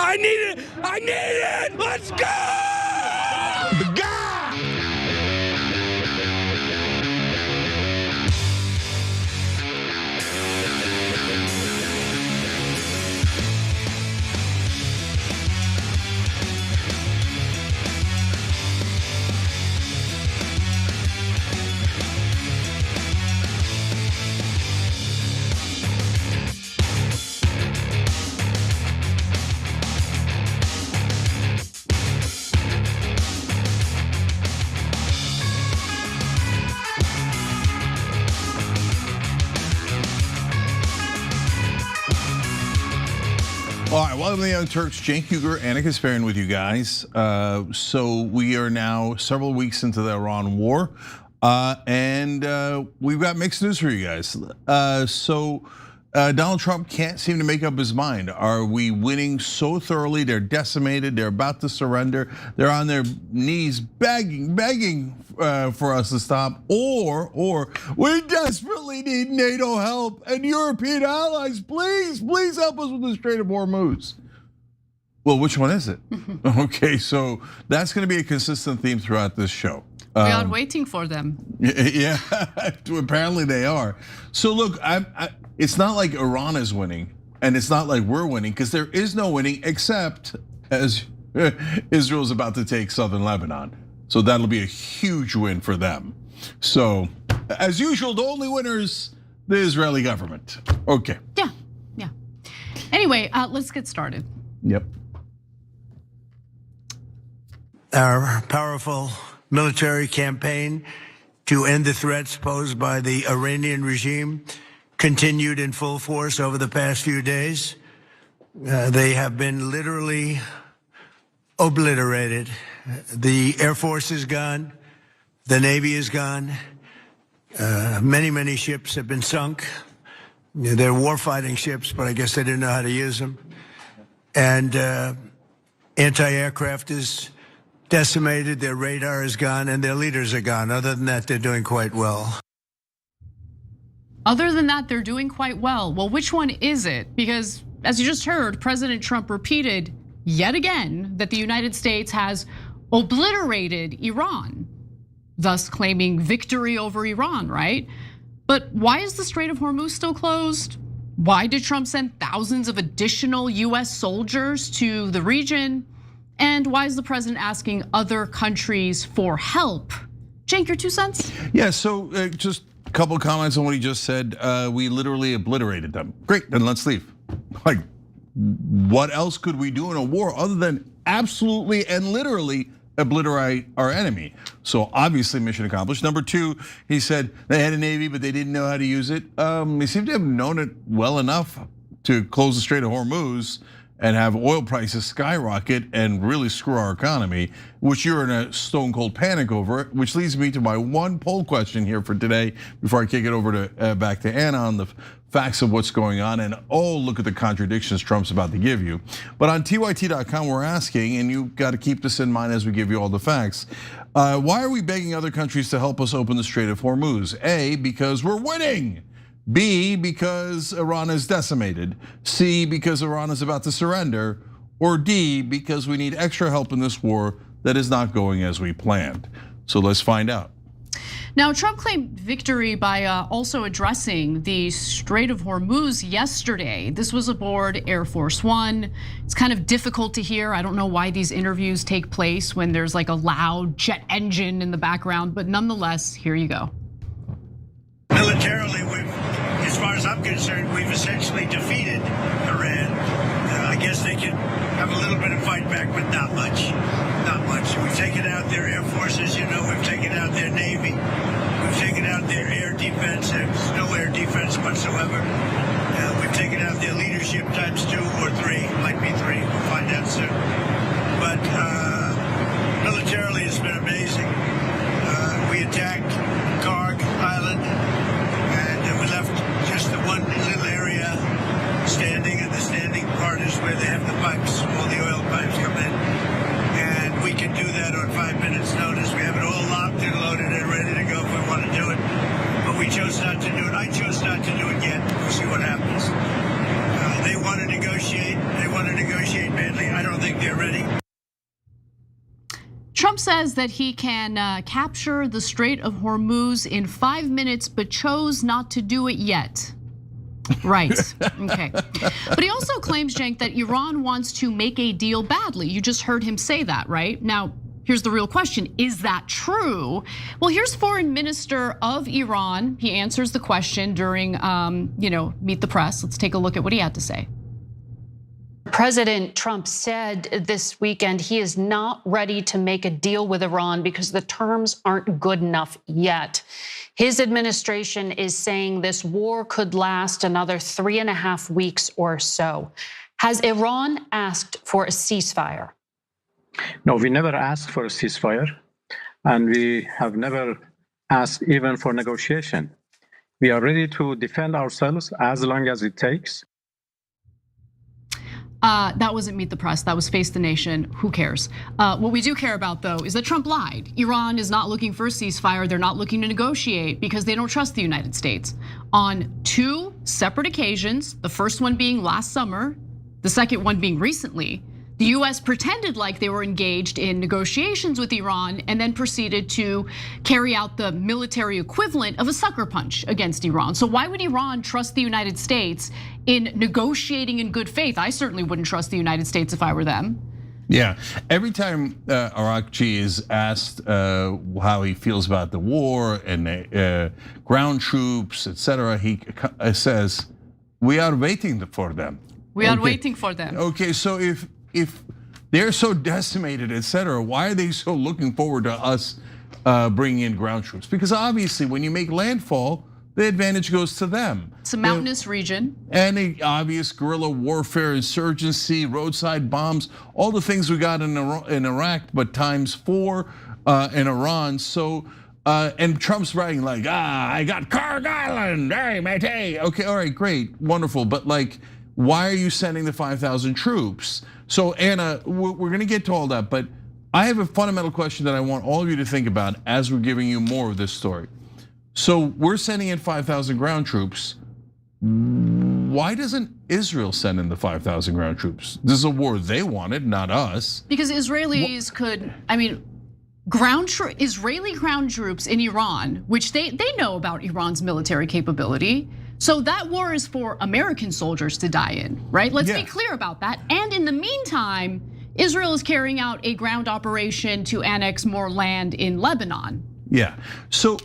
I need it. Let's go. God. All right, welcome to the Young Turks. Cenk, Anna Kasparian with you guys. So we are now several weeks into the Iran war, and we've got mixed news for you guys. Donald Trump can't seem to make up his mind. Are we winning so thoroughly? They're decimated. They're about to surrender. They're on their knees begging for us to stop. Or we desperately need NATO help and European allies. Please help us with the Strait of Hormuz. Well, which one is it? Okay, so that's going to be a consistent theme throughout this show. We are waiting for them. Yeah, apparently they are. So look, it's not like Iran is winning, and it's not like we're winning, because there is no winning except as Israel is about to take southern Lebanon. So that'll be a huge win for them. So as usual, the only winners, the Israeli government. Okay. Yeah. Anyway, let's get started. Yep. Our powerful military campaign to end the threats posed by the Iranian regime continued in full force over the past few days. They have been literally obliterated. The Air Force is gone. The Navy is gone. Many ships have been sunk. They're warfighting ships, but I guess they didn't know how to use them. And anti-aircraft is decimated, their radar is gone, and their leaders are gone. Other than that, they're doing quite well. Other than that, they're doing quite well. Well, which one is it? Because as you just heard, President Trump repeated yet again that the United States has obliterated Iran, thus claiming victory over Iran, right? But why is the Strait of Hormuz still closed? Why did Trump send thousands of additional US soldiers to the region? And why is the president asking other countries for help? Cenk, your 2 cents? Yeah, so just a couple of comments on what he just said. We literally obliterated them. Great, then let's leave. Like, what else could we do in a war other than absolutely and literally obliterate our enemy? So obviously mission accomplished. Number 2, he said they had a Navy, but they didn't know how to use it. They seem to have known it well enough to close the Strait of Hormuz and have oil prices skyrocket and really screw our economy, which you're in a stone cold panic over, which leads me to my one poll question here for today before I kick it over to back to Anna on the facts of what's going on. And oh, look at the contradictions Trump's about to give you. But on TYT.com, we're asking, and you've got to keep this in mind as we give you all the facts. Why are we begging other countries to help us open the Strait of Hormuz? A, because we're winning. B, because Iran is decimated. C, because Iran is about to surrender. Or D, because we need extra help in this war that is not going as we planned. So let's find out. Now, Trump claimed victory by also addressing the Strait of Hormuz yesterday. This was aboard Air Force One. It's kind of difficult to hear. I don't know why these interviews take place when there's like a loud jet engine in the background, but nonetheless, here you go. Militarily, as far as I'm concerned, we've essentially defeated Iran. I guess they can have a little bit of fight back, but not much. Not much. We've taken out their air forces, we've taken out their Navy. We've taken out their air defense. There's no air defense whatsoever. We've taken out their leadership times 2 or 3. Might be 3. We'll find out soon. But militarily, it's been amazing. We attacked Karg Island, and we left just the one little area standing, and the standing part is where they have the pipes, all the oil pipes come in. And we can do that on 5 minutes notice. We have it all locked and loaded and ready to go if we want to do it. But we chose not to do it. I chose not to do it yet. We'll see what happens. They want to negotiate. They want to negotiate badly. Trump says that he can capture the Strait of Hormuz in 5 minutes, but chose not to do it yet. Right, okay. But he also claims, Cenk, that Iran wants to make a deal badly. You just heard him say that, right? Now, here's the real question, is that true? Well, here's Foreign Minister of Iran. He answers the question during, Meet the Press. Let's take a look at what he had to say. President Trump said this weekend he is not ready to make a deal with Iran because the terms aren't good enough yet. His administration is saying this war could last another 3.5 weeks or so. Has Iran asked for a ceasefire? No, we never asked for a ceasefire, and we have never asked even for negotiation. We are ready to defend ourselves as long as it takes. That wasn't Meet the Press, that was Face the Nation, who cares? What we do care about though is that Trump lied. Iran is not looking for a ceasefire, they're not looking to negotiate because they don't trust the United States. On 2 separate occasions, the first one being last summer, the second one being recently, the US pretended like they were engaged in negotiations with Iran and then proceeded to carry out the military equivalent of a sucker punch against Iran. So why would Iran trust the United States in negotiating in good faith? I certainly wouldn't trust the United States if I were them. Yeah, every time Arakchi is asked how he feels about the war and ground troops, etc., he says, "We are waiting for them." We are waiting for them. Okay, so if they're so decimated, etc., why are they so looking forward to us bringing in ground troops? Because obviously, when you make landfall, the advantage goes to them. It's a mountainous region. And the obvious guerrilla warfare, insurgency, roadside bombs, all the things we got in Iraq, but ×4 in Iran. So, and Trump's writing like, I got Carg Island, hey, mate. Okay, all right, great, wonderful. But like, why are you sending the 5,000 troops? So Anna, we're gonna get to all that, but I have a fundamental question that I want all of you to think about as we're giving you more of this story. So we're sending in 5,000 ground troops. Why doesn't Israel send in the 5,000 ground troops? This is a war they wanted, not us. Because Israelis could, Israeli ground troops in Iran, which they know about Iran's military capability. So that war is for American soldiers to die in, right? Let's be clear about that. And in the meantime, Israel is carrying out a ground operation to annex more land in Lebanon. Yeah, so,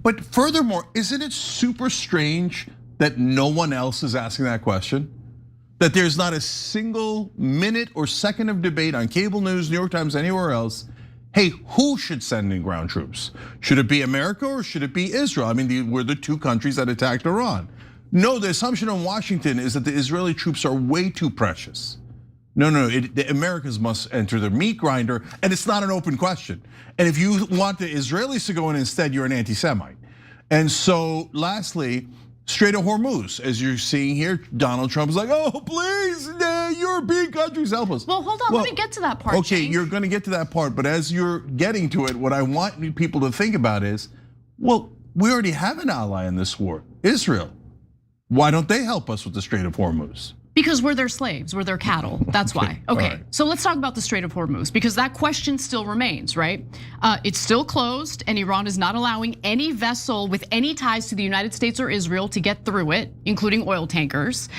but furthermore, isn't it super strange that no one else is asking that question? That there's not a single minute or second of debate on cable news, New York Times, anywhere else. Hey, who should send in ground troops? Should it be America or should it be Israel? I mean, we're the 2 countries that attacked Iran. No, the assumption in Washington is that the Israeli troops are way too precious. No, the Americans must enter the meat grinder, and it's not an open question. And if you want the Israelis to go in instead, you're an anti-Semite. And so lastly, Strait of Hormuz, as you're seeing here, Donald Trump is like, oh, please, European countries help us. Well, hold on, let me get to that part. Okay, Cenk. You're gonna get to that part, but as you're getting to it, what I want people to think about is, well, we already have an ally in this war, Israel. Why don't they help us with the Strait of Hormuz? Because we're their slaves, we're their cattle, that's why. Okay, so let's talk about the Strait of Hormuz because that question still remains, right? It's still closed and Iran is not allowing any vessel with any ties to the United States or Israel to get through it, including oil tankers.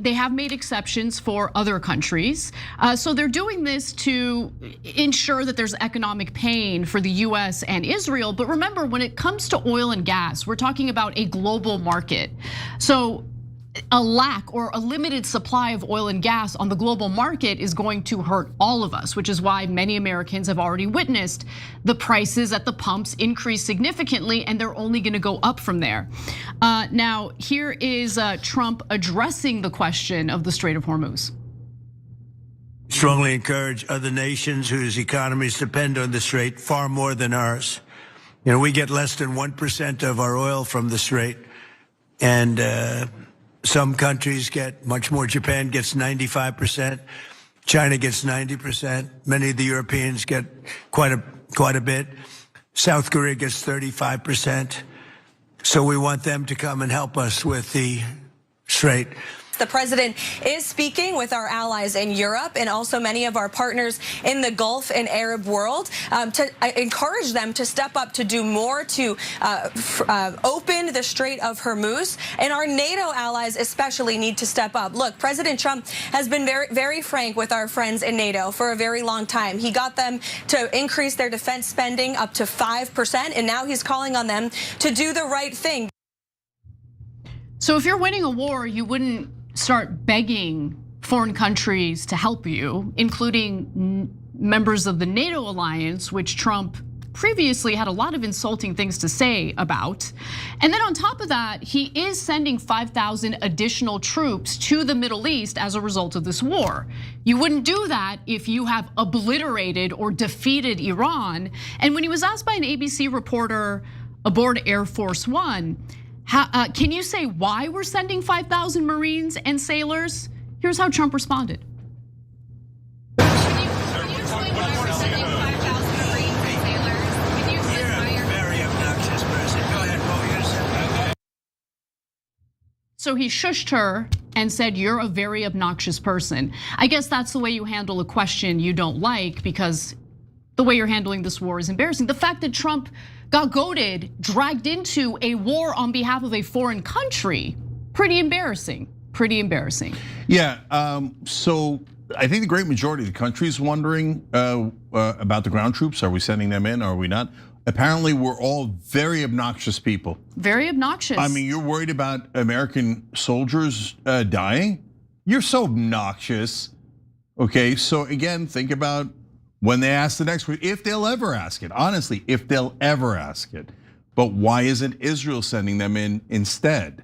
They have made exceptions for other countries. So they're doing this to ensure that there's economic pain for the US and Israel. But remember, when it comes to oil and gas, we're talking about a global market. So a lack or a limited supply of oil and gas on the global market is going to hurt all of us, which is why many Americans have already witnessed the prices at the pumps increase significantly, and they're only gonna go up from there. Now, here is Trump addressing the question of the Strait of Hormuz. Strongly encourage other nations whose economies depend on the Strait far more than ours. You know, we get less than 1% of our oil from the Strait, and some countries get much more. Japan gets 95%. China gets 90%. Many of the Europeans get quite a bit. South Korea gets 35%. So we want them to come and help us with the Strait. The president is speaking with our allies in Europe and also many of our partners in the Gulf and Arab world to encourage them to step up to do more to open the Strait of Hormuz. And our NATO allies especially need to step up. Look, President Trump has been very frank with our friends in NATO for a very long time. He got them to increase their defense spending up to 5%, and now he's calling on them to do the right thing. So if you're winning a war, you wouldn't start begging foreign countries to help you, including members of the NATO alliance, which Trump previously had a lot of insulting things to say about. And then on top of that, he is sending 5,000 additional troops to the Middle East as a result of this war. You wouldn't do that if you have obliterated or defeated Iran. And when he was asked by an ABC reporter aboard Air Force One, can you say why we're sending 5,000 Marines and sailors? Here's how Trump responded. So he shushed her and said, you're a very obnoxious person. I guess that's the way you handle a question you don't like, because the way you're handling this war is embarrassing. The fact that Trump got goaded, dragged into a war on behalf of a foreign country, pretty embarrassing, pretty embarrassing. Yeah, so I think the great majority of the country is wondering about the ground troops. Are we sending them in, or are we not? Apparently, we're all very obnoxious people. Very obnoxious. I mean, you're worried about American soldiers dying? You're so obnoxious. Okay, so again, think about when they ask the next question, if they'll ever ask it. Honestly, if they'll ever ask it. But why isn't Israel sending them in instead?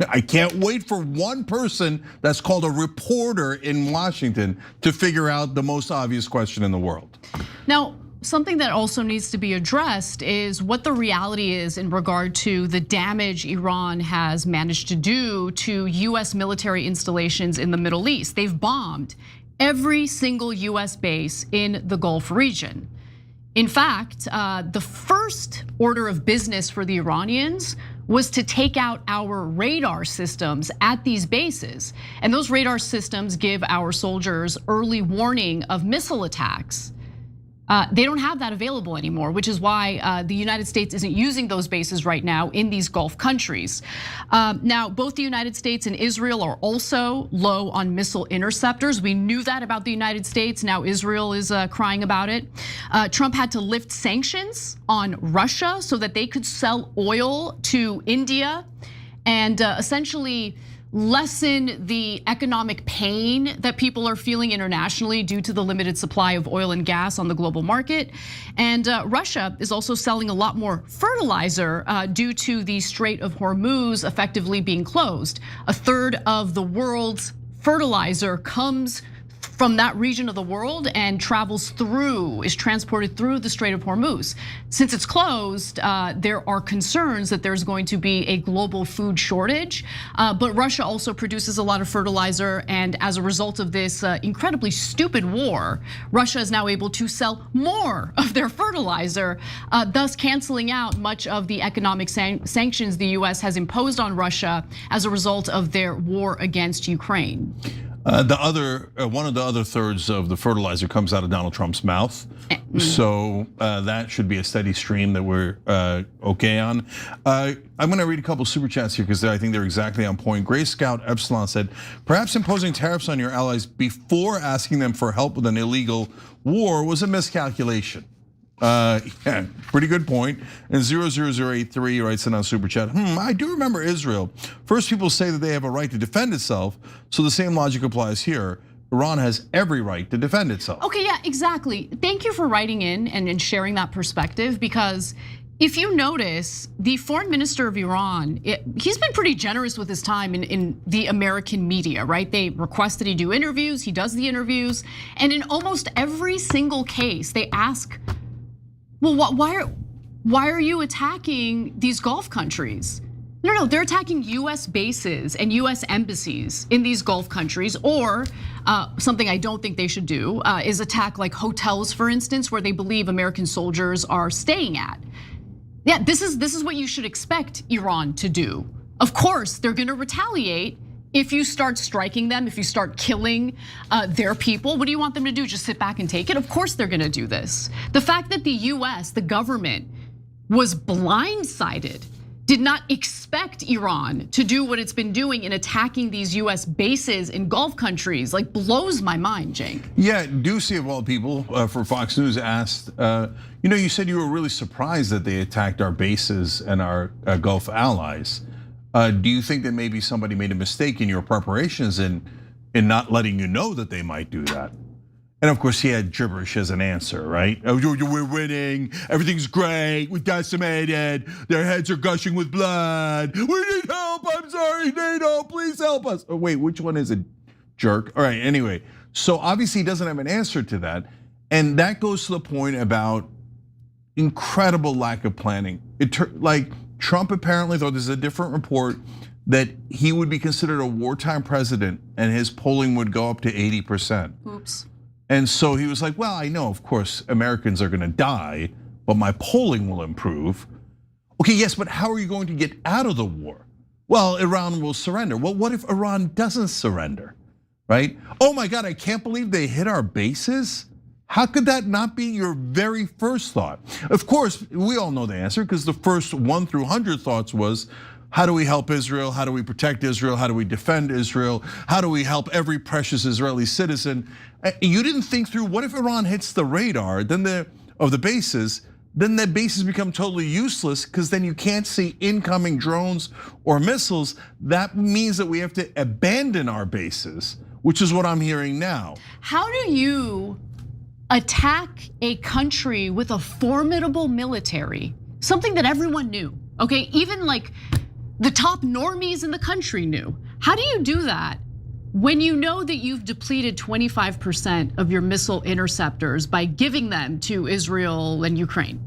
I can't wait for one person that's called a reporter in Washington to figure out the most obvious question in the world. Now, something that also needs to be addressed is what the reality is in regard to the damage Iran has managed to do to US military installations in the Middle East. They've bombed every single US base in the Gulf region. In fact, the first order of business for the Iranians was to take out our radar systems at these bases. And those radar systems give our soldiers early warning of missile attacks. They don't have that available anymore, which is why the United States isn't using those bases right now in these Gulf countries. Now, both the United States and Israel are also low on missile interceptors. We knew that about the United States. Now Israel is crying about it. Trump had to lift sanctions on Russia so that they could sell oil to India and essentially lessen the economic pain that people are feeling internationally due to the limited supply of oil and gas on the global market. And Russia is also selling a lot more fertilizer due to the Strait of Hormuz effectively being closed. A third of the world's fertilizer comes from that region of the world and is transported through the Strait of Hormuz. Since it's closed, there are concerns that there's going to be a global food shortage. But Russia also produces a lot of fertilizer, and as a result of this incredibly stupid war, Russia is now able to sell more of their fertilizer, thus canceling out much of the economic sanctions the US has imposed on Russia as a result of their war against Ukraine. One of the other thirds of the fertilizer comes out of Donald Trump's mouth. So that should be a steady stream that we're okay on. I'm gonna read a couple super chats here because I think they're exactly on point. Gray Scout Epsilon said, perhaps imposing tariffs on your allies before asking them for help with an illegal war was a miscalculation. Yeah, pretty good point. And 00083 writes in on super chat. I do remember Israel. First, people say that they have a right to defend itself, so the same logic applies here. Iran has every right to defend itself. Okay, yeah, exactly. Thank you for writing in and sharing that perspective, because if you notice, the foreign minister of Iran, he's been pretty generous with his time in the American media, right? They request that he do interviews, he does the interviews, and in almost every single case, they ask, well, why are you attacking these Gulf countries? No, they're attacking US bases and US embassies in these Gulf countries, or something I don't think they should do is attack like hotels, for instance, where they believe American soldiers are staying at. Yeah, this is what you should expect Iran to do. Of course, they're gonna retaliate if you start striking them, if you start killing their people, what do you want them to do? Just sit back and take it? Of course they're gonna do this. The fact that the US, the government, was blindsided, did not expect Iran to do what it's been doing in attacking these US bases in Gulf countries, like blows my mind, Cenk. Yeah, Ducey of all people for Fox News asked, you said you were really surprised that they attacked our bases and our Gulf allies. Do you think that maybe somebody made a mistake in your preparations in not letting you know that they might do that? And of course, he had gibberish as an answer, right? Oh, we're winning, everything's great, we decimated, their heads are gushing with blood. We need help, I'm sorry, NATO, please help us. Oh, wait, which one is it, jerk? All right, anyway, so obviously he doesn't have an answer to that. And that goes to the point about incredible lack of planning. Like Trump apparently thought, this is a different report, that he would be considered a wartime president and his polling would go up to 80%. Oops. And so he was like, well, I know, of course, Americans are gonna die, but my polling will improve. Okay, yes, but how are you going to get out of the war? Well, Iran will surrender. Well, what if Iran doesn't surrender, right? Oh my God, I can't believe they hit our bases. How could that not be your very first thought? Of course, we all know the answer because the first 1 through 100 thoughts was, how do we help Israel? How do we protect Israel? How do we defend Israel? How do we help every precious Israeli citizen? You didn't think through, what if Iran hits the radar of the bases, then the bases become totally useless because then you can't see incoming drones or missiles. That means that we have to abandon our bases, which is what I'm hearing now. How do you attack a country with a formidable military, something that everyone knew, okay? Even like the top normies in the country knew. How do you do that when you know that you've depleted 25% of your missile interceptors by giving them to Israel and Ukraine?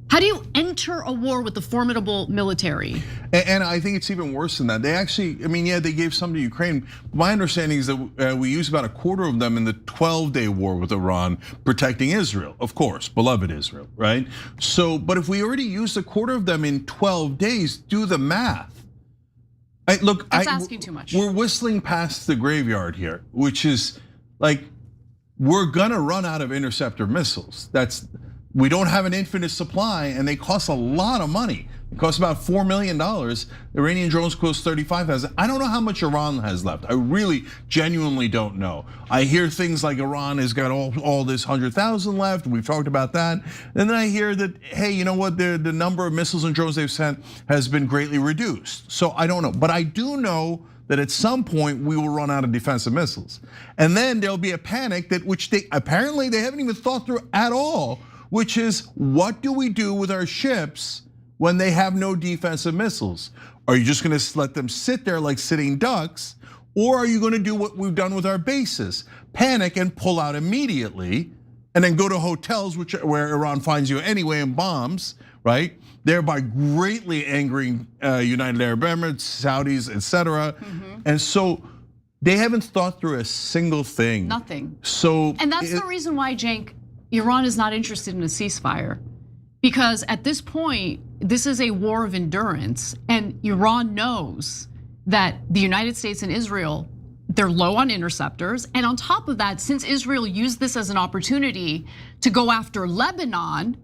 How do you enter a war with a formidable military? And I think it's even worse than that. They actually, yeah, they gave some to Ukraine. My understanding is that we used about a quarter of them in the 12-day war with Iran, protecting Israel, of course, beloved Israel, right? So, but if we already used a quarter of them in 12 days, do the math. Look, that's asking too much. We're whistling past the graveyard here, which is like, we're gonna run out of interceptor missiles. We don't have an infinite supply and they cost a lot of money. It costs about $4 million. Iranian drones cost 35,000. I don't know how much Iran has left. I really genuinely don't know. I hear things like Iran has got all this 100,000 left. We've talked about that. And then I hear that, hey, you know what? The number of missiles and drones they've sent has been greatly reduced. So I don't know, but I do know that at some point we will run out of defensive missiles. And then there'll be a panic which they apparently they haven't even thought through at all, which is, what do we do with our ships when they have no defensive missiles? Are you just gonna let them sit there like sitting ducks? Or are you gonna do what we've done with our bases? Panic and pull out immediately, and then go to hotels where Iran finds you anyway and bombs, right? Thereby greatly angering United Arab Emirates, Saudis, etc. And so they haven't thought through a single thing. Nothing. So, and that's the reason why, Cenk, Iran is not interested in a ceasefire, because at this point, this is a war of endurance, and Iran knows that the United States and Israel, they're low on interceptors, and on top of that, since Israel used this as an opportunity to go after Lebanon,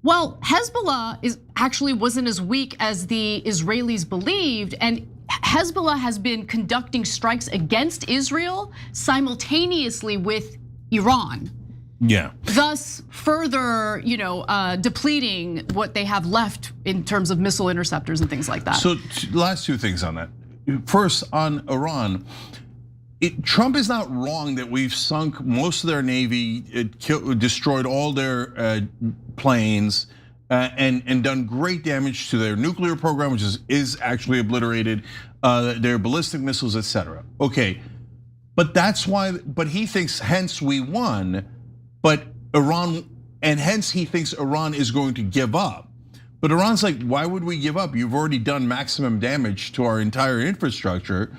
well, Hezbollah actually wasn't as weak as the Israelis believed, and Hezbollah has been conducting strikes against Israel simultaneously with Iran. Yeah. Thus, further, depleting what they have left in terms of missile interceptors and things like that. So, last two things on that. First, on Iran, Trump is not wrong that we've sunk most of their navy, destroyed all their planes, and done great damage to their nuclear program, which is actually obliterated, their ballistic missiles, etc. Okay, but that's why. But he thinks hence we won. But Iran, and hence he thinks Iran is going to give up. But Iran's like, why would we give up? You've already done maximum damage to our entire infrastructure.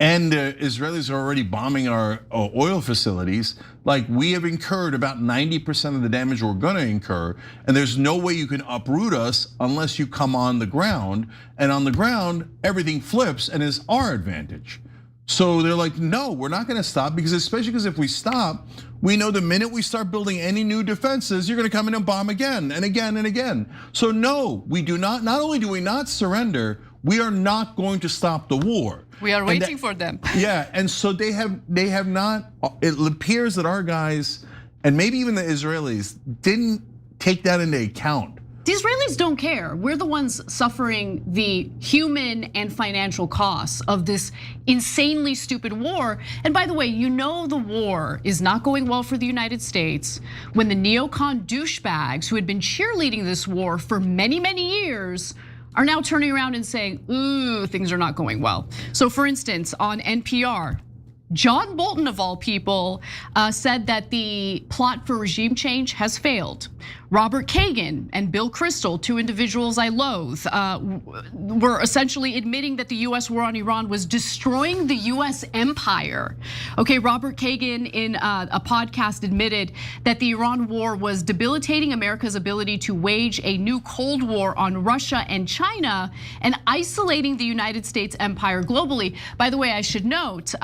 and the Israelis are already bombing our oil facilities, like we have incurred about 90% of the damage we're gonna incur, and there's no way you can uproot us unless you come on the ground, and on the ground, everything flips and is our advantage. So they're like, no, we're not gonna stop, because especially because if we stop, we know the minute we start building any new defenses, you're gonna come in and bomb again and again and again. So no, we do not only do we not surrender, we are not going to stop the war. We are waiting for them. Yeah, and so they have not, it appears that our guys, and maybe even the Israelis, didn't take that into account. The Israelis don't care. We're the ones suffering the human and financial costs of this insanely stupid war. And by the way, you know the war is not going well for the United States when the neocon douchebags who had been cheerleading this war for many, many years are now turning around and saying, ooh, things are not going well. So for instance, on NPR, John Bolton, of all people, said that the plot for regime change has failed. Robert Kagan and Bill Kristol, two individuals I loathe, were essentially admitting that the US war on Iran was destroying the US empire. Okay, Robert Kagan in a podcast admitted that the Iran war was debilitating America's ability to wage a new Cold War on Russia and China and isolating the United States empire globally. By the way, I should note,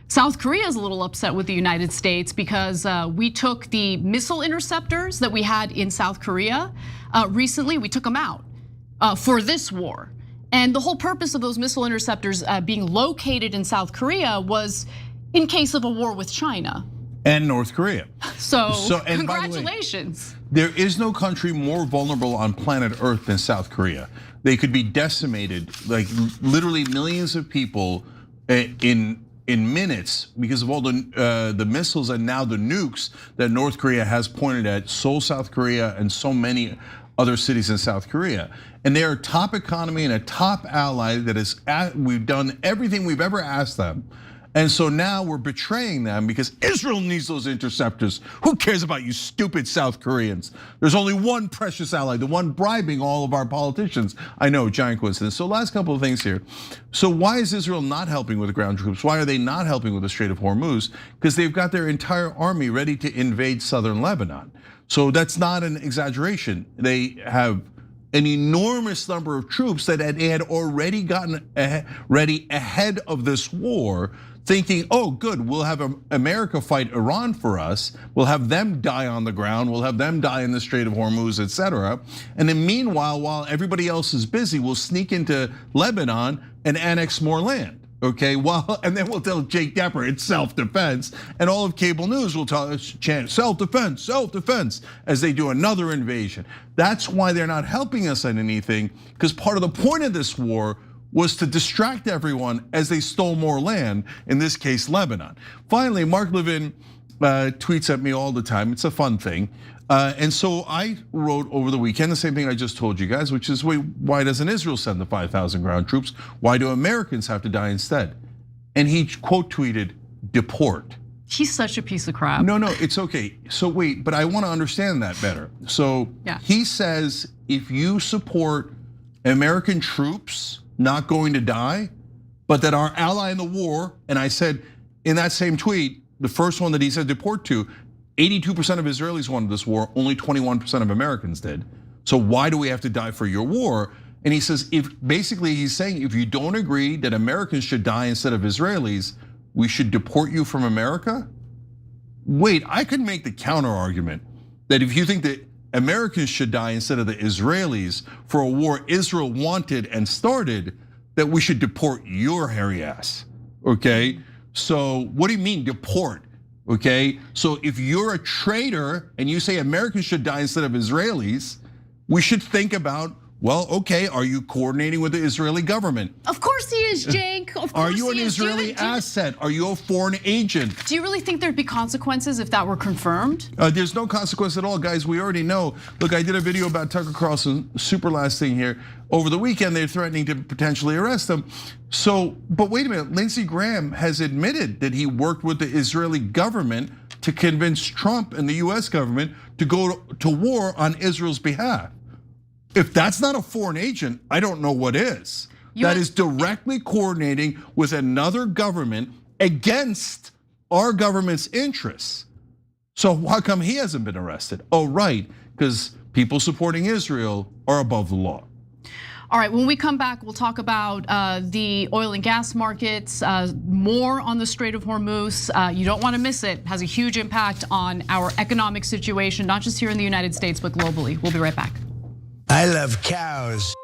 South Korea is a little upset with the United States because we took the missile interceptors that we had in South Korea recently, we took them out for this war. And the whole purpose of those missile interceptors being located in South Korea was in case of a war with China. And North Korea. So and congratulations. By the way, there is no country more vulnerable on planet Earth than South Korea. They could be decimated, like literally millions of people in minutes because of all the missiles and now the nukes that North Korea has pointed at Seoul, South Korea, and so many other cities in South Korea. And they are a top economy and a top ally that is, we've done everything we've ever asked them. And so now we're betraying them because Israel needs those interceptors. Who cares about you stupid South Koreans? There's only one precious ally, the one bribing all of our politicians. I know, giant coincidence. So last couple of things here. So why is Israel not helping with the ground troops? Why are they not helping with the Strait of Hormuz? Because they've got their entire army ready to invade southern Lebanon. So that's not an exaggeration. They have an enormous number of troops that they had already gotten ready ahead of this war, thinking, oh good, we'll have America fight Iran for us, we'll have them die on the ground, we'll have them die in the Strait of Hormuz, etc. And then meanwhile, while everybody else is busy, we'll sneak into Lebanon and annex more land. Okay, well, and then we'll tell Jake Tapper it's self-defense, and all of cable news will chant self-defense, self-defense, as they do another invasion. That's why they're not helping us on anything, because part of the point of this war was to distract everyone as they stole more land, in this case, Lebanon. Finally, Mark Levin tweets at me all the time, it's a fun thing. And so I wrote over the weekend the same thing I just told you guys, which is why doesn't Israel send the 5,000 ground troops? Why do Americans have to die instead? And he quote tweeted, deport. He's such a piece of crap. No, it's okay. So wait, but I wanna understand that better. So he says, if you support American troops not going to die, but that our ally in the war, and I said in that same tweet, the first one that he said deport to, 82% of Israelis wanted this war, only 21% of Americans did. So why do we have to die for your war? And he says, basically he's saying, if you don't agree that Americans should die instead of Israelis, we should deport you from America? Wait, I could make the counter argument that if you think that Americans should die instead of the Israelis for a war Israel wanted and started, that we should deport your hairy ass, okay? So what do you mean deport, okay? So if you're a traitor and you say Americans should die instead of Israelis, we should think about, well, okay, are you coordinating with the Israeli government? Of course he is, Cenk. Of course Are you an Israeli asset? Are you a foreign agent? Do you really think there'd be consequences if that were confirmed? There's no consequence at all, guys. We already know. Look, I did a video about Tucker Carlson, super last thing here. Over the weekend, they're threatening to potentially arrest him. So, but wait a minute, Lindsey Graham has admitted that he worked with the Israeli government to convince Trump and the US government to go to war on Israel's behalf. If that's not a foreign agent, I don't know what is. that is directly coordinating with another government against our government's interests. So how come he hasn't been arrested? Oh, right, because people supporting Israel are above the law. All right, when we come back, we'll talk about the oil and gas markets, more on the Strait of Hormuz. You don't want to miss it. It has a huge impact on our economic situation, not just here in the United States, but globally. We'll be right back. I love cows.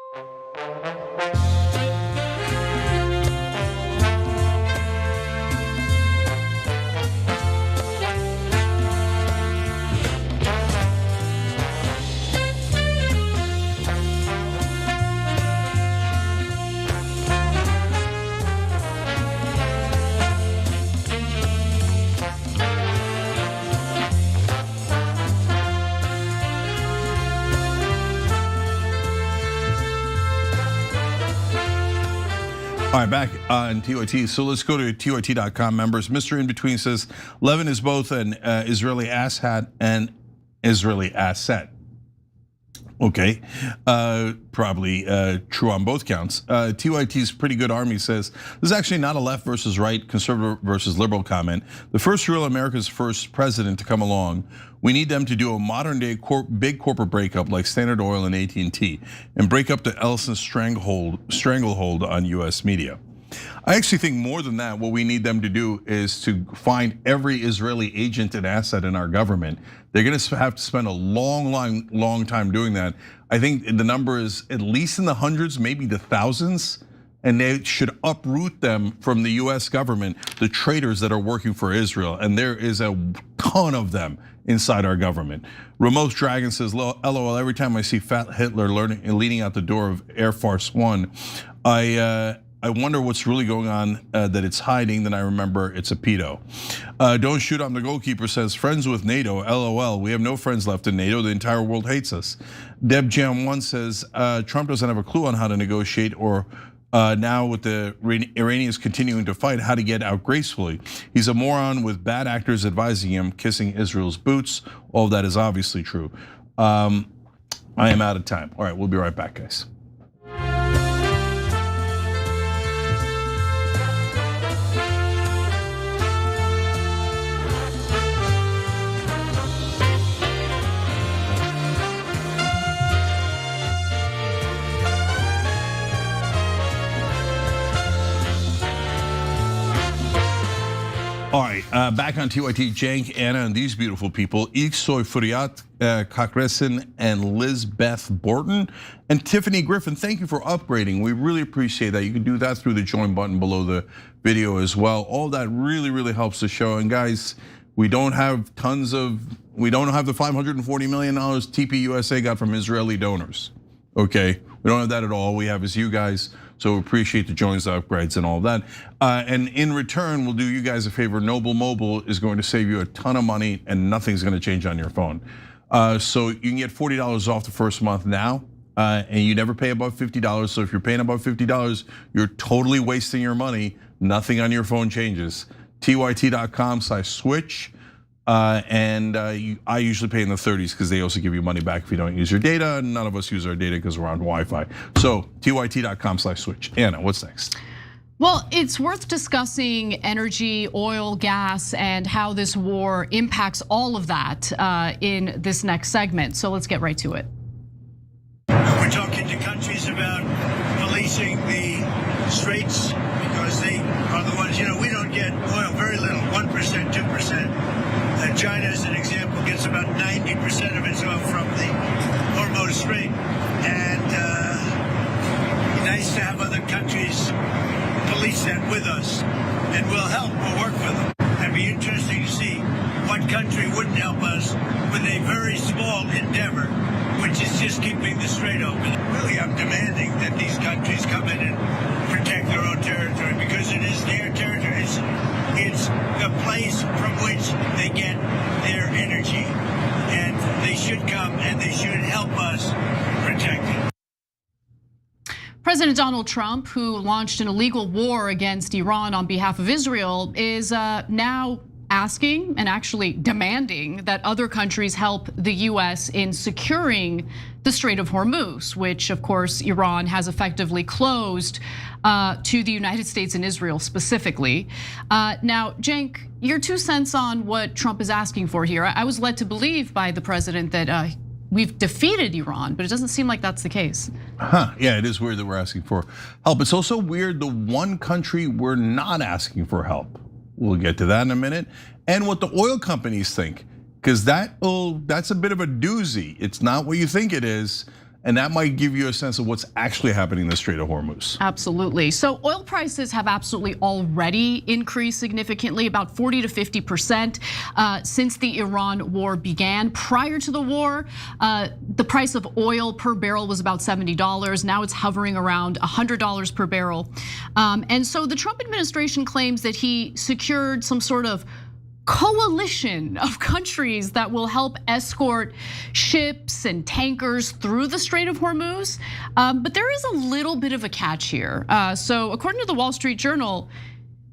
All right, back on TYT. So let's go to TYT.com members. Mr. In Between says Levin is both an Israeli asshat and Israeli asset. Okay, probably true on both counts. TYT's Pretty Good Army says this is actually not a left versus right, conservative versus liberal comment. The first real America's first president to come along. We need them to do a modern day big corporate breakup like Standard Oil and AT&T and break up the Ellison stranglehold on US media. I actually think more than that, what we need them to do is to find every Israeli agent and asset in our government. They're gonna have to spend a long time doing that. I think the number is at least in the hundreds, maybe the thousands. And they should uproot them from the US government, the traitors that are working for Israel. And there is a ton of them inside our government. Remote Dragon says, LOL, every time I see fat Hitler leaning out the door of Air Force One, I wonder what's really going on that it's hiding, then I remember it's a pedo. Don't shoot on the goalkeeper says, friends with NATO, LOL, we have no friends left in NATO, the entire world hates us. Deb Jam 1 says, Trump doesn't have a clue on how to negotiate or now with the Iranians continuing to fight, how to get out gracefully. He's a moron with bad actors advising him, kissing Israel's boots. All of that is obviously true. I am out of time. All right, we'll be right back, guys. All right, back on TYT, Cenk, Anna, and these beautiful people, Iksoy Furiat, Kakresen, and Lizbeth Borton, and Tiffany Griffin. Thank you for upgrading. We really appreciate that. You can do that through the join button below the video as well. All that really helps the show. And guys, we don't have the $540 million TPUSA got from Israeli donors. Okay, we don't have that at all. We have is you guys. So we appreciate the joins, the upgrades, and all of that. And in return, we'll do you guys a favor. Noble Mobile is going to save you a ton of money, and nothing's going to change on your phone. So you can get $40 off the first month now, and you never pay above $50. So if you're paying above $50, you're totally wasting your money. Nothing on your phone changes. TYT.com/switch. And I usually pay in the 30s because they also give you money back if you don't use your data. And none of us use our data because we're on Wi-Fi. So TYT.com/switch. Anna, what's next? Well, it's worth discussing energy, oil, gas, and how this war impacts all of that in this next segment. So let's get right to it. We're talking to countries about policing the straits because they are the ones, we don't get oil, very little, 1%, 2%. China, as an example, gets about 90% of its oil from the Hormuz Strait. And nice to have other countries police that with us. And we'll help, we'll work with them. It'd be interesting to see what country wouldn't help us with a very small endeavor, which is just keeping the strait open. Really, I'm demanding that these countries come in and protect their own territory because it is their territory. It's the place from which they get their energy, and they should come and they should help us protect it. President Donald Trump, who launched an illegal war against Iran on behalf of Israel, is now asking and actually demanding that other countries help the US in securing the Strait of Hormuz, which of course Iran has effectively closed to the United States and Israel specifically. Now, Cenk, your 2 cents on what Trump is asking for here. I was led to believe by the president that we've defeated Iran, but it doesn't seem like that's the case. Yeah, it is weird that we're asking for help. It's also weird the one country we're not asking for help. We'll get to that in a minute. And what the oil companies think, because that's a bit of a doozy. It's not what you think it is. And that might give you a sense of what's actually happening in the Strait of Hormuz. Absolutely. So oil prices have absolutely already increased significantly, about 40 to 50% since the Iran war began. Prior to the war, the price of oil per barrel was about $70. Now it's hovering around $100 per barrel. And so the Trump administration claims that he secured some sort of coalition of countries that will help escort ships and tankers through the Strait of Hormuz. But there is a little bit of a catch here. So according to the Wall Street Journal,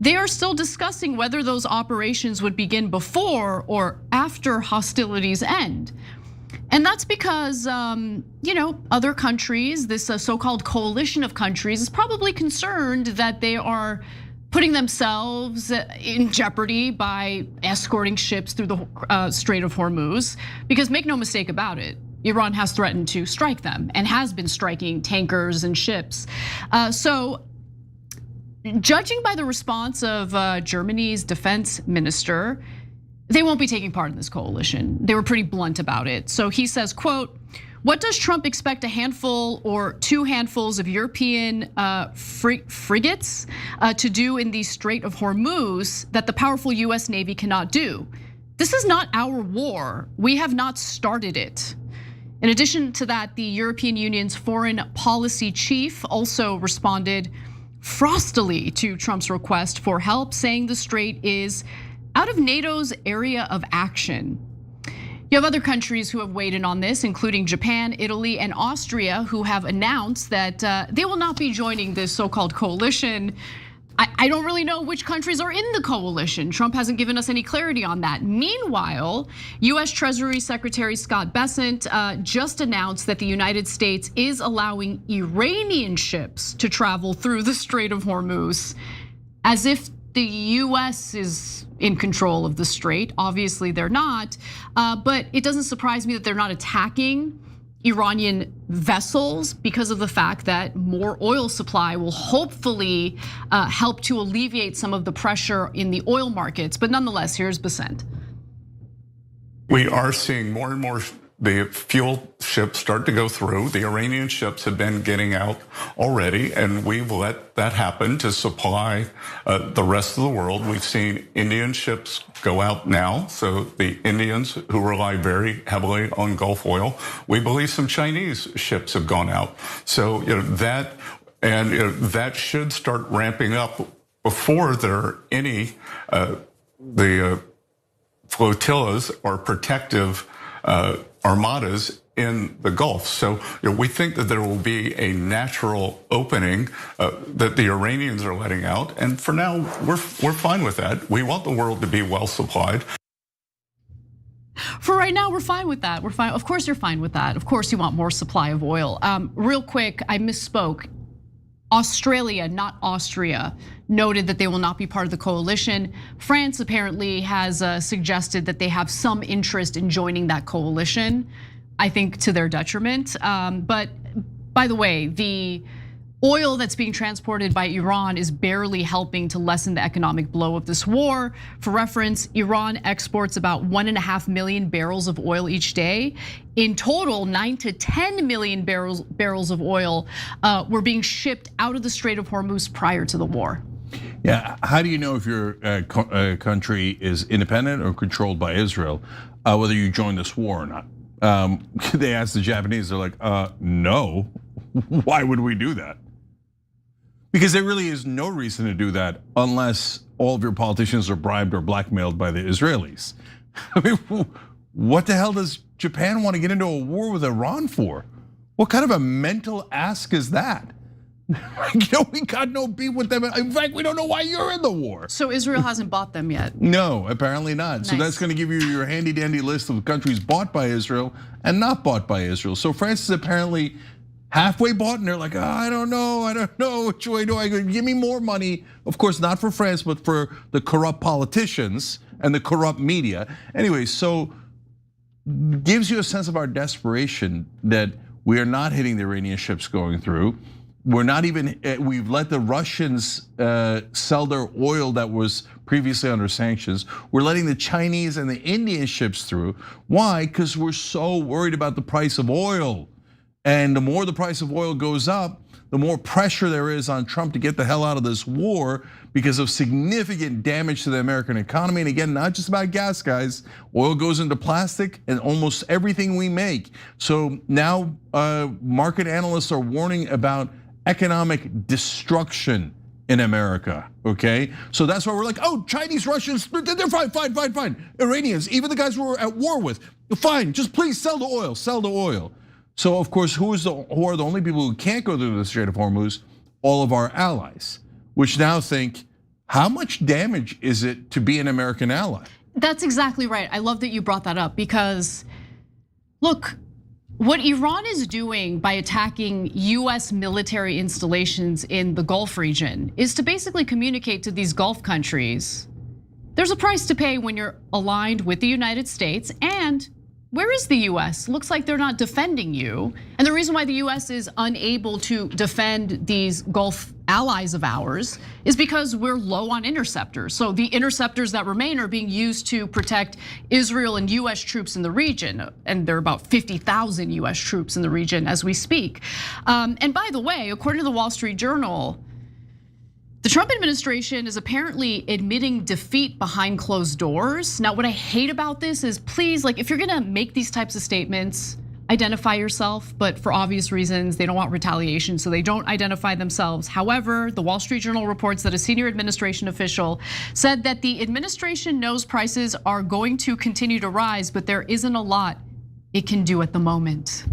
they are still discussing whether those operations would begin before or after hostilities end. And that's because other countries, this so-called coalition of countries, is probably concerned that they are putting themselves in jeopardy by escorting ships through the Strait of Hormuz. Because make no mistake about it, Iran has threatened to strike them and has been striking tankers and ships. So judging by the response of Germany's defense minister, they won't be taking part in this coalition. They were pretty blunt about it. So he says, quote, "What does Trump expect a handful or 2 handfuls of European frigates to do in the Strait of Hormuz that the powerful US Navy cannot do? This is not our war. We have not started it." In addition to that, the European Union's foreign policy chief also responded frostily to Trump's request for help, saying the strait is out of NATO's area of action. You have other countries who have weighed in on this, including Japan, Italy, and Austria, who have announced that they will not be joining this so-called coalition. I don't really know which countries are in the coalition. Trump hasn't given us any clarity on that. Meanwhile, US Treasury Secretary Scott Bessent just announced that the United States is allowing Iranian ships to travel through the Strait of Hormuz, as if the US is in control of the strait. Obviously they're not, but it doesn't surprise me that they're not attacking Iranian vessels because of the fact that more oil supply will hopefully help to alleviate some of the pressure in the oil markets. But nonetheless, here's Bessent. We are seeing more and more the fuel ships start to go through. The Iranian ships have been getting out already, and we've let that happen to supply the rest of the world. We've seen Indian ships go out now, so the Indians who rely very heavily on Gulf oil. We believe some Chinese ships have gone out. So that that should start ramping up before there are any the flotillas or protective armadas in the Gulf. So we think that there will be a natural opening that the Iranians are letting out. And for now, we're fine with that. We want the world to be well supplied. For right now, we're fine with that. We're fine. Of course you're fine with that. Of course you want more supply of oil. Real quick, I misspoke. Australia, not Austria, noted that they will not be part of the coalition. France apparently has suggested that they have some interest in joining that coalition, I think to their detriment. But by the way, the oil that's being transported by Iran is barely helping to lessen the economic blow of this war. For reference, Iran exports about 1.5 million barrels of oil each day. In total, 9 to 10 million barrels of oil were being shipped out of the Strait of Hormuz prior to the war. Yeah, how do you know if your country is independent or controlled by Israel, whether you join this war or not? They asked the Japanese, they're like, no, why would we do that? Because there really is no reason to do that unless all of your politicians are bribed or blackmailed by the Israelis. I mean, what the hell does Japan want to get into a war with Iran for? What kind of a mental ask is that? We got no beef with them. In fact, we don't know why you're in the war. So Israel hasn't bought them yet? No, apparently not. Nice. So that's going to give you your handy dandy list of countries bought by Israel and not bought by Israel. So France is apparently halfway bought, and they're like, I don't know, which way do I go? Give me more money. Of course, not for France, but for the corrupt politicians and the corrupt media. Anyway, so gives you a sense of our desperation that we are not hitting the Iranian ships going through. We're not even, we've let the Russians sell their oil that was previously under sanctions. We're letting the Chinese and the Indian ships through. Why? Because we're so worried about the price of oil. And the more the price of oil goes up, the more pressure there is on Trump to get the hell out of this war because of significant damage to the American economy. And again, not just about gas, guys. Oil goes into plastic and almost everything we make. So now market analysts are warning about economic destruction in America, okay? So that's why we're like, Chinese, Russians, they're fine. Iranians, even the guys we're at war with, fine, just please sell the oil, So of course, who are the only people who can't go through the Strait of Hormuz? All of our allies, which now think, how much damage is it to be an American ally? That's exactly right. I love that you brought that up because, look, what Iran is doing by attacking US military installations in the Gulf region is to basically communicate to these Gulf countries, there's a price to pay when you're aligned with the United States, and where is the US? Looks like they're not defending you. And the reason why the US is unable to defend these Gulf allies of ours is because we're low on interceptors. So the interceptors that remain are being used to protect Israel and US troops in the region. And there are about 50,000 US troops in the region as we speak. And by the way, according to the Wall Street Journal, the Trump administration is apparently admitting defeat behind closed doors. Now, what I hate about this is, please, like, if you're gonna make these types of statements, identify yourself, but for obvious reasons, they don't want retaliation, so they don't identify themselves. However, the Wall Street Journal reports that a senior administration official said that the administration knows prices are going to continue to rise, but there isn't a lot it can do at the moment.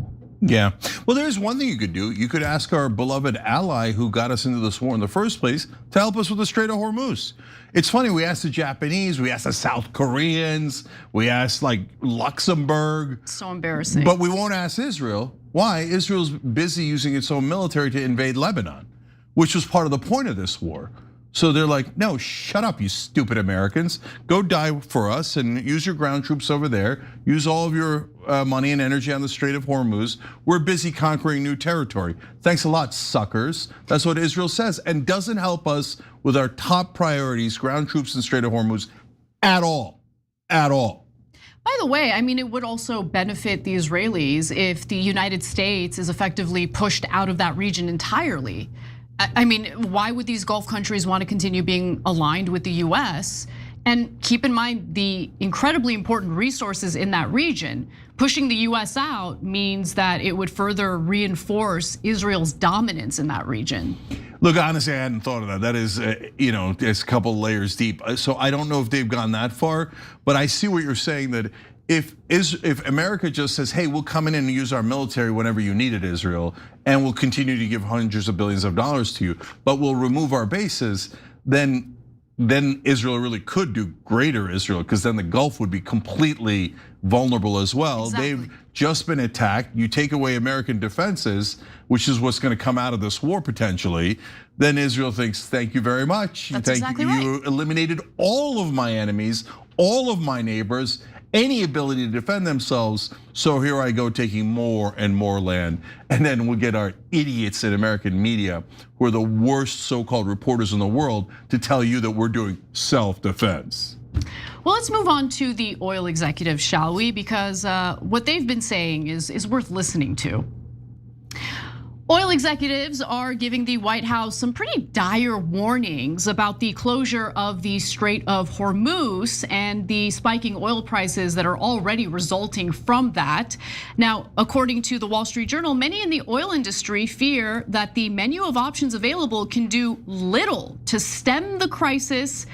Yeah, well, there's one thing you could do. You could ask our beloved ally who got us into this war in the first place to help us with the Strait of Hormuz. It's funny, we asked the Japanese, we asked the South Koreans, we asked like Luxembourg. So embarrassing. But we won't ask Israel. Why? Israel's busy using its own military to invade Lebanon, which was part of the point of this war. So they're like, no, shut up, you stupid Americans. Go die for us and use your ground troops over there. Use all of your money and energy on the Strait of Hormuz. We're busy conquering new territory. Thanks a lot, suckers. That's what Israel says, and doesn't help us with our top priorities, ground troops in Strait of Hormuz, at all, at all. By the way, I mean, it would also benefit the Israelis if the United States is effectively pushed out of that region entirely. I mean, why would these Gulf countries want to continue being aligned with the US? And keep in mind the incredibly important resources in that region. Pushing the US out means that it would further reinforce Israel's dominance in that region. Look, honestly, I hadn't thought of that. That is, it's a couple layers deep. So I don't know if they've gone that far, but I see what you're saying, that if America just says, hey, we'll come in and use our military whenever you need it, Israel, and we'll continue to give hundreds of billions of dollars to you, but we'll remove our bases, then Israel really could do greater Israel, because then the Gulf would be completely vulnerable as well. Exactly. They've just been attacked. You take away American defenses, which is what's going to come out of this war potentially. Then Israel thinks, thank you very much. That's exactly right. You eliminated all of my enemies, all of my neighbors, any ability to defend themselves. So here I go taking more and more land. And then we'll get our idiots in American media, who are the worst so-called reporters in the world, to tell you that we're doing self-defense. Well, let's move on to the oil executives, shall we? Because what they've been saying is worth listening to. Oil executives are giving the White House some pretty dire warnings about the closure of the Strait of Hormuz and the spiking oil prices that are already resulting from that. Now, according to the Wall Street Journal, many in the oil industry fear that the menu of options available can do little to stem the crisis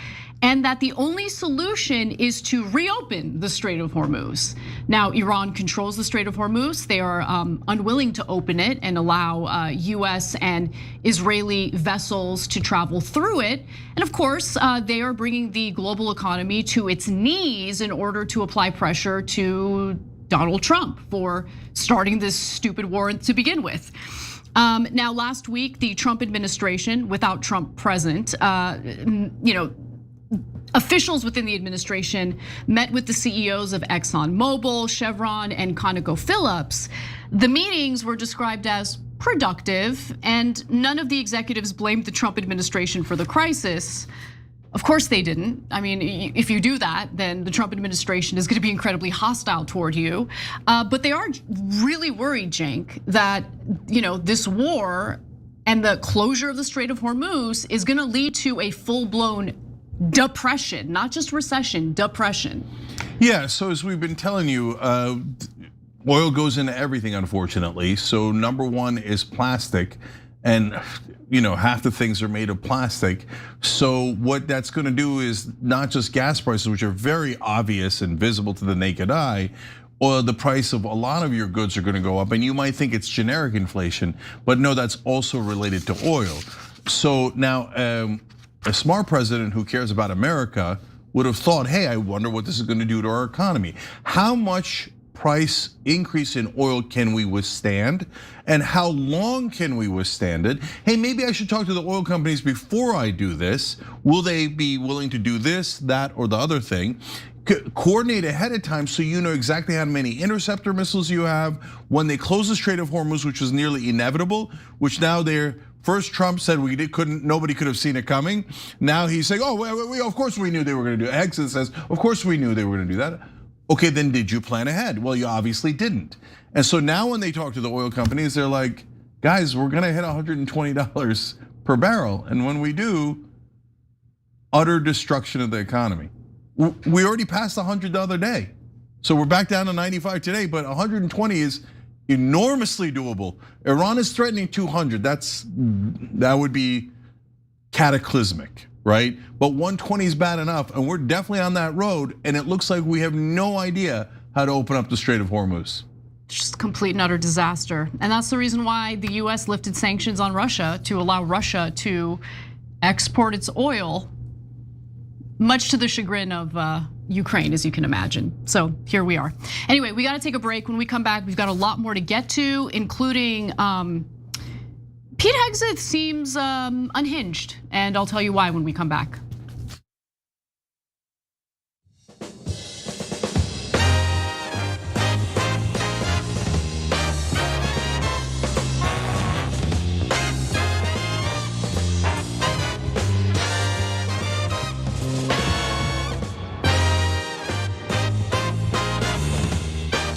and that the only solution is to reopen the Strait of Hormuz. Now, Iran controls the Strait of Hormuz. They are unwilling to open it and allow US and Israeli vessels to travel through it. And of course, they are bringing the global economy to its knees in order to apply pressure to Donald Trump for starting this stupid war to begin with. Now, last week, the Trump administration, without Trump present, officials within the administration met with the CEOs of ExxonMobil, Chevron, and ConocoPhillips. The meetings were described as productive, and none of the executives blamed the Trump administration for the crisis. Of course they didn't. I mean, if you do that, then the Trump administration is going to be incredibly hostile toward you. But they are really worried, Cenk, that this war and the closure of the Strait of Hormuz is going to lead to a full-blown depression, not just recession, depression. Yeah, so as we've been telling you, oil goes into everything, unfortunately. So number one is plastic, and half the things are made of plastic. So what that's gonna do is not just gas prices, which are very obvious and visible to the naked eye, or the price of a lot of your goods are gonna go up. And you might think it's generic inflation, but no, that's also related to oil. So now, a smart president who cares about America would have thought, hey, I wonder what this is gonna do to our economy. How much price increase in oil can we withstand? And how long can we withstand it? Hey, maybe I should talk to the oil companies before I do this. Will they be willing to do this, that, or the other thing? Coordinate ahead of time so you know exactly how many interceptor missiles you have. When they close the Strait of Hormuz, which was nearly inevitable, which now they're, first Trump said nobody could have seen it coming. Now he's saying, oh, of course we knew they were gonna do it. Hegseth says, of course we knew they were gonna do that. Okay, then did you plan ahead? Well, you obviously didn't. And so now when they talk to the oil companies, they're like, guys, we're gonna hit $120 per barrel. And when we do, utter destruction of the economy. We already passed 100 the other day. So we're back down to 95 today, but 120 is enormously doable. Iran is threatening 200. That would be cataclysmic, right? But 120 is bad enough, and we're definitely on that road, and it looks like we have no idea how to open up the Strait of Hormuz. Just complete and utter disaster. And that's the reason why the US lifted sanctions on Russia to allow Russia to export its oil, much to the chagrin of Ukraine, as you can imagine. So here we are. Anyway, we gotta take a break. When we come back, we've got a lot more to get to, including Pete Hegseth seems unhinged, and I'll tell you why when we come back.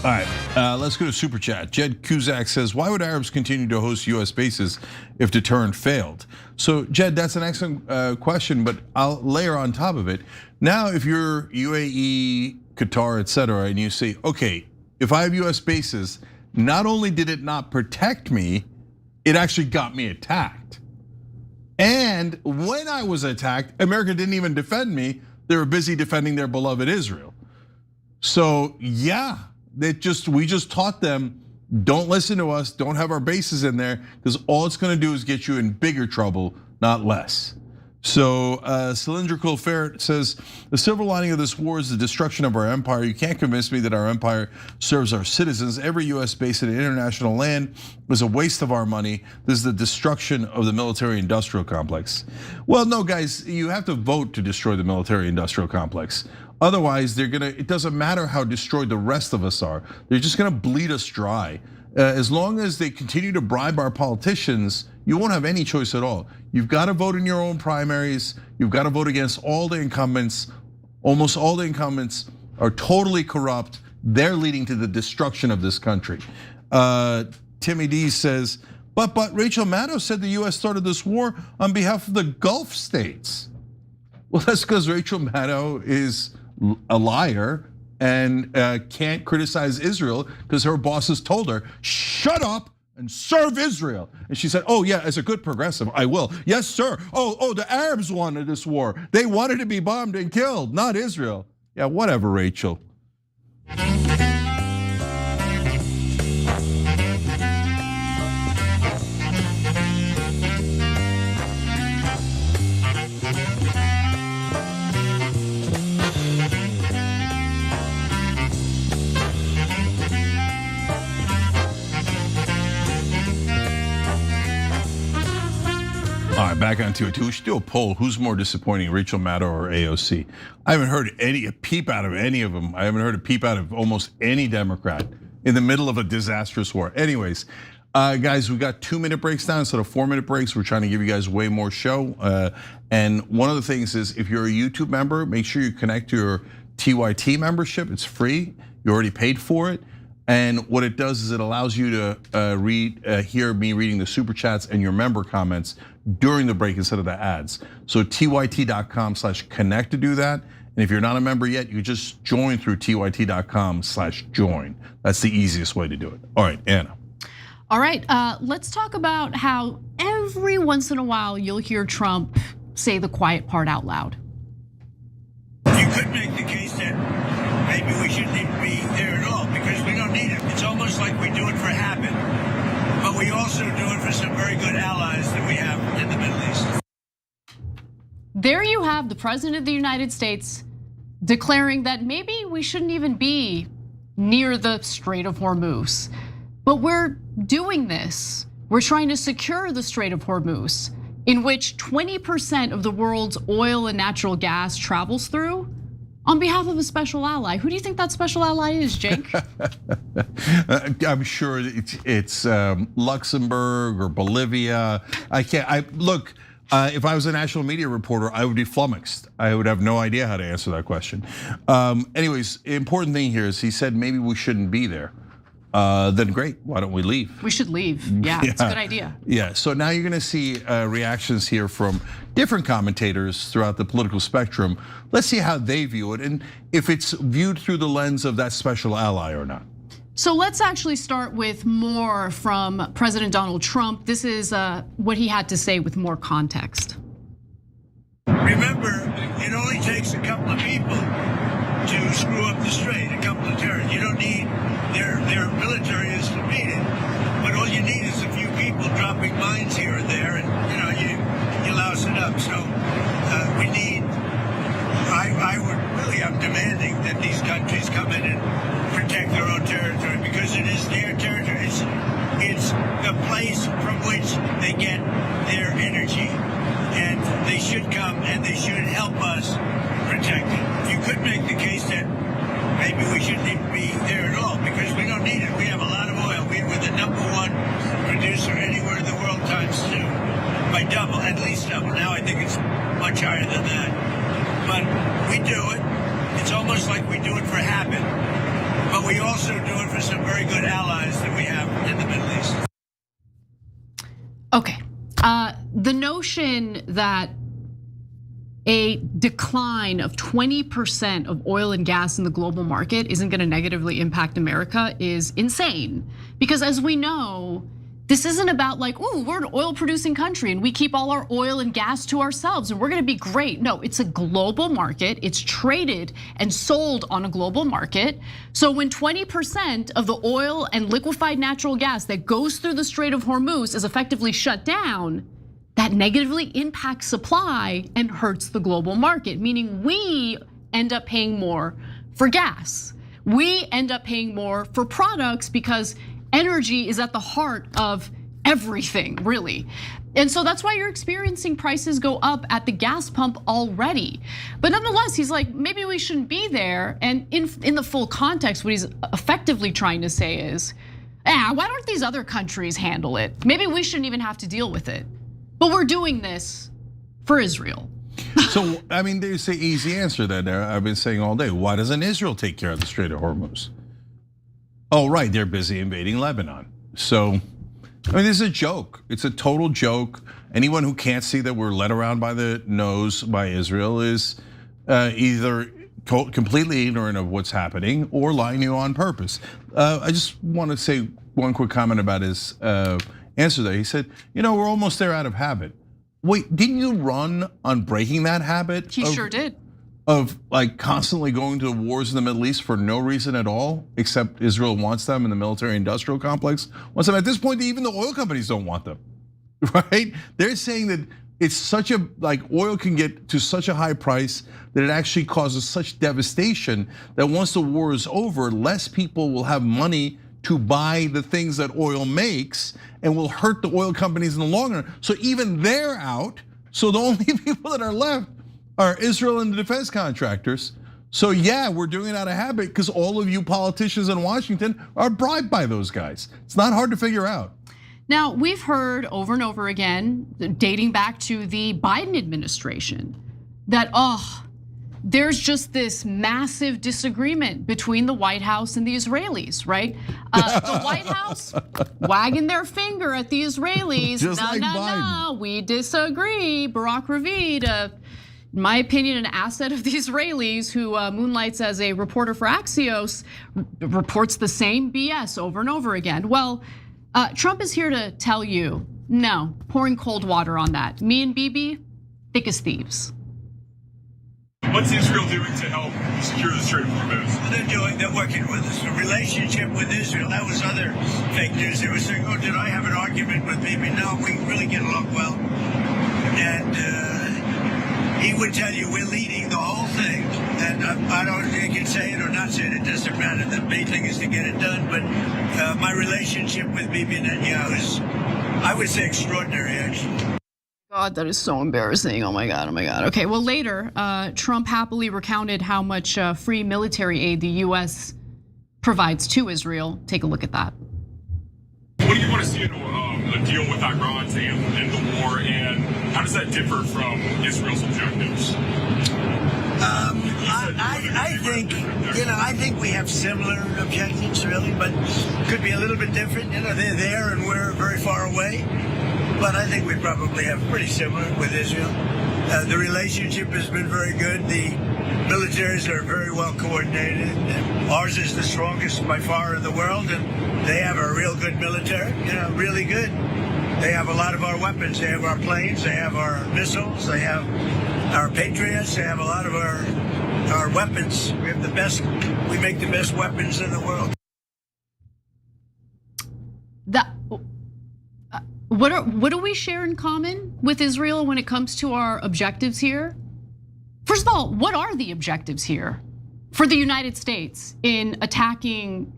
All right, let's go to Super Chat. Jed Kuzak says, why would Arabs continue to host US bases if deterrent failed? So Jed, that's an excellent question, but I'll layer on top of it. Now, if you're UAE, Qatar, etc., and you say, okay, if I have US bases, not only did it not protect me, it actually got me attacked. And when I was attacked, America didn't even defend me. They were busy defending their beloved Israel. So yeah, we just taught them, don't listen to us, don't have our bases in there, because all it's gonna do is get you in bigger trouble, not less. So Cylindrical Ferret says, the silver lining of this war is the destruction of our empire. You can't convince me that our empire serves our citizens. Every US base in international land was a waste of our money. This is the destruction of the military-industrial complex. Well, no, guys, you have to vote to destroy the military-industrial complex. Otherwise, it doesn't matter how destroyed the rest of us are. They're just gonna bleed us dry. As long as they continue to bribe our politicians, you won't have any choice at all. You've got to vote in your own primaries. You've got to vote against all the incumbents. Almost all the incumbents are totally corrupt. They're leading to the destruction of this country. Timmy D says, but Rachel Maddow said the US started this war on behalf of the Gulf states. Well, that's because Rachel Maddow is a liar and can't criticize Israel because her bosses told her, shut up, and serve Israel. And she said, oh yeah, as a good progressive, I will. Yes, sir. Oh, the Arabs wanted this war. They wanted to be bombed and killed, not Israel. Yeah, whatever, Rachel. All right, back onto it too. We should do a poll. Who's more disappointing, Rachel Maddow or AOC? I haven't heard a peep out of any of them. I haven't heard a peep out of almost any Democrat in the middle of a disastrous war. Anyways, guys, we got 2-minute breaks now instead of 4-minute breaks. We're trying to give you guys way more show. And one of the things is if you're a YouTube member, make sure you connect to your TYT membership. It's free. You already paid for it. And what it does is it allows you to hear me reading the super chats and your member comments during the break instead of the ads. So tyt.com/connect to do that. And if you're not a member yet, you just join through tyt.com/join. That's the easiest way to do it. All right, Anna. All right, let's talk about how every once in a while you'll hear Trump say the quiet part out loud. You could make the case that maybe we shouldn't even be there at all because we don't need it. It's almost like we do it for habit, but we also do it for some very good allies that we have in the Middle East. There you have the President of the United States declaring that maybe we shouldn't even be near the Strait of Hormuz. But we're doing this. We're trying to secure the Strait of Hormuz, in which 20% of the world's oil and natural gas travels through, on behalf of a special ally. Who do you think that special ally is, Cenk? I'm sure it's Luxembourg or Bolivia. Look, if I was a national media reporter, I would be flummoxed. I would have no idea how to answer that question. Anyways, important thing here is he said maybe we shouldn't be there. Then great, why don't we leave? We should leave, yeah, it's a good idea. Yeah, so now you're gonna see reactions here from different commentators throughout the political spectrum. Let's see how they view it and if it's viewed through the lens of that special ally or not. So let's actually start with more from President Donald Trump. This is what he had to say with more context. Remember, it only takes a couple of people to screw up the strait, a couple of terrorists. You don't need their military is defeated, but all you need is a few people dropping mines here and there, and you louse it up. So we need. I'm demanding that these countries come in and protect their own territory because it is their territory. It's the place from which they get their energy, and they should come and they should help us protect it. You could make the case that maybe we shouldn't even be there at all because we don't need it. We have a lot of oil. We're the #1 producer anywhere in the world times 2 by double, at least double. Now I think it's much higher than that. But we do it. It's almost like we do it for habit. But we also do it for some very good allies that we have in the Middle East. Okay, the notion that a decline of 20% of oil and gas in the global market isn't gonna negatively impact America is insane. Because as we know, this isn't about like, ooh, we're an oil producing country and we keep all our oil and gas to ourselves and we're gonna be great. No, it's a global market. It's traded and sold on a global market. So when 20% of the oil and liquefied natural gas that goes through the Strait of Hormuz is effectively shut down, that negatively impacts supply and hurts the global market, meaning we end up paying more for gas. We end up paying more for products because energy is at the heart of everything, really. And so that's why you're experiencing prices go up at the gas pump already. But nonetheless, he's like, maybe we shouldn't be there. And in the full context, what he's effectively trying to say is, why don't these other countries handle it? Maybe we shouldn't even have to deal with it. But we're doing this for Israel. So, I mean, there's the easy answer that I've been saying all day. Why doesn't Israel take care of the Strait of Hormuz? Oh, right, they're busy invading Lebanon. So, I mean, this is a joke. It's a total joke. Anyone who can't see that we're led around by the nose by Israel is either completely ignorant of what's happening or lying to you on purpose. I just want to say one quick comment about his answer there. He said, we're almost there out of habit. Wait, didn't you run on breaking that habit? He sure did. Of like constantly going to wars in the Middle East for no reason at all, except Israel wants them and the military-industrial complex wants them. At this point, even the oil companies don't want them, right? They're saying that it's such a, like oil can get to such a high price that it actually causes such devastation that once the war is over, less people will have money to buy the things that oil makes and will hurt the oil companies in the long run. So even they're out. So the only people that are left are Israel and the defense contractors. So yeah, we're doing it out of habit because all of you politicians in Washington are bribed by those guys. It's not hard to figure out. Now, we've heard over and over again, dating back to the Biden administration, that there's just this massive disagreement between the White House and the Israelis, right? The White House wagging their finger at the Israelis. Just like Biden. No, we disagree. Barak Ravid, in my opinion, an asset of the Israelis who moonlights as a reporter for Axios, reports the same BS over and over again. Well, Trump is here to tell you, no, pouring cold water on that. Me and Bibi, thick as thieves. What's Israel doing to help secure the Strait of Hormuz? They're working with us. The relationship with Israel, that was other fake news. They were saying, did I have an argument with Bibi? No, we really get along well. And he would tell you we're leading the whole thing. And I don't think you can say it or not say it, it doesn't matter. The main thing is to get it done. But my relationship with Bibi Netanyahu is, I would say, extraordinary, actually. God, that is so embarrassing. Oh my God, oh my God. Okay, well later, Trump happily recounted how much free military aid the US provides to Israel. Take a look at that. What do you want to see in a deal with Iran to end the war, and how does that differ from Israel's objectives? I think we have similar objectives, really, but could be a little bit different. They're there and we're very far away. But I think we probably have pretty similar with Israel. The relationship has been very good. The militaries are very well coordinated. Ours is the strongest by far in the world, and they have a real good military, really good. They have a lot of our weapons. They have our planes, they have our missiles, they have our Patriots, they have a lot of our weapons. We have the best, we make the best weapons in the world. What do we share in common with Israel when it comes to our objectives here? First of all, what are the objectives here for the United States in attacking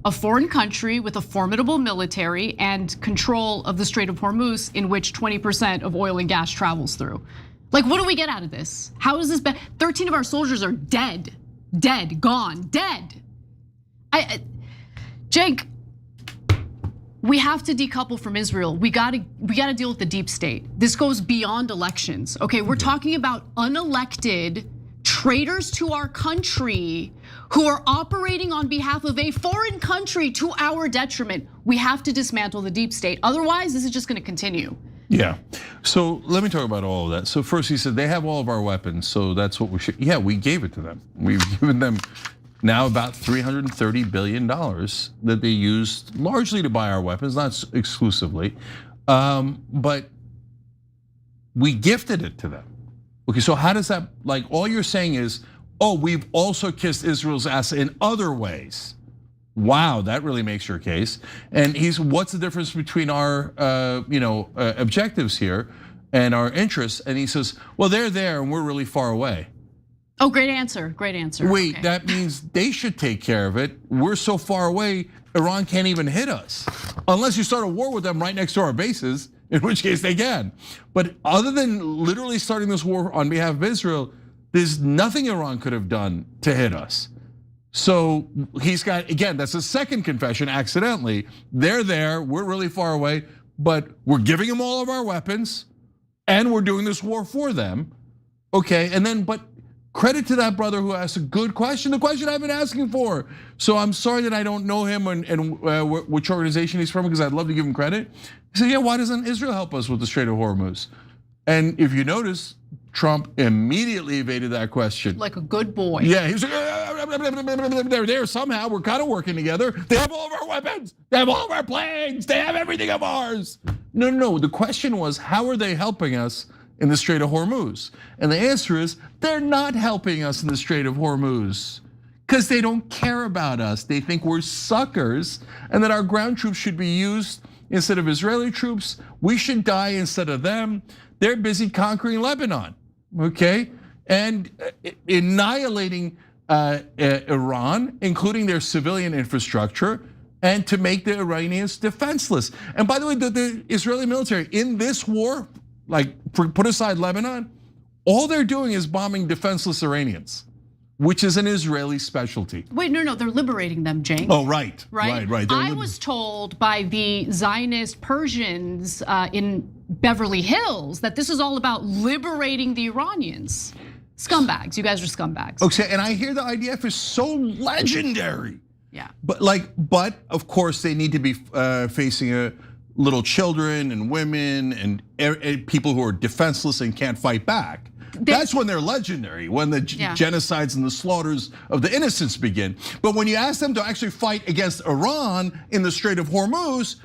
a foreign country with a formidable military and control of the Strait of Hormuz, in which 20% of oil and gas travels through? Like, what do we get out of this? How is this bad? 13 of our soldiers are dead, gone, dead. Cenk, we have to decouple from Israel. We gotta deal with the deep state. This goes beyond elections. Okay, we're talking about unelected traitors to our country who are operating on behalf of a foreign country to our detriment. We have to dismantle the deep state. Otherwise, this is just gonna continue. Yeah, so let me talk about all of that. So first he said they have all of our weapons, so that's what we should, yeah, we gave it to them. We've given them now about $330 billion that they used largely to buy our weapons, not exclusively, but we gifted it to them. Okay, so how does that, like all you're saying is, we've also kissed Israel's ass in other ways. Wow, that really makes your case. And what's the difference between our objectives here and our interests? And he says, well, they're there and we're really far away. Oh, great answer, great answer. Wait, okay. That means they should take care of it. We're so far away, Iran can't even hit us. Unless you start a war with them right next to our bases, in which case they can. But other than literally starting this war on behalf of Israel, there's nothing Iran could have done to hit us. So he's got, again, that's a second confession accidentally. They're there, we're really far away, but we're giving them all of our weapons and we're doing this war for them. Okay, and then, but credit to that brother who asked a good question, the question I've been asking for. So I'm sorry that I don't know him and which organization he's from, because I'd love to give him credit. He said, yeah, why doesn't Israel help us with the Strait of Hormuz? And if you notice, Trump immediately evaded that question. Like a good boy. Yeah, he was like, they're there somehow. We're kind of working together. They have all of our weapons. They have all of our planes. They have everything of ours. No. The question was, how are they helping us in the Strait of Hormuz? And the answer is, they're not helping us in the Strait of Hormuz because they don't care about us. They think we're suckers and that our ground troops should be used instead of Israeli troops. We should die instead of them. They're busy conquering Lebanon, okay? And annihilating Iran, including their civilian infrastructure, and to make the Iranians defenseless. And by the way, the Israeli military in this war, like put aside Lebanon, all they're doing is bombing defenseless Iranians, which is an Israeli specialty. Wait, no, they're liberating them, Cenk. Oh, right. I was told by the Zionist Persians in Beverly Hills that this is all about liberating the Iranians. Scumbags, you guys are scumbags. Okay, and I hear the IDF is so legendary. Yeah. But of course they need to be facing little children and women and people who are defenseless and can't fight back. That's when they're legendary, when the genocides and the slaughters of the innocents begin. But when you ask them to actually fight against Iran in the Strait of Hormuz,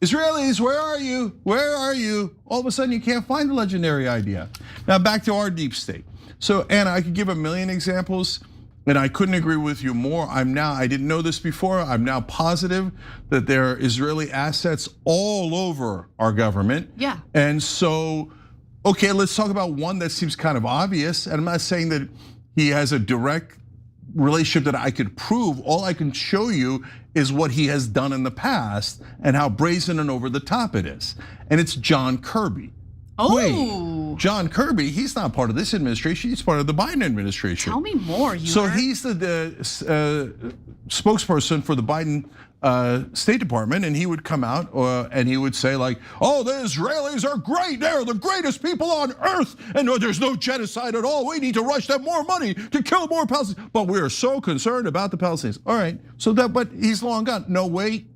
Israelis, where are you? Where are you? All of a sudden you can't find the legendary idea. Now back to our deep state. So Anna, I could give a million examples, and I couldn't agree with you more. I didn't know this before. I'm now positive that there are Israeli assets all over our government. Yeah. And so, okay, let's talk about one that seems kind of obvious. And I'm not saying that he has a direct relationship that I could prove. All I can show you is what he has done in the past and how brazen and over the top it is. And it's John Kirby. Oh. Wait, John Kirby, he's not part of this administration, he's part of the Biden administration. Tell me more, So he's the spokesperson for the Biden State Department, and he would come out and he would say like, oh, the Israelis are great, they're the greatest people on earth, and no, there's no genocide at all. We need to rush them more money to kill more Palestinians, but we are so concerned about the Palestinians. All right, but he's long gone. No, wait,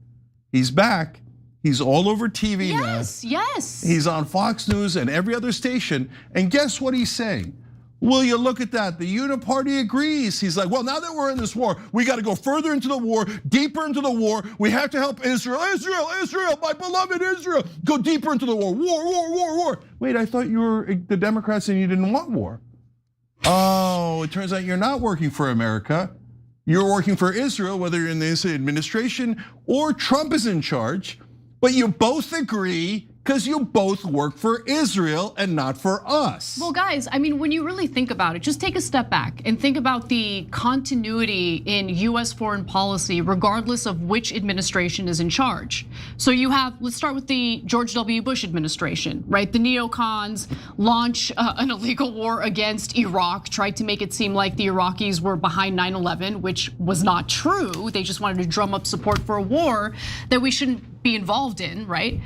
he's back. He's all over TV now. Yes. He's on Fox News and every other station. And guess what he's saying? Will you look at that? The Uniparty agrees. He's like, well, now that we're in this war, we got to go further into the war, deeper into the war. We have to help Israel, my beloved Israel. Go deeper into the war. War. Wait, I thought you were the Democrats and you didn't want war. Oh, it turns out you're not working for America. You're working for Israel, whether you're in the administration or Trump is in charge. But you both agree because you both work for Israel and not for us. Well, guys, I mean, when you really think about it, just take a step back and think about the continuity in US foreign policy, regardless of which administration is in charge. So you have, let's start with the George W. Bush administration, right? The neocons launch an illegal war against Iraq, tried to make it seem like the Iraqis were behind 9/11, which was not true. They just wanted to drum up support for a war that we shouldn't be involved in, right?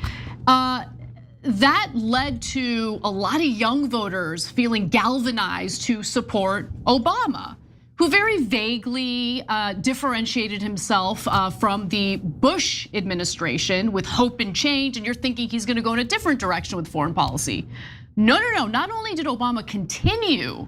That led to a lot of young voters feeling galvanized to support Obama, who very vaguely differentiated himself from the Bush administration with hope and change, and you're thinking he's gonna go in a different direction with foreign policy. No. Not only did Obama continue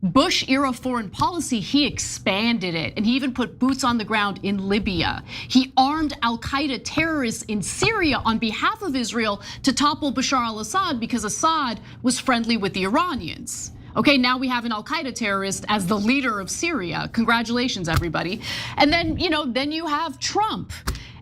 Bush-era foreign policy, he expanded it, and he even put boots on the ground in Libya. He armed al-Qaeda terrorists in Syria on behalf of Israel to topple Bashar al-Assad because Assad was friendly with the Iranians. Okay, now we have an al-Qaeda terrorist as the leader of Syria. Congratulations, everybody. And then, then you have Trump.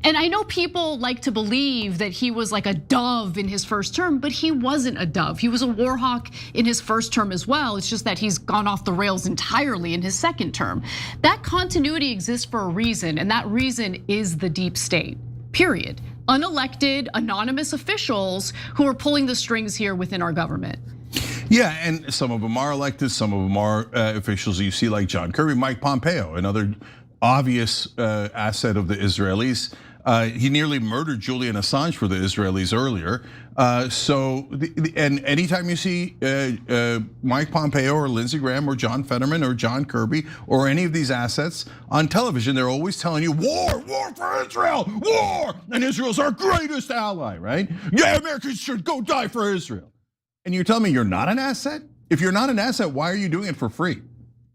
And I know people like to believe that he was like a dove in his first term, but he wasn't a dove. He was a war hawk in his first term as well. It's just that he's gone off the rails entirely in his second term. That continuity exists for a reason, and that reason is the deep state, period. Unelected, anonymous officials who are pulling the strings here within our government. Yeah, and some of them are elected, some of them are officials you see like John Kirby, Mike Pompeo, another obvious asset of the Israelis. He nearly murdered Julian Assange for the Israelis earlier. And anytime you see Mike Pompeo or Lindsey Graham or John Fetterman or John Kirby or any of these assets on television, they're always telling you, war for Israel, war! And Israel's our greatest ally, right? Yeah, Americans should go die for Israel. And you're telling me you're not an asset? If you're not an asset, why are you doing it for free?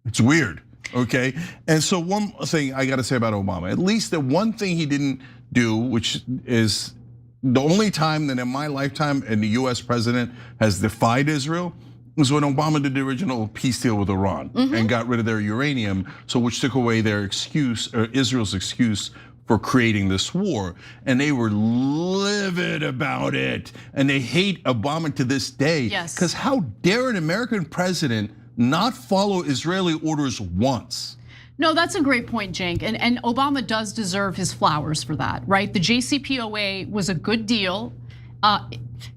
It's weird. okay? And so one thing I gotta say about Obama, at least the one thing he didn't do, which is the only time that in my lifetime an US president has defied Israel, was when Obama did the original peace deal with Iran and got rid of their uranium, so which took away their excuse, or Israel's excuse for creating this war. And they were livid about it. And they hate Obama to this day. Yes. Because how dare an American president not follow Israeli orders once? No, that's a great point, Cenk. And Obama does deserve his flowers for that, right? The JCPOA was a good deal.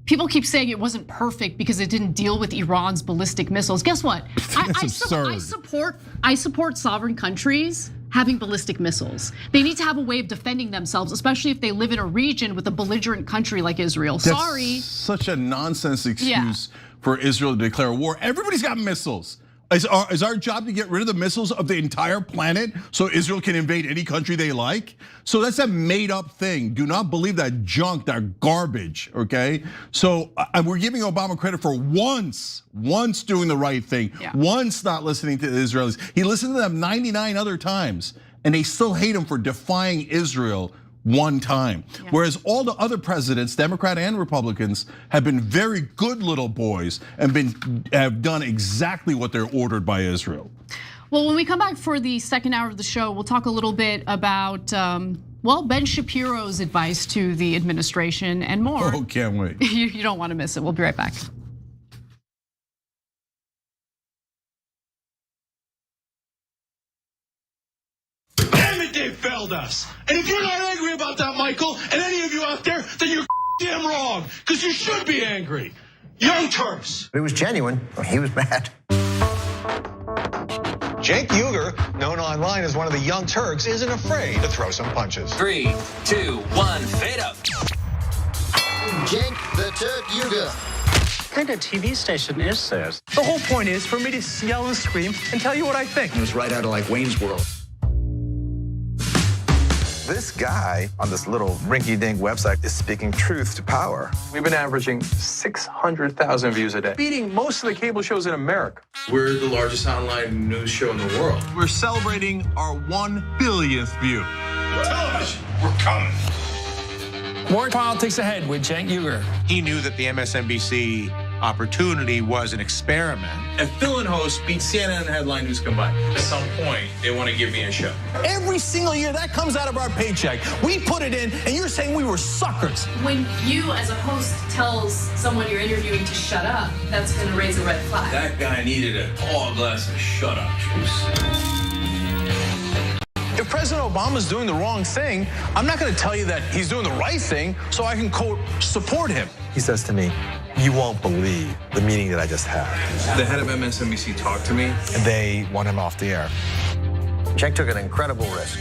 People keep saying it wasn't perfect because it didn't deal with Iran's ballistic missiles. Guess what? I support sovereign countries having ballistic missiles. They need to have a way of defending themselves, especially if they live in a region with a belligerent country like Israel. That's such a nonsense excuse for Israel to declare war. Everybody's got missiles. Is our job to get rid of the missiles of the entire planet so Israel can invade any country they like? So that's a made up thing. Do not believe that junk, that garbage, okay? So we're giving Obama credit for once doing the right thing, once not listening to the Israelis. He listened to them 99 other times, and they still hate him for defying Israel one time. Whereas all the other presidents, Democrat and Republicans, have been very good little boys and have done exactly what they're ordered by Israel. Well, when we come back for the second hour of the show, we'll talk a little bit about, well, Ben Shapiro's advice to the administration and more. Oh, can't wait. You don't want to miss it. We'll be right back. They failed us. And if you're not angry about that, Michael, and any of you out there, then you're damn wrong, because you should be angry. Young Turks. It was genuine. He was mad. Cenk Uygur, known online as one of the Young Turks, isn't afraid to throw some punches. 3, 2, 1, fade up. Cenk the Turk Uygur. What kind of TV station is this? The whole point is for me to yell and scream and tell you what I think. It was right out of like Wayne's World. This guy on this little rinky-dink website is speaking truth to power. We've been averaging 600,000 views a day, beating most of the cable shows in America. We're the largest online news show in the world. We're celebrating our 1 billionth view. Television, we're coming. More politics ahead with Cenk Uygur. He knew that the MSNBC opportunity was an experiment. And fill and host beat CNN and headline news combined. At some point, they want to give me a show. Every single year, that comes out of our paycheck. We put it in, and you're saying we were suckers. When you, as a host, tells someone you're interviewing to shut up, that's going to raise a red flag. That guy needed a tall glass of shut up juice. If President Obama's doing the wrong thing, I'm not going to tell you that he's doing the right thing so I can, quote, support him. He says to me, you won't believe the meeting that I just had. The head of MSNBC talked to me. And they want him off the air. Cenk took an incredible risk.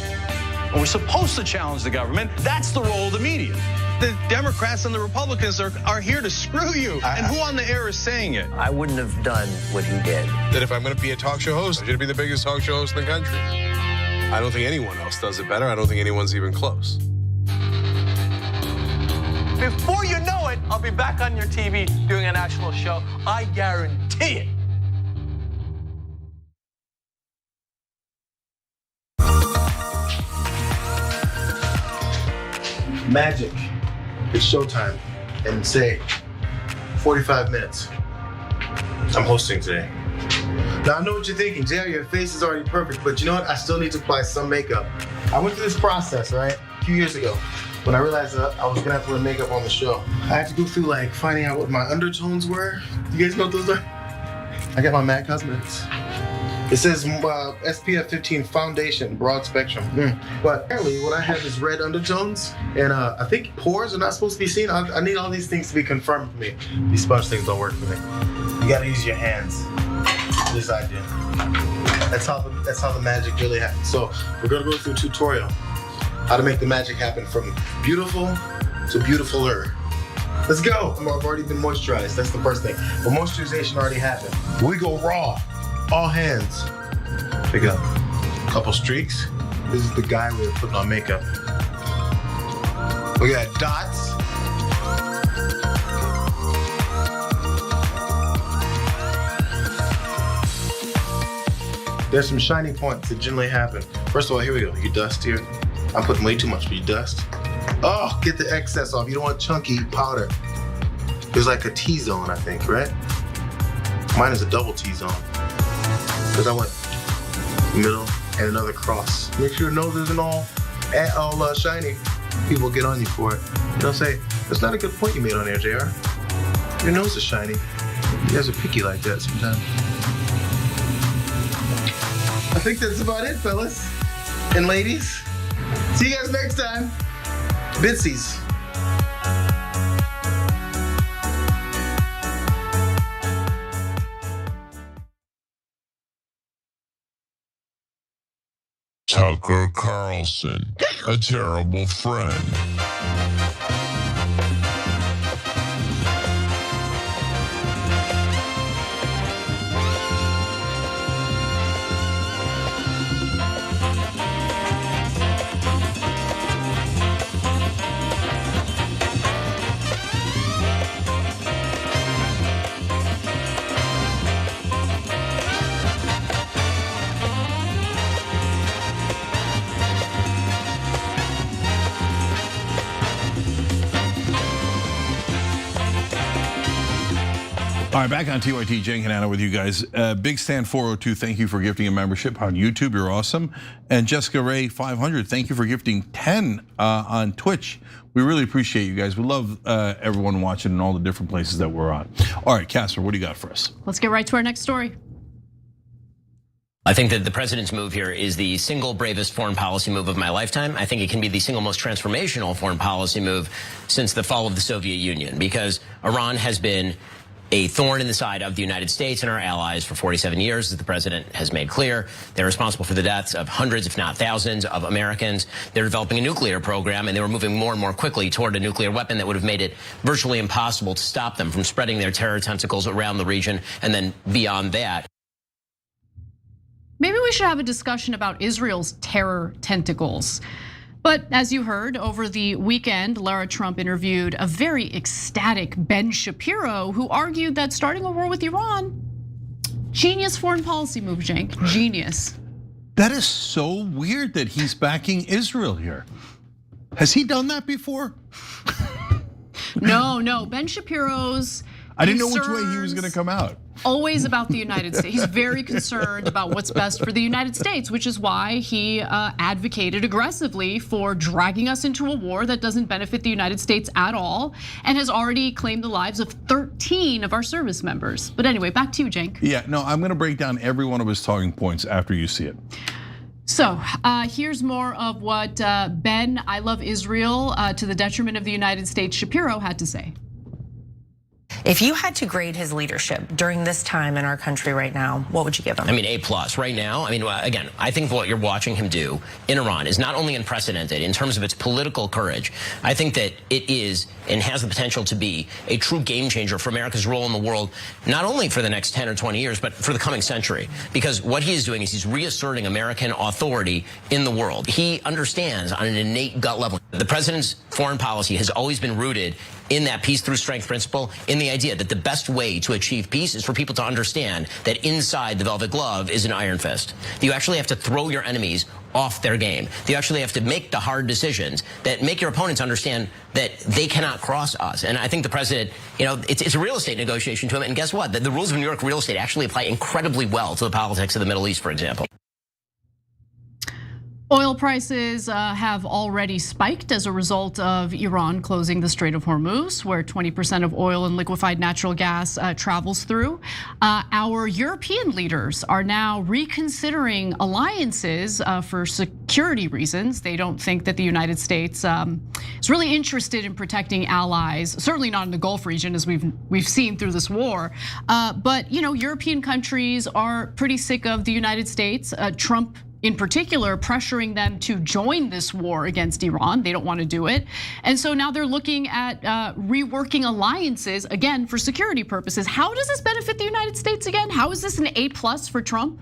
We're supposed to challenge the government. That's the role of the media. The Democrats and the Republicans are here to screw you. And who on the air is saying it? I wouldn't have done what he did. That if I'm going to be a talk show host, I should be the biggest talk show host in the country. I don't think anyone else does it better. I don't think anyone's even close. Before you know it, I'll be back on your TV doing a national show. I guarantee it. Magic. It's showtime. And say 45 minutes. I'm hosting today. Now, I know what you're thinking, JR, your face is already perfect, but you know what? I still need to apply some makeup. I went through this process, right? A few years ago, when I realized that I was gonna have to wear makeup on the show. I had to go through like finding out what my undertones were. You guys know what those are? I got my MAC Cosmetics. It says SPF 15 foundation, broad spectrum. But apparently what I have is red undertones, and I think pores are not supposed to be seen. I need all these things to be confirmed for me. These sponge things don't work for me. You gotta use your hands. This idea. That's how the magic really happens. So we're gonna go through a tutorial how to make the magic happen from beautiful to beautifuler. Let's go. I've already been moisturized. That's the first thing. But moisturization already happened. We go raw. All hands. Pick up a couple streaks. This is the guy we're putting on makeup. We got dots. There's some shiny points that generally happen. First of all, here we go. You dust here. I'm putting way too much, but you dust. Oh, get the excess off. You don't want chunky powder. There's like a T-zone, I think, right? Mine is a double T-zone. Because I went middle and another cross. Make sure your nose isn't all shiny. People get on you for it. They'll say, that's not a good point you made on there, JR. Your nose is shiny. You guys are picky like that sometimes. I think that's about it, fellas and ladies. See you guys next time. Bitsies. Tucker Carlson, a terrible friend. All right, back on TYT, Cenk and Anna with you guys. Big Stan 402, thank you for gifting a membership on YouTube, you're awesome. And Jessica Ray 500, thank you for gifting 10 on Twitch. We really appreciate you guys. We love everyone watching in all the different places that we're on. All right, Casper, what do you got for us? Let's get right to our next story. I think that the president's move here is the single bravest foreign policy move of my lifetime. I think it can be the single most transformational foreign policy move since the fall of the Soviet Union, because Iran has been a thorn in the side of the United States and our allies for 47 years, as the president has made clear. They're responsible for the deaths of hundreds, if not thousands, of Americans. They're developing a nuclear program, and they were moving more and more quickly toward a nuclear weapon that would have made it virtually impossible to stop them from spreading their terror tentacles around the region and then beyond that. Maybe we should have a discussion about Israel's terror tentacles. But as you heard, over the weekend, Lara Trump interviewed a very ecstatic Ben Shapiro, who argued that starting a war with Iran, genius foreign policy move, Cenk, genius. That is so weird that he's backing Israel here. Has he done that before? No, Ben Shapiro's I didn't know which way he was gonna come out. Always about the United States. He's very concerned about what's best for the United States, which is why he advocated aggressively for dragging us into a war that doesn't benefit the United States at all, and has already claimed the lives of 13 of our service members. But anyway, back to you, Cenk. Yeah, no, I'm gonna break down every one of his talking points after you see it. So here's more of what Ben, I love Israel to the detriment of the United States, Shapiro had to say. If you had to grade his leadership during this time in our country right now, what would you give him? I mean, A+ right now. I mean, again, I think what you're watching him do in Iran is not only unprecedented in terms of its political courage. I think that it is and has the potential to be a true game changer for America's role in the world, not only for the next 10 or 20 years, but for the coming century. Because what he is doing is he's reasserting American authority in the world. He understands on an innate gut level. The president's foreign policy has always been rooted in that peace through strength principle, in the idea that the best way to achieve peace is for people to understand that inside the velvet glove is an iron fist. You actually have to throw your enemies off their game. You actually have to make the hard decisions that make your opponents understand that they cannot cross us. And I think the president, it's a real estate negotiation to him. And guess what? The rules of New York real estate actually apply incredibly well to the politics of the Middle East, for example. Oil prices have already spiked as a result of Iran closing the Strait of Hormuz, where 20% of oil and liquefied natural gas travels through. Our European leaders are now reconsidering alliances for security reasons. They don't think that the United States is really interested in protecting allies, certainly not in the Gulf region, as we've seen through this war. But European countries are pretty sick of the United States. Trump in particular, pressuring them to join this war against Iran. They don't want to do it. And so now they're looking at reworking alliances, again, for security purposes. How does this benefit the United States again? How is this an A+ for Trump?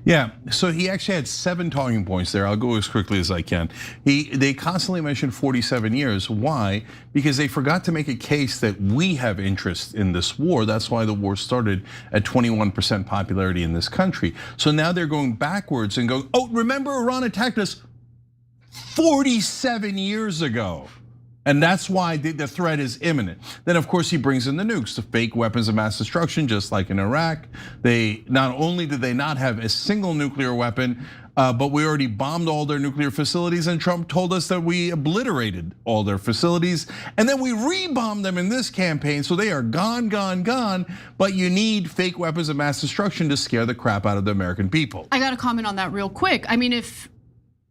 Yeah, so he actually had 7 talking points there. I'll go as quickly as I can. They constantly mentioned 47 years. Why? Because they forgot to make a case that we have interest in this war. That's why the war started at 21% popularity in this country. So now they're going backwards and going, oh, remember Iran attacked us 47 years ago. And that's why the threat is imminent. Then of course he brings in the nukes, the fake weapons of mass destruction, just like in Iraq. They not only did they not have a single nuclear weapon, but we already bombed all their nuclear facilities, and Trump told us that we obliterated all their facilities, and then we rebombed them in this campaign, so they are gone, gone, gone. But you need fake weapons of mass destruction to scare the crap out of the American people. I got to comment on that real quick. I mean, if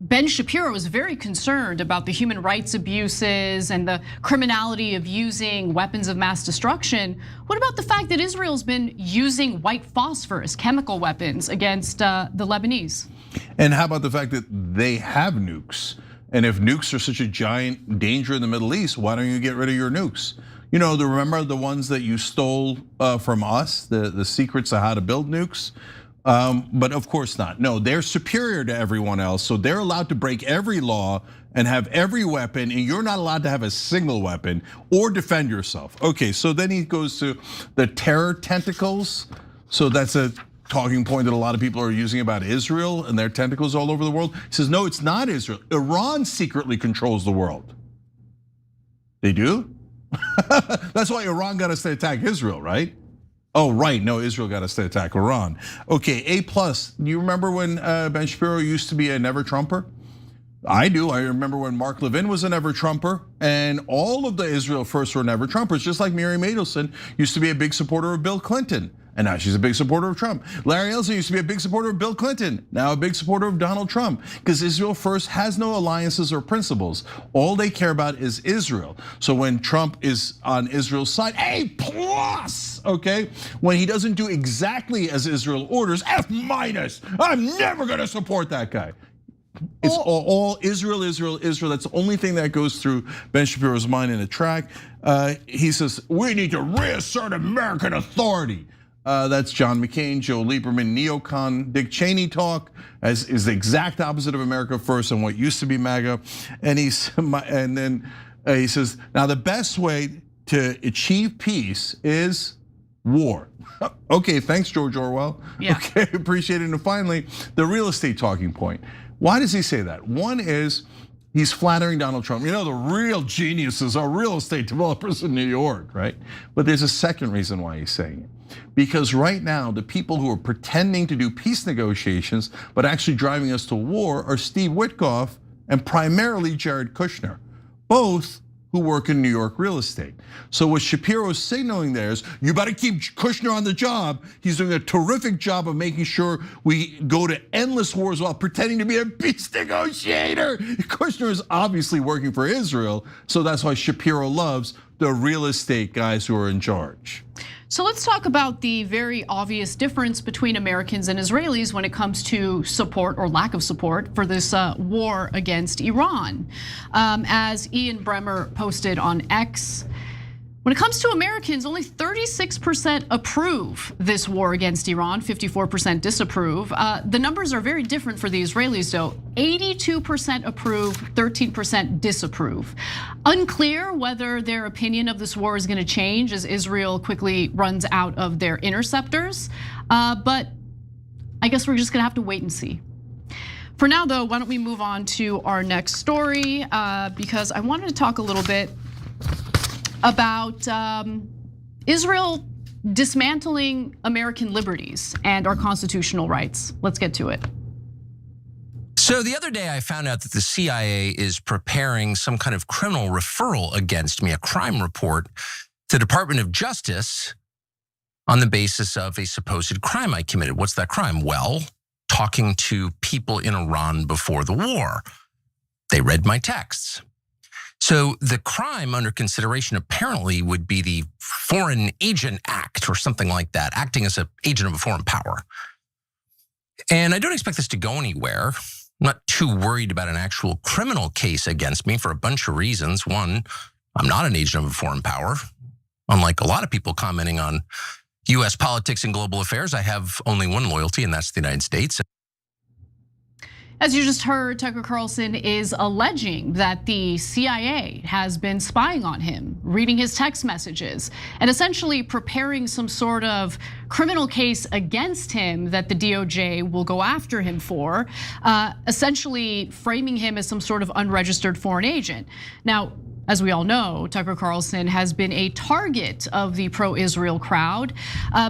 Ben Shapiro was very concerned about the human rights abuses and the criminality of using weapons of mass destruction, what about the fact that Israel's been using white phosphorus, chemical weapons, against the Lebanese? And how about the fact that they have nukes? And if nukes are such a giant danger in the Middle East, why don't you get rid of your nukes? You know, remember the ones that you stole from us, the secrets of how to build nukes? But of course not. No, they're superior to everyone else, so they're allowed to break every law and have every weapon, and you're not allowed to have a single weapon or defend yourself. Okay, so then he goes to the terror tentacles. So that's a talking point that a lot of people are using about Israel and their tentacles all over the world. He says, no, it's not Israel. Iran secretly controls the world. They do? That's why Iran got us to attack Israel, right? Oh, right, no, Israel got us to attack Iran. Okay, A+, do you remember when Ben Shapiro used to be a never Trumper? I do, I remember when Mark Levin was a never Trumper, and all of the Israel firsts were never Trumpers, just like Mary Madelson used to be a big supporter of Bill Clinton, and now she's a big supporter of Trump. Larry Ellison used to be a big supporter of Bill Clinton, now a big supporter of Donald Trump, because Israel First has no alliances or principles. All they care about is Israel. So when Trump is on Israel's side, A+, okay? When he doesn't do exactly as Israel orders, F-. I'm never gonna support that guy. It's all Israel, Israel, Israel. That's the only thing that goes through Ben Shapiro's mind in a track. He says, we need to reassert American authority. That's John McCain, Joe Lieberman, Neocon, Dick Cheney talk, as is the exact opposite of America First and what used to be MAGA. And he says, now the best way to achieve peace is war. Okay, thanks, George Orwell. Yeah. Okay, appreciate it. And finally, the real estate talking point. Why does he say that? One is he's flattering Donald Trump. You know, the real geniuses are real estate developers in New York, right? But there's a second reason why he's saying it. Because right now, the people who are pretending to do peace negotiations, but actually driving us to war are Steve Witkoff and primarily Jared Kushner, both who work in New York real estate. So what Shapiro's signaling there is, you better keep Kushner on the job. He's doing a terrific job of making sure we go to endless wars while pretending to be a peace negotiator. Kushner is obviously working for Israel, so that's why Shapiro loves the real estate guys who are in charge. So let's talk about the very obvious difference between Americans and Israelis when it comes to support or lack of support for this war against Iran. As Ian Bremmer posted on X, when it comes to Americans, only 36% approve this war against Iran, 54% disapprove. The numbers are very different for the Israelis though. 82% approve, 13% disapprove. Unclear whether their opinion of this war is gonna change as Israel quickly runs out of their interceptors. But I guess we're just gonna have to wait and see. For now though, why don't we move on to our next story, because I wanted to talk a little bit about Israel dismantling American liberties and our constitutional rights. Let's get to it. So the other day I found out that the CIA is preparing some kind of criminal referral against me, a crime report to the Department of Justice on the basis of a supposed crime I committed. What's that crime? Well, talking to people in Iran before the war. They read my texts. So the crime under consideration apparently would be the Foreign Agent Act or something like that, acting as an agent of a foreign power. And I don't expect this to go anywhere. I'm not too worried about an actual criminal case against me for a bunch of reasons. One, I'm not an agent of a foreign power. Unlike a lot of people commenting on US politics and global affairs, I have only one loyalty, and that's the United States. As you just heard, Tucker Carlson is alleging that the CIA has been spying on him, reading his text messages, and essentially preparing some sort of criminal case against him that the DOJ will go after him for, essentially framing him as some sort of unregistered foreign agent. Now, as we all know, Tucker Carlson has been a target of the pro-Israel crowd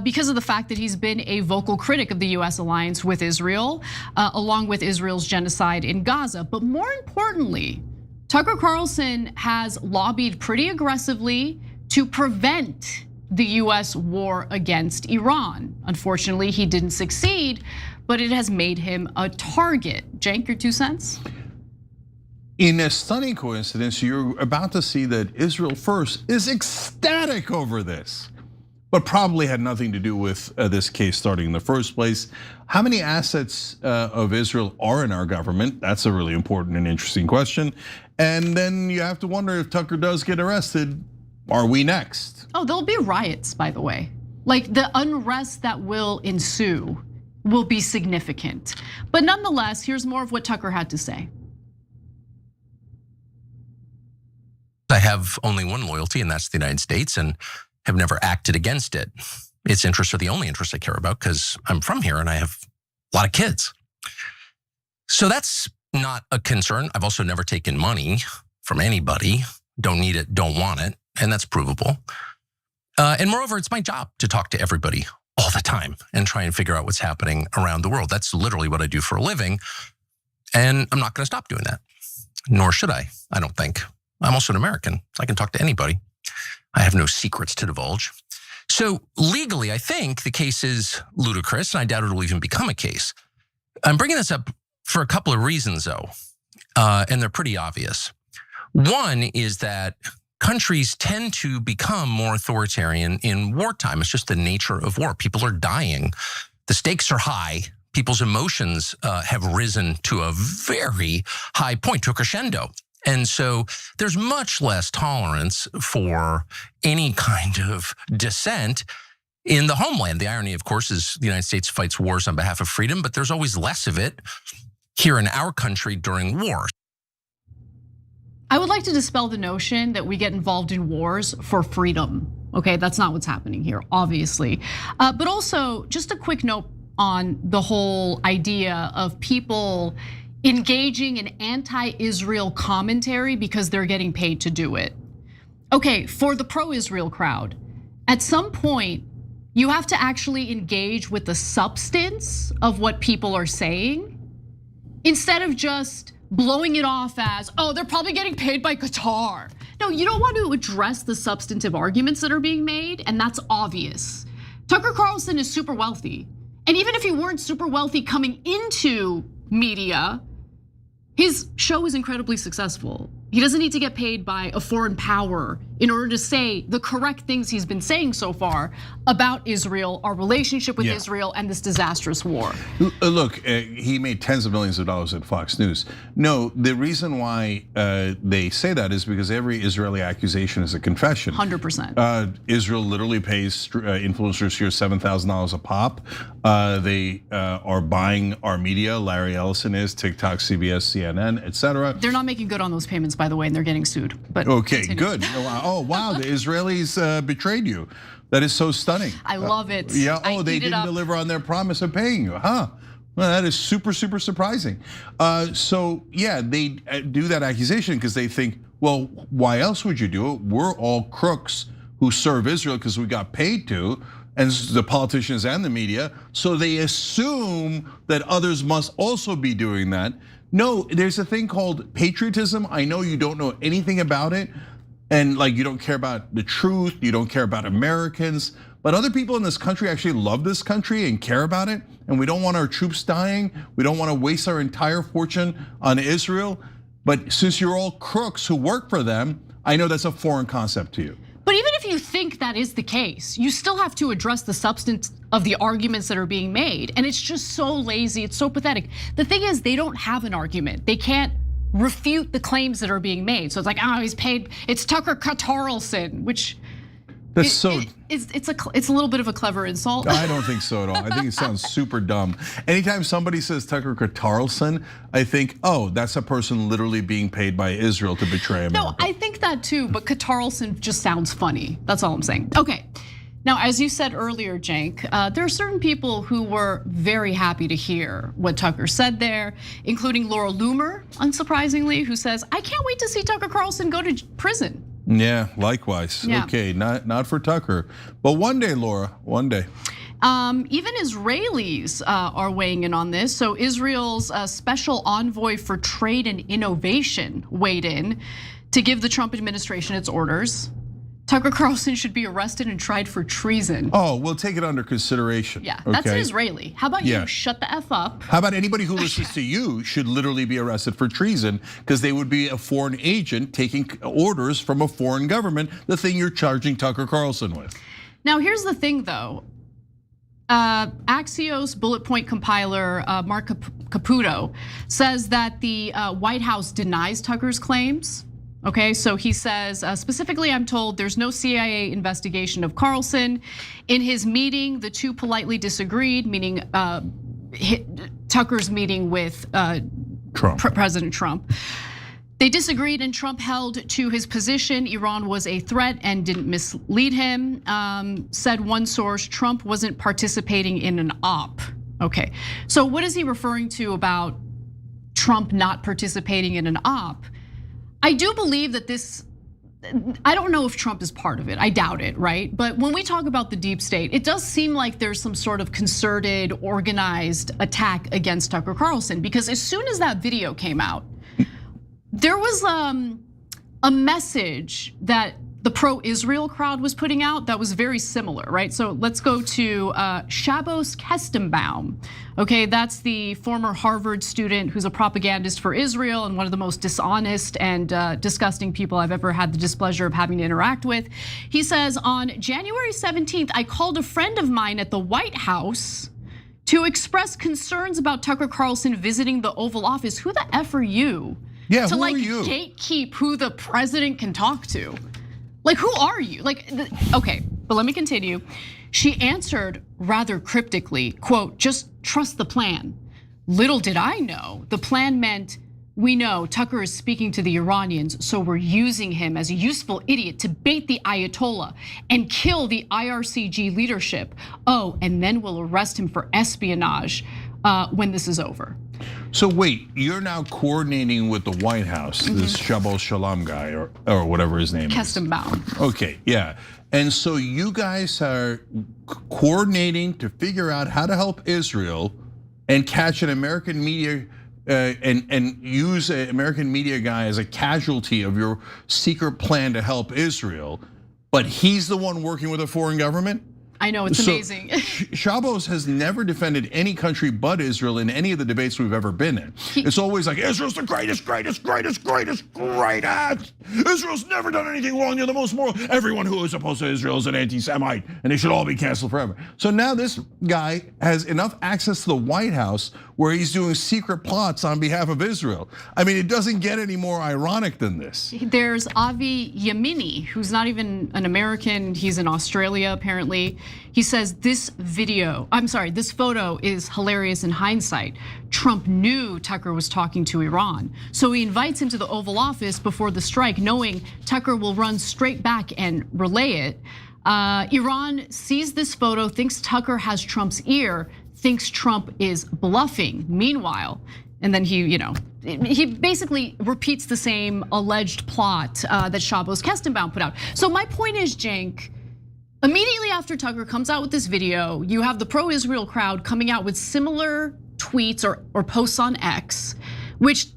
because of the fact that he's been a vocal critic of the US alliance with Israel, along with Israel's genocide in Gaza. But more importantly, Tucker Carlson has lobbied pretty aggressively to prevent the US war against Iran. Unfortunately, he didn't succeed, but it has made him a target. Cenk, your 2 cents? In a stunning coincidence, you're about to see that Israel First is ecstatic over this, but probably had nothing to do with this case starting in the first place. How many assets of Israel are in our government? That's a really important and interesting question. And then you have to wonder, if Tucker does get arrested, are we next? Oh, there'll be riots, by the way. Like, the unrest that will ensue will be significant. But nonetheless, here's more of what Tucker had to say. I have only one loyalty, and that's the United States, and have never acted against it. Its interests are the only interests I care about because I'm from here and I have a lot of kids. So that's not a concern. I've also never taken money from anybody. Don't need it, don't want it, and that's provable. And moreover, it's my job to talk to everybody all the time and try and figure out what's happening around the world. That's literally what I do for a living, and I'm not gonna stop doing that, nor should I don't think. I'm also an American, so I can talk to anybody. I have no secrets to divulge. So legally, I think the case is ludicrous, and I doubt it will even become a case. I'm bringing this up for a couple of reasons, though, and they're pretty obvious. One is that countries tend to become more authoritarian in wartime. It's just the nature of war. People are dying. The stakes are high. People's emotions have risen to a very high point, to a crescendo. And so there's much less tolerance for any kind of dissent in the homeland. The irony, of course, is the United States fights wars on behalf of freedom, but there's always less of it here in our country during war. I would like to dispel the notion that we get involved in wars for freedom. Okay, that's not what's happening here, obviously. But also, just a quick note on the whole idea of people engaging in anti-Israel commentary because they're getting paid to do it. Okay, for the pro-Israel crowd, at some point, you have to actually engage with the substance of what people are saying instead of just blowing it off as, oh, they're probably getting paid by Qatar. No, you don't want to address the substantive arguments that are being made, and that's obvious. Tucker Carlson is super wealthy. And even if he weren't super wealthy coming into media, his show is incredibly successful. He doesn't need to get paid by a foreign power in order to say the correct things he's been saying so far about Israel, our relationship with Israel, and this disastrous war. Look, he made tens of millions of dollars at Fox News. No, the reason why they say that is because every Israeli accusation is a confession. 100%. Israel literally pays influencers here $7,000 a pop. They are buying our media. Larry Ellison is, TikTok, CBS, CNN, etc. They're not making good on those payments, by the way, and they're getting sued. But okay, continue. good. Oh wow, the Israelis betrayed you. That is so stunning. I love it. Yeah. Oh, they didn't deliver on their promise of paying you, huh? Well, that is super surprising. So yeah, they do that accusation because they think, well, why else would you do it? We're all crooks who serve Israel because we got paid to, and the politicians and the media. So they assume that others must also be doing that. No, there's a thing called patriotism. I know you don't know anything about it, and like you don't care about the truth, you don't care about Americans, but other people in this country actually love this country and care about it, and we don't want our troops dying. We don't want to waste our entire fortune on Israel. But since you're all crooks who work for them, I know that's a foreign concept to you. But even if if you think that is the case, you still have to address the substance of the arguments that are being made. And it's just so lazy, it's so pathetic. The thing is, they don't have an argument. They can't refute the claims that are being made. So it's like, oh, he's paid, it's Tucker Carlson, which it's a little bit of a clever insult. I don't think so at all. I think it sounds super dumb. Anytime somebody says Tucker Carlson, I think, oh, that's a person literally being paid by Israel to betray America. No, I think that too, but Carlson just sounds funny. That's all I'm saying. Okay. Now, as you said earlier, Cenk, there are certain people who were very happy to hear what Tucker said there, including Laura Loomer, unsurprisingly, who says, I can't wait to see Tucker Carlson go to prison. Yeah, likewise. Yeah. Okay, not for Tucker, but one day, Laura, one day. Even Israelis are weighing in on this. So Israel's special envoy for trade and innovation weighed in to give the Trump administration its orders. Tucker Carlson should be arrested and tried for treason. Oh, we'll take it under consideration. Yeah, that's an Israeli. How about Yeah. you shut the F up? How about anybody who listens to you should literally be arrested for treason because they would be a foreign agent taking orders from a foreign government, the thing you're charging Tucker Carlson with. Now, here's the thing though. Axios bullet point compiler Mark Caputo says that the White House denies Tucker's claims. Okay, so he says, specifically, I'm told there's no CIA investigation of Carlson. In his meeting, the two politely disagreed, meaning Tucker's meeting with President Trump. They disagreed and Trump held to his position. Iran was a threat and didn't mislead him. Said one source, Trump wasn't participating in an op. Okay, so what is he referring to about Trump not participating in an op? I do believe that this, I don't know if Trump is part of it, I doubt it, right? But when we talk about the deep state, it does seem like there's some sort of concerted, organized attack against Tucker Carlson, because as soon as that video came out, there was a message that the pro-Israel crowd was putting out that was very similar, right? So let's go to Shabbos Kestenbaum. Okay, that's the former Harvard student who's a propagandist for Israel and one of the most dishonest and disgusting people I've ever had the displeasure of having to interact with. He says, on January 17th, I called a friend of mine at the White House to express concerns about Tucker Carlson visiting the Oval Office. Who the F are you? Yeah, to who like are you? gatekeep who the president can talk to. Like, who are you? Like, okay, but let me continue. She answered rather cryptically, quote, just trust the plan. Little did I know, the plan meant, we know Tucker is speaking to the Iranians, so we're using him as a useful idiot to bait the Ayatollah and kill the IRCG leadership. Oh, and then we'll arrest him for espionage when this is over. So wait, you're now coordinating with the White House, this Shabbos Shalom guy or whatever his name is. Kestenbaum. Okay, yeah. And so you guys are coordinating to figure out how to help Israel and catch an American media and use an American media guy as a casualty of your secret plan to help Israel. But he's the one working with a foreign government? I know, it's amazing. Shabbos has never defended any country but Israel in any of the debates we've ever been in. It's always like, Israel's the greatest. Israel's never done anything wrong. You're the most moral. Everyone who is opposed to Israel is an anti-Semite, and they should all be canceled forever. So now this guy has enough access to the White House where he's doing secret plots on behalf of Israel. I mean, it doesn't get any more ironic than this. There's Avi Yamini, who's not even an American, he's in Australia apparently. He says this photo is hilarious in hindsight. Trump knew Tucker was talking to Iran. So he invites him to the Oval Office before the strike, knowing Tucker will run straight back and relay it. Iran sees this photo, thinks Tucker has Trump's ear, thinks Trump is bluffing. Meanwhile, and then he basically repeats the same alleged plot that Shabbos Kestenbaum put out. So my point is, Cenk, immediately after Tucker comes out with this video, you have the pro-Israel crowd coming out with similar tweets or posts on X, which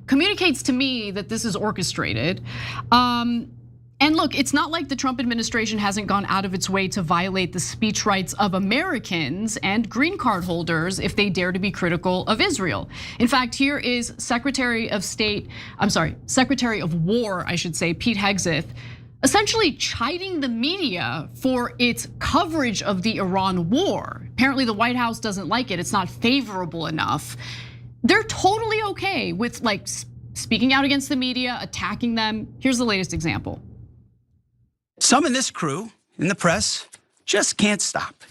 communicates to me that this is orchestrated. And look, it's not like the Trump administration hasn't gone out of its way to violate the speech rights of Americans and green card holders if they dare to be critical of Israel. In fact, here is Secretary of War, I should say, Pete Hegseth, essentially chiding the media for its coverage of the Iran war. Apparently the White House doesn't like it. It's not favorable enough. They're totally okay with like speaking out against the media, attacking them. Here's the latest example. Some in this crew, in the press, just can't stop.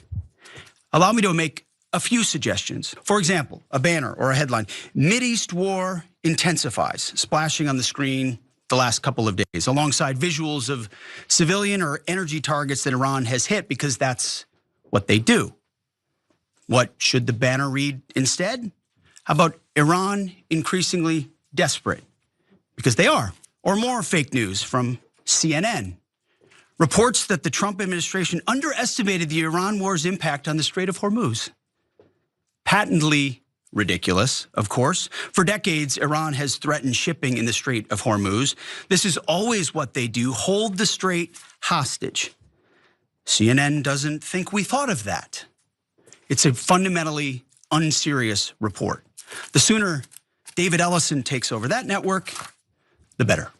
Allow me to make a few suggestions. For example, a banner or a headline, Mideast war intensifies, splashing on the screen the last couple of days, alongside visuals of civilian or energy targets that Iran has hit, because that's what they do. What should the banner read instead? How about Iran increasingly desperate? Because they are. Or more fake news from CNN. Reports that the Trump administration underestimated the Iran war's impact on the Strait of Hormuz. Patently ridiculous, of course. For decades, Iran has threatened shipping in the Strait of Hormuz. This is always what they do, hold the strait hostage. CNN doesn't think we thought of that. It's a fundamentally unserious report. The sooner David Ellison takes over that network, the better.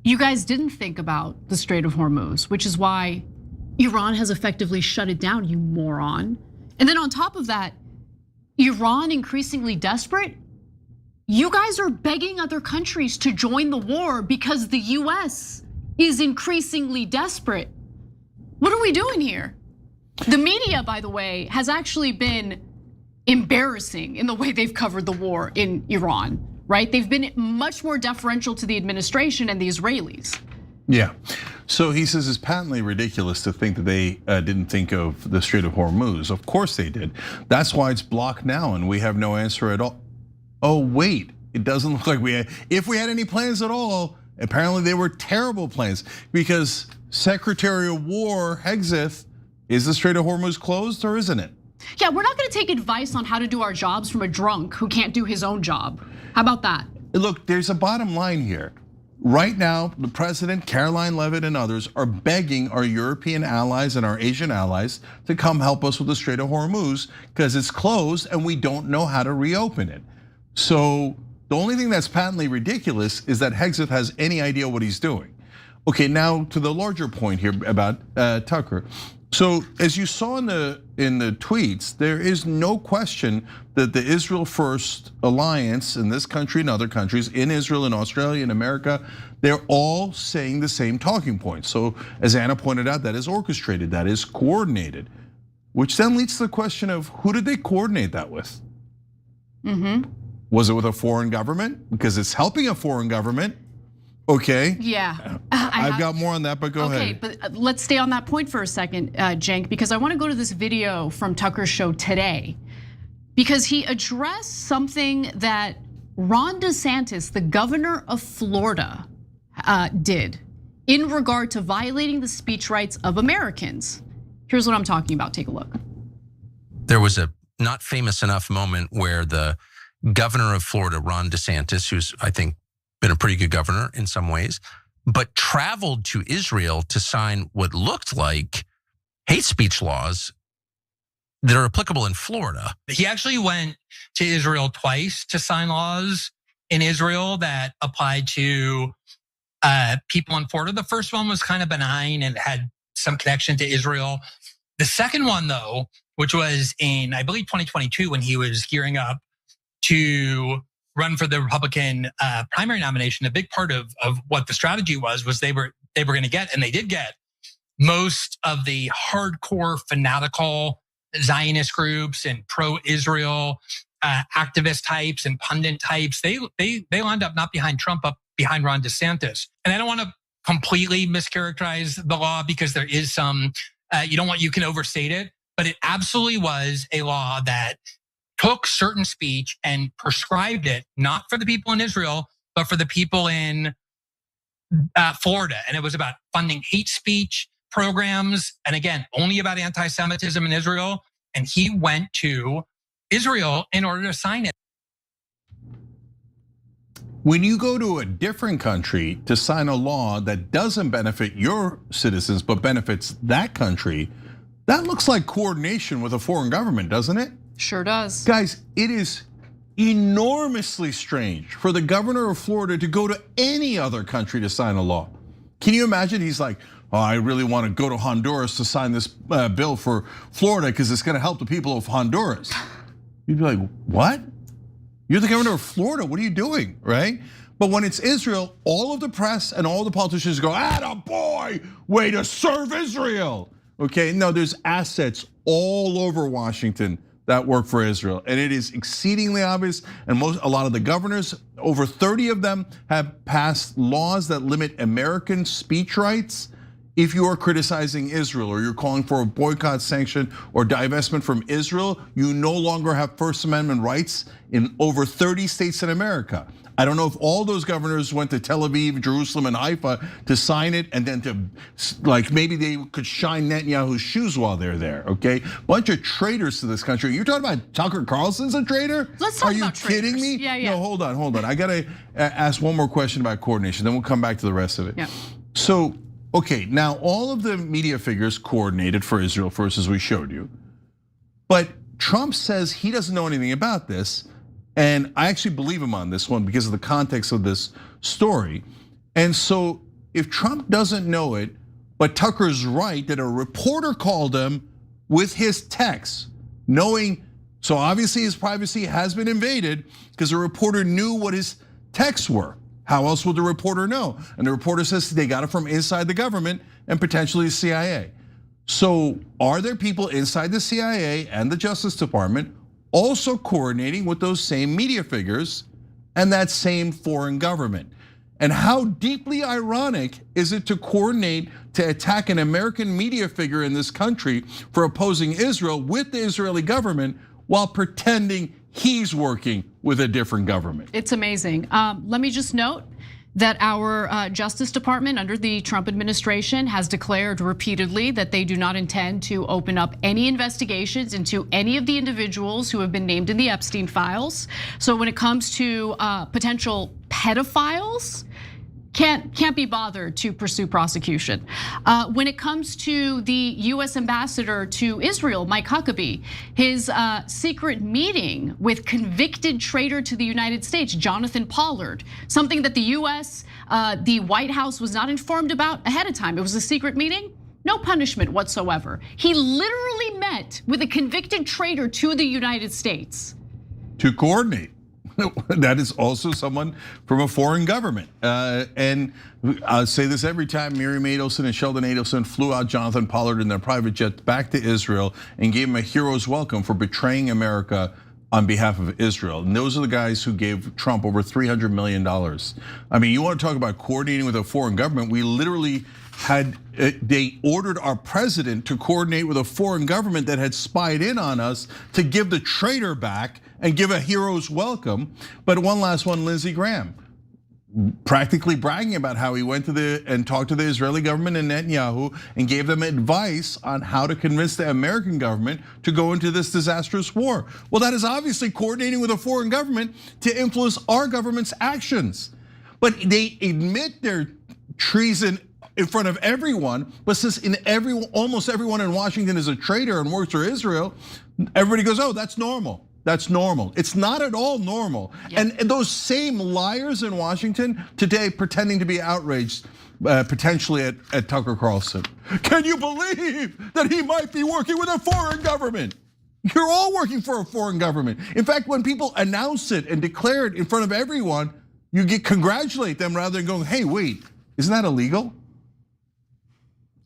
You guys didn't think about the Strait of Hormuz, which is why Iran has effectively shut it down, you moron. And then on top of that, Iran increasingly desperate. You guys are begging other countries to join the war because the US is increasingly desperate. What are we doing here? The media, by the way, has actually been embarrassing in the way they've covered the war in Iran, right? They've been much more deferential to the administration and the Israelis. Yeah, so he says it's patently ridiculous to think that they didn't think of the Strait of Hormuz. Of course they did. That's why it's blocked now and we have no answer at all. Oh wait, it doesn't look like we had, if we had any plans at all, apparently they were terrible plans, because Secretary of War Hegseth, is the Strait of Hormuz closed or isn't it? Yeah, we're not gonna take advice on how to do our jobs from a drunk who can't do his own job. How about that? Look, there's a bottom line here. Right now, the president, Caroline Levitt and others are begging our European allies and our Asian allies to come help us with the Strait of Hormuz because it's closed and we don't know how to reopen it. So the only thing that's patently ridiculous is that Hegseth has any idea what he's doing. Okay, now to the larger point here about Tucker. So as you saw in the tweets, there is no question that the Israel First Alliance in this country and other countries, in Israel and Australia and America, they're all saying the same talking points. So as Anna pointed out, that is orchestrated, that is coordinated, which then leads to the question of who did they coordinate that with? Was it with a foreign government? Because it's helping a foreign government. Okay. Yeah. I've got more on that, but go ahead. Okay, but let's stay on that point for a second, Cenk, because I want to go to this video from Tucker's show today, because he addressed something that Ron DeSantis, the governor of Florida, did in regard to violating the speech rights of Americans. Here's what I'm talking about. Take a look. There was a not famous enough moment where the governor of Florida, Ron DeSantis, who's I think been a pretty good governor in some ways, but traveled to Israel to sign what looked like hate speech laws that are applicable in Florida. He actually went to Israel twice to sign laws in Israel that applied to people in Florida. The first one was kind of benign and had some connection to Israel. The second one, though, which was in, I believe, 2022, when he was gearing up to run for the Republican primary nomination, a big part of what the strategy was they were going to get, and they did get, most of the hardcore fanatical Zionist groups and pro-Israel activist types and pundit types. They lined up not behind Trump, but behind Ron DeSantis. And I don't want to completely mischaracterize the law, because there is some, you can overstate it, but it absolutely was a law that took certain speech and prescribed it, not for the people in Israel, but for the people in Florida. And it was about funding hate speech programs. And again, only about anti-Semitism in Israel. And he went to Israel in order to sign it. When you go to a different country to sign a law that doesn't benefit your citizens, but benefits that country, that looks like coordination with a foreign government, doesn't it? Sure does. Guys, it is enormously strange for the governor of Florida to go to any other country to sign a law. Can you imagine? He's like, oh, I really want to go to Honduras to sign this bill for Florida because it's going to help the people of Honduras. You'd be like, what? You're the governor of Florida, what are you doing, right? But when it's Israel, all of the press and all the politicians go, attaboy, way to serve Israel. Okay, no, there's assets all over Washington that work for Israel. And it is exceedingly obvious, and a lot of the governors, over 30 of them have passed laws that limit American speech rights. If you are criticizing Israel or you're calling for a boycott, sanction, or divestment from Israel, you no longer have First Amendment rights in over 30 states in America. I don't know if all those governors went to Tel Aviv, Jerusalem, and Haifa to sign it, and then to, like, maybe they could shine Netanyahu's shoes while they're there, okay? Bunch of traitors to this country. You're talking about Tucker Carlson's a traitor? Let's talk about traitors. Are you kidding me? Yeah. No, hold on. I gotta ask one more question about coordination, then we'll come back to the rest of it. Yeah. So, okay, now all of the media figures coordinated for Israel first, as we showed you. But Trump says he doesn't know anything about this. And I actually believe him on this one because of the context of this story. And so if Trump doesn't know it, but Tucker's right that a reporter called him with his text, knowing, so obviously his privacy has been invaded because the reporter knew what his texts were. How else would the reporter know? And the reporter says they got it from inside the government and potentially the CIA. So are there people inside the CIA and the Justice Department also coordinating with those same media figures and that same foreign government? And how deeply ironic is it to coordinate to attack an American media figure in this country for opposing Israel with the Israeli government while pretending he's working with a different government? It's amazing. Let me just note that our Justice Department under the Trump administration has declared repeatedly that they do not intend to open up any investigations into any of the individuals who have been named in the Epstein files. So when it comes to potential pedophiles, can't be bothered to pursue prosecution. When it comes to the US ambassador to Israel, Mike Huckabee, his secret meeting with convicted traitor to the United States, Jonathan Pollard, something that the US, the White House was not informed about ahead of time. It was a secret meeting, no punishment whatsoever. He literally met with a convicted traitor to the United States. To coordinate. That is also someone from a foreign government. And I'll say this every time, Miriam Adelson and Sheldon Adelson flew out Jonathan Pollard in their private jet back to Israel and gave him a hero's welcome for betraying America on behalf of Israel. And those are the guys who gave Trump over $300 million. I mean, you want to talk about coordinating with a foreign government? We literally they ordered our president to coordinate with a foreign government that had spied in on us to give the traitor back and give a hero's welcome. But one last one, Lindsey Graham, practically bragging about how he went to and talked to the Israeli government and Netanyahu and gave them advice on how to convince the American government to go into this disastrous war. Well, that is obviously coordinating with a foreign government to influence our government's actions. But they admit their treason in front of everyone, but since almost everyone in Washington is a traitor and works for Israel, everybody goes, oh, that's normal. That's normal. It's not at all normal. Yeah. And those same liars in Washington today pretending to be outraged potentially at Tucker Carlson. Can you believe that he might be working with a foreign government? You're all working for a foreign government. In fact, when people announce it and declare it in front of everyone, you congratulate them rather than going, hey, wait, isn't that illegal?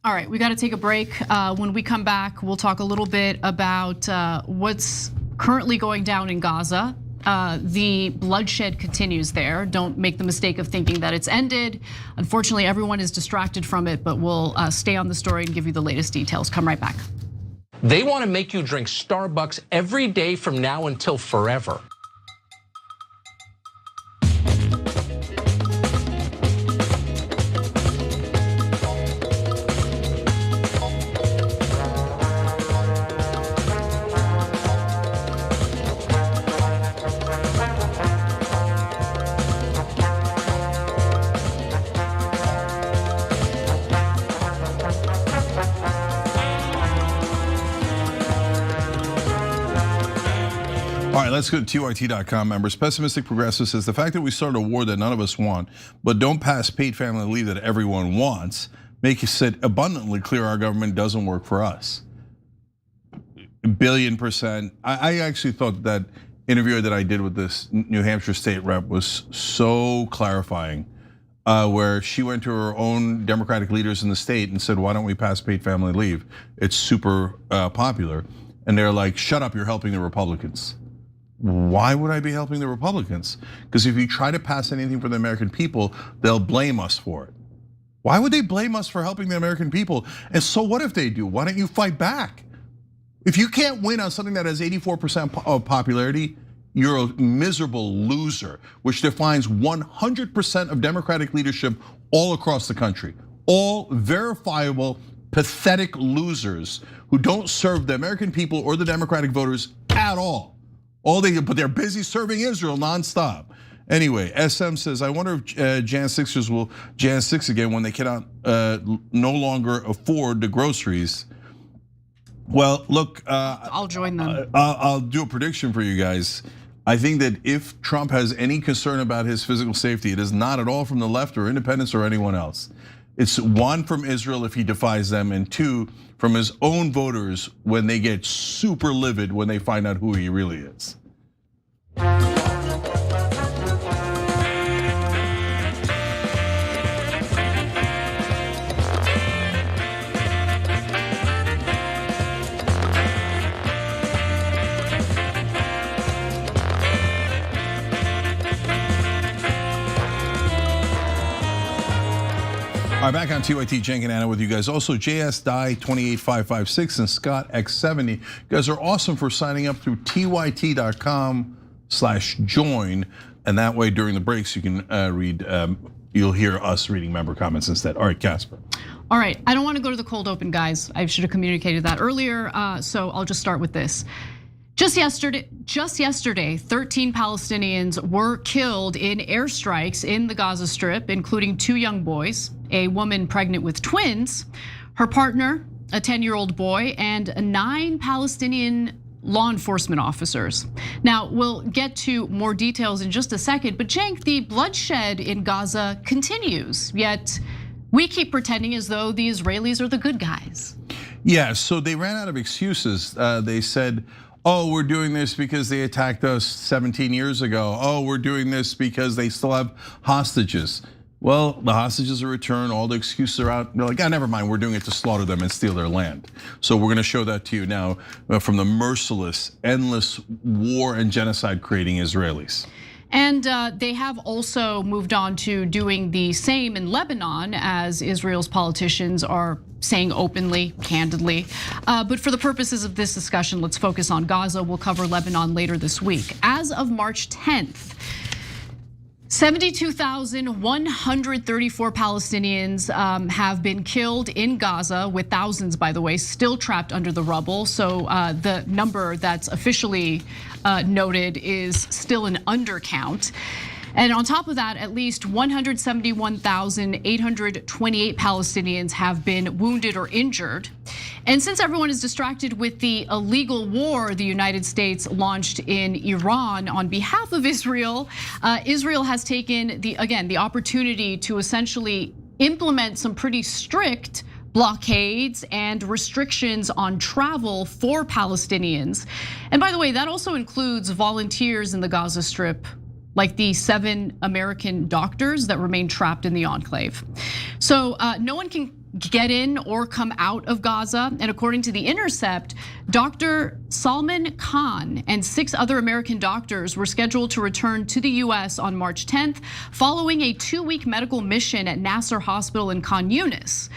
All right, we got to take a break. When we come back, we'll talk a little bit about what's currently going down in Gaza. The bloodshed continues there. Don't make the mistake of thinking that it's ended. Unfortunately, everyone is distracted from it, but we'll stay on the story and give you the latest details. Come right back. They want to make you drink Starbucks every day from now until forever. right, let's go to TYT.com members. Pessimistic Progressive says the fact that we started a war that none of us want, but don't pass paid family leave that everyone wants, makes it abundantly clear our government doesn't work for us. $1,000,000,000%. I actually thought that interview that I did with this New Hampshire state rep was so clarifying, where she went to her own Democratic leaders in the state and said, why don't we pass paid family leave? It's super popular. And they're like, shut up, you're helping the Republicans. Why would I be helping the Republicans? Because if you try to pass anything for the American people, they'll blame us for it. Why would they blame us for helping the American people? And so what if they do? Why don't you fight back? If you can't win on something that has 84% of popularity, you're a miserable loser, which defines 100% of Democratic leadership all across the country. All verifiable, pathetic losers who don't serve the American people or the Democratic voters at all. But they're busy serving Israel nonstop. Anyway, SM says, I wonder if Jan 6ers will Jan 6 again when they cannot no longer afford the groceries. Well, look, I'll join them. I'll do a prediction for you guys. I think that if Trump has any concern about his physical safety, it is not at all from the left or independents or anyone else. It's one, from Israel if he defies them, and two, from his own voters when they get super livid when they find out who he really is. All right, back on TYT, Cenk and Anna with you guys. Also, JS Die 28556 and Scott X70. You guys are awesome for signing up through tyt.com/join, and that way during the breaks you can read. You'll hear us reading member comments instead. All right, Casper. All right, I don't want to go to the cold open, guys. I should have communicated that earlier, so I'll just start with this. Just yesterday, 13 Palestinians were killed in airstrikes in the Gaza Strip, including 2 young boys, a woman pregnant with twins, her partner, a 10-year-old boy, and 9 Palestinian law enforcement officers. Now, we'll get to more details in just a second, but Cenk, the bloodshed in Gaza continues, yet we keep pretending as though the Israelis are the good guys. Yeah, so they ran out of excuses. They said, oh, we're doing this because they attacked us 17 years ago. Oh, we're doing this because they still have hostages. Well, the hostages are returned, all the excuses are out. They're like, never mind, we're doing it to slaughter them and steal their land. So we're gonna show that to you now from the merciless, endless war and genocide creating Israelis. And they have also moved on to doing the same in Lebanon, as Israel's politicians are saying openly, candidly. But for the purposes of this discussion, let's focus on Gaza. We'll cover Lebanon later this week. As of March 10th, 72,134 Palestinians have been killed in Gaza, with thousands, by the way, still trapped under the rubble. So the number that's officially noted is still an undercount. And on top of that, at least 171,828 Palestinians have been wounded or injured. And since everyone is distracted with the illegal war the United States launched in Iran on behalf of Israel, Israel has taken the opportunity to essentially implement some pretty strict blockades and restrictions on travel for Palestinians. And by the way, that also includes volunteers in the Gaza Strip, like the 7 American doctors that remain trapped in the enclave. So no one can get in or come out of Gaza. And according to The Intercept, Dr. Salman Khan and 6 other American doctors were scheduled to return to the US on March 10th, following a 2-week medical mission at Nasser Hospital in Khan Yunis.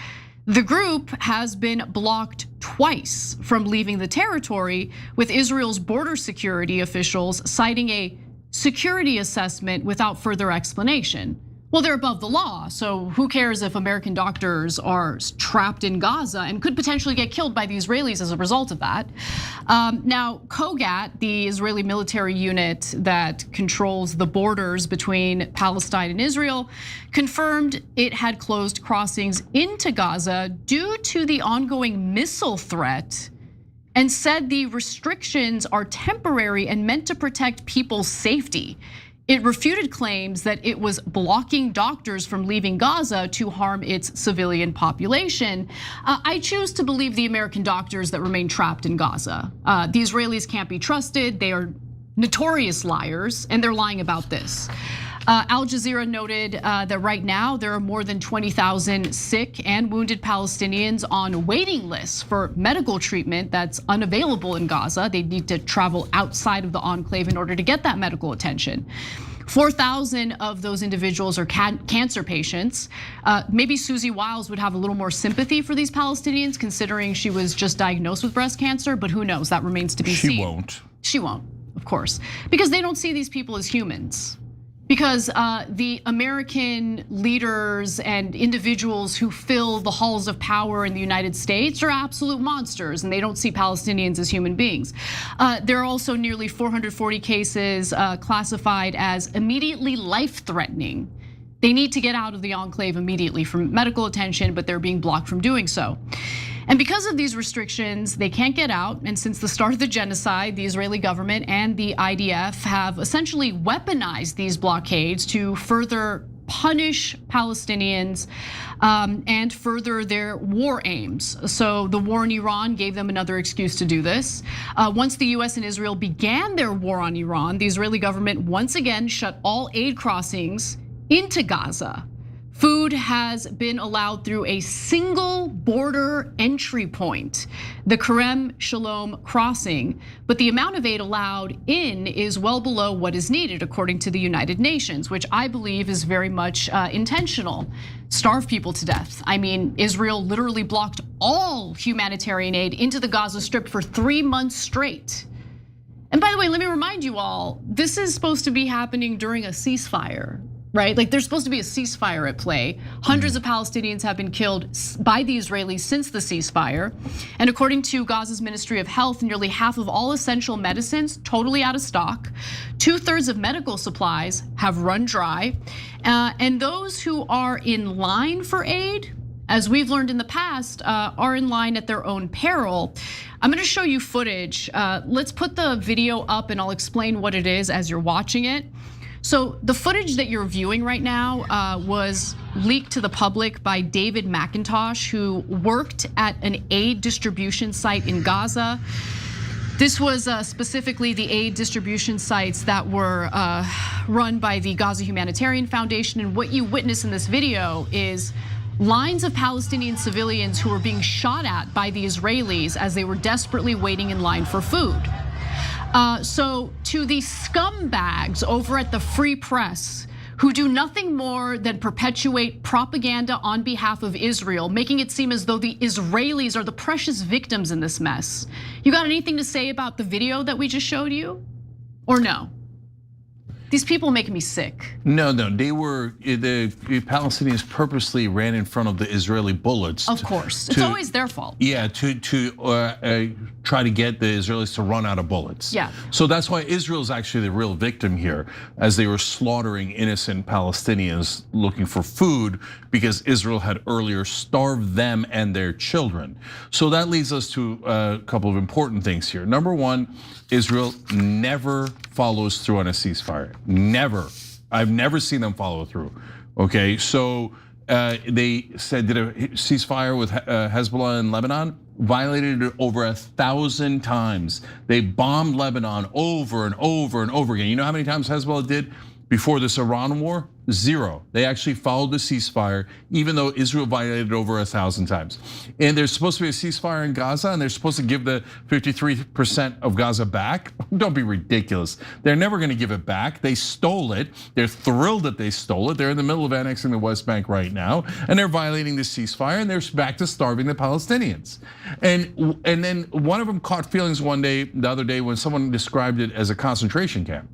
The group has been blocked twice from leaving the territory, with Israel's border security officials citing a security assessment without further explanation. Well, they're above the law, so who cares if American doctors are trapped in Gaza and could potentially get killed by the Israelis as a result of that. Now, Kogat, the Israeli military unit that controls the borders between Palestine and Israel, confirmed it had closed crossings into Gaza due to the ongoing missile threat and said the restrictions are temporary and meant to protect people's safety. It refuted claims that it was blocking doctors from leaving Gaza to harm its civilian population. I choose to believe the American doctors that remain trapped in Gaza. The Israelis can't be trusted. They are notorious liars, and they're lying about this. Al Jazeera noted that right now there are more than 20,000 sick and wounded Palestinians on waiting lists for medical treatment that's unavailable in Gaza. They need to travel outside of the enclave in order to get that medical attention. 4,000 of those individuals are cancer patients. Maybe Susie Wiles would have a little more sympathy for these Palestinians, considering she was just diagnosed with breast cancer, but who knows, that remains to be seen. She won't, of course, because they don't see these people as humans. Because the American leaders and individuals who fill the halls of power in the United States are absolute monsters, and they don't see Palestinians as human beings. There are also nearly 440 cases classified as immediately life-threatening. They need to get out of the enclave immediately for medical attention, but they're being blocked from doing so. And because of these restrictions, they can't get out. And since the start of the genocide, the Israeli government and the IDF have essentially weaponized these blockades to further punish Palestinians and further their war aims. So the war in Iran gave them another excuse to do this. Once the US and Israel began their war on Iran, the Israeli government once again shut all aid crossings into Gaza. Food has been allowed through a single border entry point, the Kerem Shalom crossing, but the amount of aid allowed in is well below what is needed, according to the United Nations, which I believe is very much intentional. Starve people to death. I mean, Israel literally blocked all humanitarian aid into the Gaza Strip for 3 months straight. And by the way, let me remind you all, this is supposed to be happening during a ceasefire. Right? Like there's supposed to be a ceasefire at play. Hundreds of Palestinians have been killed by the Israelis since the ceasefire. And according to Gaza's Ministry of Health, nearly half of all essential medicines totally out of stock. 2/3 of medical supplies have run dry. And those who are in line for aid, as we've learned in the past, are in line at their own peril. I'm gonna show you footage. Let's put the video up and I'll explain what it is as you're watching it. So the footage that you're viewing right now was leaked to the public by David McIntosh, who worked at an aid distribution site in Gaza. This was specifically the aid distribution sites that were run by the Gaza Humanitarian Foundation. And what you witness in this video is lines of Palestinian civilians who were being shot at by the Israelis as they were desperately waiting in line for food. So to the scumbags over at the Free Press, who do nothing more than perpetuate propaganda on behalf of Israel, making it seem as though the Israelis are the precious victims in this mess. You got anything to say about the video that we just showed you, or no? These people are making me sick. No, they were, the Palestinians purposely ran in front of the Israeli bullets. Of course, it's always their fault. Yeah, to try to get the Israelis to run out of bullets. Yeah. So that's why Israel's actually the real victim here, as they were slaughtering innocent Palestinians looking for food because Israel had earlier starved them and their children. So that leads us to a couple of important things here. Number one, Israel never follows through on a ceasefire. Never. I've never seen them follow through. Okay, so they said did a ceasefire with Hezbollah in Lebanon, violated it over 1,000 times. They bombed Lebanon over and over and over again. You know how many times Hezbollah did before this Iran war? 0. They actually followed the ceasefire, even though Israel violated it over 1,000 times. And there's supposed to be a ceasefire in Gaza, and they're supposed to give the 53% of Gaza back. Don't be ridiculous. They're never gonna give it back. They stole it. They're thrilled that they stole it. They're in the middle of annexing the West Bank right now, and they're violating the ceasefire, and they're back to starving the Palestinians. And then one of them caught feelings the other day, when someone described it as a concentration camp,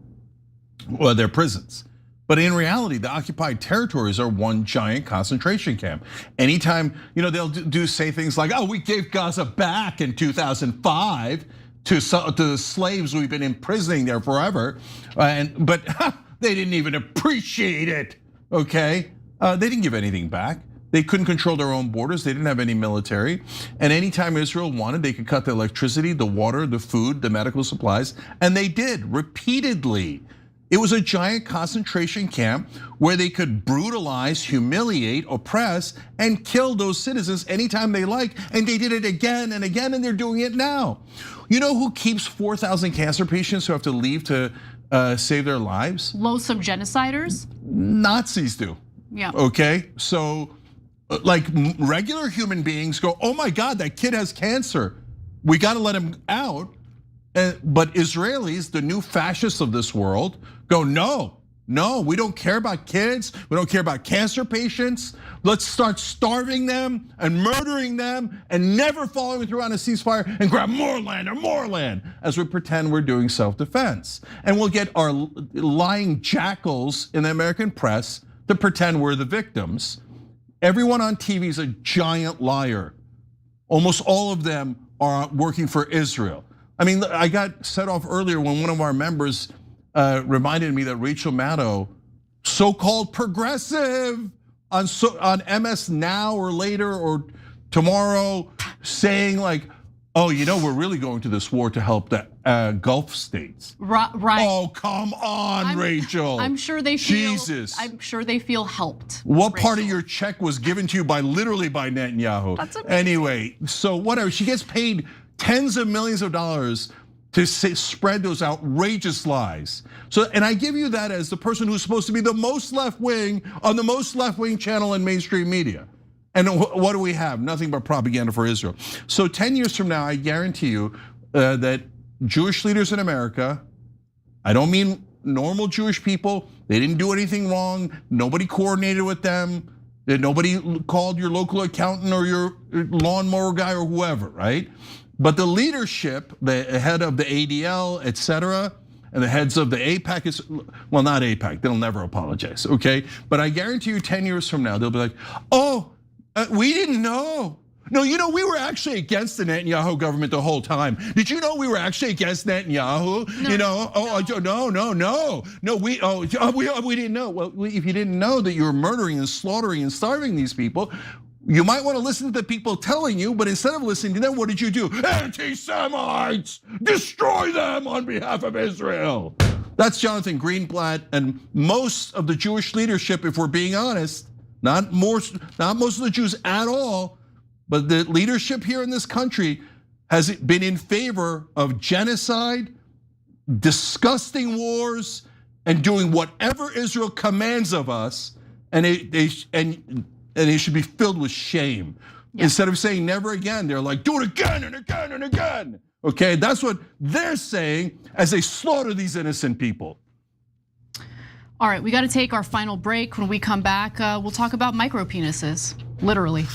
or their prisons. But in reality, the occupied territories are one giant concentration camp. Anytime, they'll say things like, oh, we gave Gaza back in 2005 to the slaves we've been imprisoning there forever. But they didn't even appreciate it, okay? They didn't give anything back. They couldn't control their own borders. They didn't have any military. And anytime Israel wanted, they could cut the electricity, the water, the food, the medical supplies. And they did repeatedly. It was a giant concentration camp where they could brutalize, humiliate, oppress, and kill those citizens anytime they like. And they did it again and again, and they're doing it now. You know who keeps 4,000 cancer patients who have to leave to save their lives? Loathsome genociders? Nazis do. Yeah. Okay, so like regular human beings go, oh my God, that kid has cancer. We gotta let him out. But Israelis, the new fascists of this world, go, no, we don't care about kids. We don't care about cancer patients. Let's start starving them and murdering them and never following through on a ceasefire and grab more land as we pretend we're doing self-defense. And we'll get our lying jackals in the American press to pretend we're the victims. Everyone on TV is a giant liar. Almost all of them are working for Israel. I mean, I got set off earlier when one of our members reminded me that Rachel Maddow, so-called progressive on MS Now or later or tomorrow, saying like, oh, you know, we're really going to this war to help the Gulf states. Right. Oh, come on, Rachel. I'm sure they feel. Jesus. I'm sure they feel helped. What part of your check was given to you literally by Netanyahu? That's amazing. Anyway, so whatever. She gets paid tens of millions of dollars to spread those outrageous lies. So, and I give you that as the person who's supposed to be the most left wing on the most left wing channel in mainstream media. And what do we have? Nothing but propaganda for Israel. So 10 years from now, I guarantee you that Jewish leaders in America, I don't mean normal Jewish people, they didn't do anything wrong, nobody coordinated with them, nobody called your local accountant or your lawnmower guy or whoever, right? But the leadership, the head of the ADL, et cetera, and the heads of the AIPAC, well, not AIPAC, they'll never apologize, okay? But I guarantee you 10 years from now, they'll be like, oh, we didn't know. No, you know, we were actually against the Netanyahu government the whole time. Did you know we were actually against Netanyahu? No, you know, no, we didn't know. Well, if you didn't know that you were murdering and slaughtering and starving these people, you might want to listen to the people telling you, but instead of listening to them, what did you do? Anti-Semites, destroy them on behalf of Israel. That's Jonathan Greenblatt and most of the Jewish leadership, if we're being honest, not most of the Jews at all, but the leadership here in this country has been in favor of genocide, disgusting wars, and doing whatever Israel commands of us, and they should be filled with shame. Yeah. Instead of saying never again, they're like, do it again and again and again. Okay, that's what they're saying as they slaughter these innocent people. All right, we got to take our final break. When we come back, we'll talk about micro penises, literally.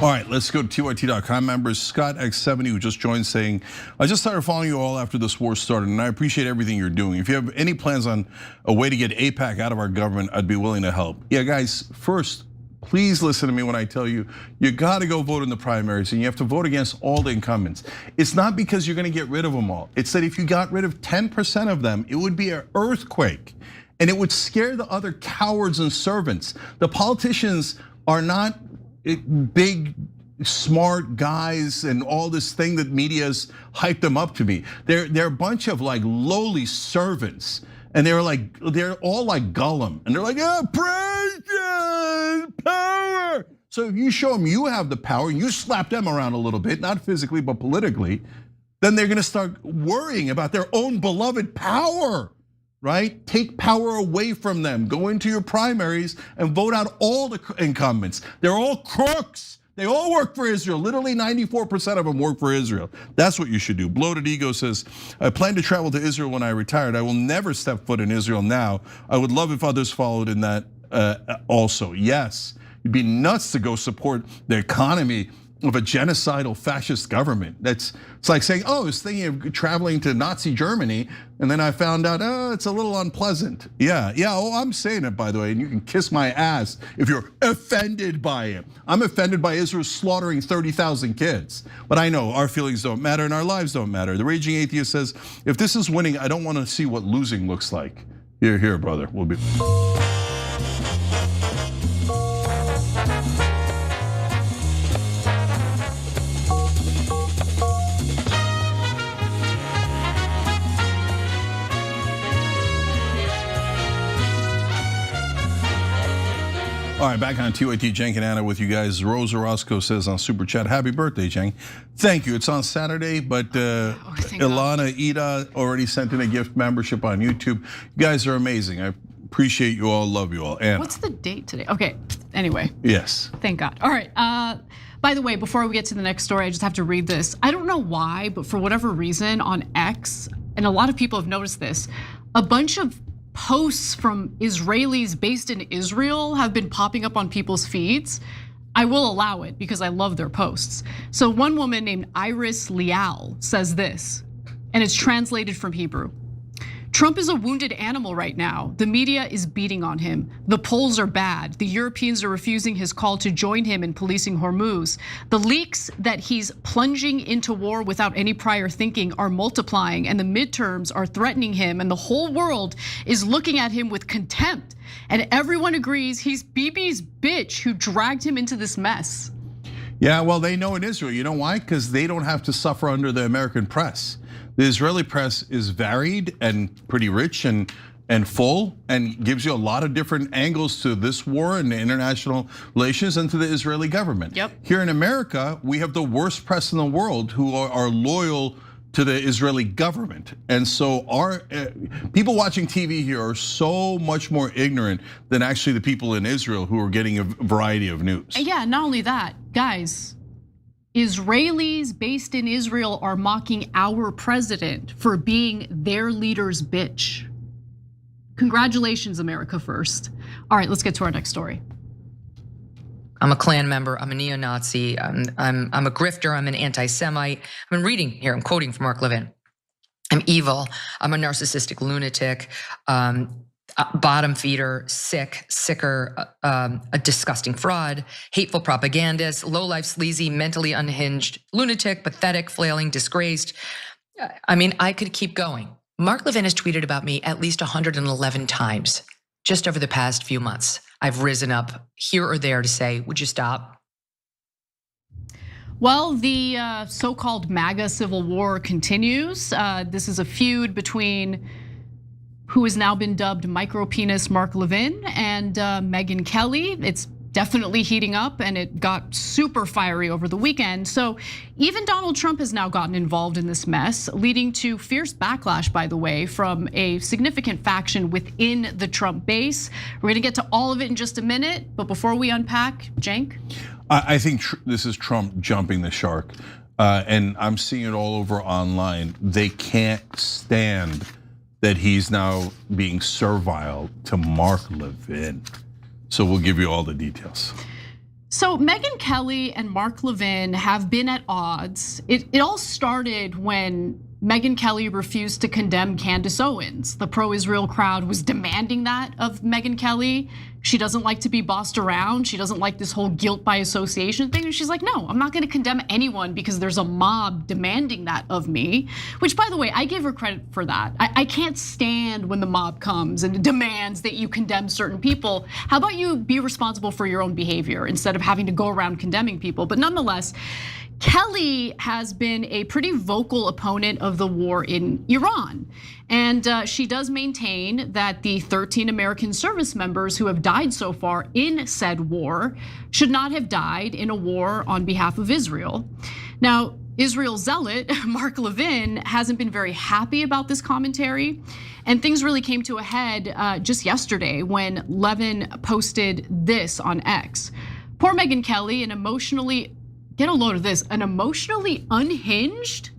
All right, let's go to TYT.com members. Scott X70, who just joined, saying, I just started following you all after this war started, and I appreciate everything you're doing. If you have any plans on a way to get AIPAC out of our government, I'd be willing to help. Yeah, guys, first, please listen to me when I tell you, you gotta go vote in the primaries, and you have to vote against all the incumbents. It's not because you're gonna get rid of them all. It's that if you got rid of 10% of them, it would be an earthquake, and it would scare the other cowards and servants. The politicians are not big, smart guys and all this thing that media's hyped them up to be. They're a bunch of like lowly servants, and they're all like Gollum, and they're like, precious power. So if you show them you have the power, and you slap them around a little bit, not physically but politically, then they're gonna start worrying about their own beloved power. Right? Take power away from them. Go into your primaries and vote out all the incumbents. They're all crooks. They all work for Israel. Literally 94% of them work for Israel. That's what you should do. Bloated Ego says, I plan to travel to Israel when I retired. I will never step foot in Israel now. I would love if others followed in that also. Yes, it'd be nuts to go support the economy of a genocidal fascist government. It's like saying, oh, I was thinking of traveling to Nazi Germany, and then I found out, oh, it's a little unpleasant. Yeah, oh, I'm saying it, by the way, and you can kiss my ass if you're offended by it. I'm offended by Israel slaughtering 30,000 kids. But I know our feelings don't matter and our lives don't matter. The Raging Atheist says, if this is winning, I don't want to see what losing looks like. Here, brother, we'll be. All right, back on TYT, Cenk and Anna with you guys. Rose Orozco says on Super Chat, happy birthday, Cenk. Thank you. It's on Saturday, but Ilana Ida already sent in a gift membership on YouTube. You guys are amazing. I appreciate you all, love you all. Anna. What's the date today? Okay, anyway. Yes. Thank God. All right, by the way, before we get to the next story, I just have to read this. I don't know why, but for whatever reason on X, and a lot of people have noticed this, a bunch of posts from Israelis based in Israel have been popping up on people's feeds. I will allow it because I love their posts. So one woman named Iris Leal says this, and it's translated from Hebrew. Trump is a wounded animal right now. The media is beating on him. The polls are bad. The Europeans are refusing his call to join him in policing Hormuz. The leaks that he's plunging into war without any prior thinking are multiplying, and the midterms are threatening him, and the whole world is looking at him with contempt. And everyone agrees he's Bibi's bitch who dragged him into this mess. Yeah, well, they know in Israel. You know why? Because they don't have to suffer under the American press. The Israeli press is varied and pretty rich and full and gives you a lot of different angles to this war and international relations and to the Israeli government. Yep. Here in America, we have the worst press in the world who are loyal to the Israeli government. And so our people watching TV here are so much more ignorant than actually the people in Israel who are getting a variety of news. Yeah, not only that, guys, Israelis based in Israel are mocking our president for being their leader's bitch. Congratulations, America first. All right, let's get to our next story. I'm a Klan member, I'm a neo-Nazi, I'm a grifter, I'm an anti-Semite. I'm reading here, I'm quoting from Mark Levin. I'm evil, I'm a narcissistic lunatic, bottom feeder, sicker, a disgusting fraud, hateful propagandist, low-life, sleazy, mentally unhinged, lunatic, pathetic, flailing, disgraced. I mean, I could keep going. Mark Levin has tweeted about me at least 111 times just over the past few months. I've risen up here or there to say, would you stop? Well, the so-called MAGA civil war continues. This is a feud between who has now been dubbed micro-penis Mark Levin and Megyn Kelly. It's definitely heating up and it got super fiery over the weekend. So even Donald Trump has now gotten involved in this mess, leading to fierce backlash, by the way, from a significant faction within the Trump base. We're gonna get to all of it in just a minute, but before we unpack, Cenk? I think this is Trump jumping the shark, and I'm seeing it all over online. They can't stand that he's now being servile to Mark Levin. So we'll give you all the details. So Megyn Kelly and Mark Levin have been at odds. It all started when Megyn Kelly refused to condemn Candace Owens. The pro-Israel crowd was demanding that of Megyn Kelly. She doesn't like to be bossed around. She doesn't like this whole guilt by association thing. And she's like, no, I'm not gonna condemn anyone because there's a mob demanding that of me. Which, by the way, I give her credit for that. I can't stand when the mob comes and demands that you condemn certain people. How about you be responsible for your own behavior instead of having to go around condemning people? But nonetheless, Kelly has been a pretty vocal opponent of the war in Iran. And she does maintain that the 13 American service members who have died so far in said war should not have died in a war on behalf of Israel. Now, Israel zealot Mark Levin hasn't been very happy about this commentary. And things really came to a head just yesterday when Levin posted this on X. Poor Megyn Kelly, an emotionally unhinged,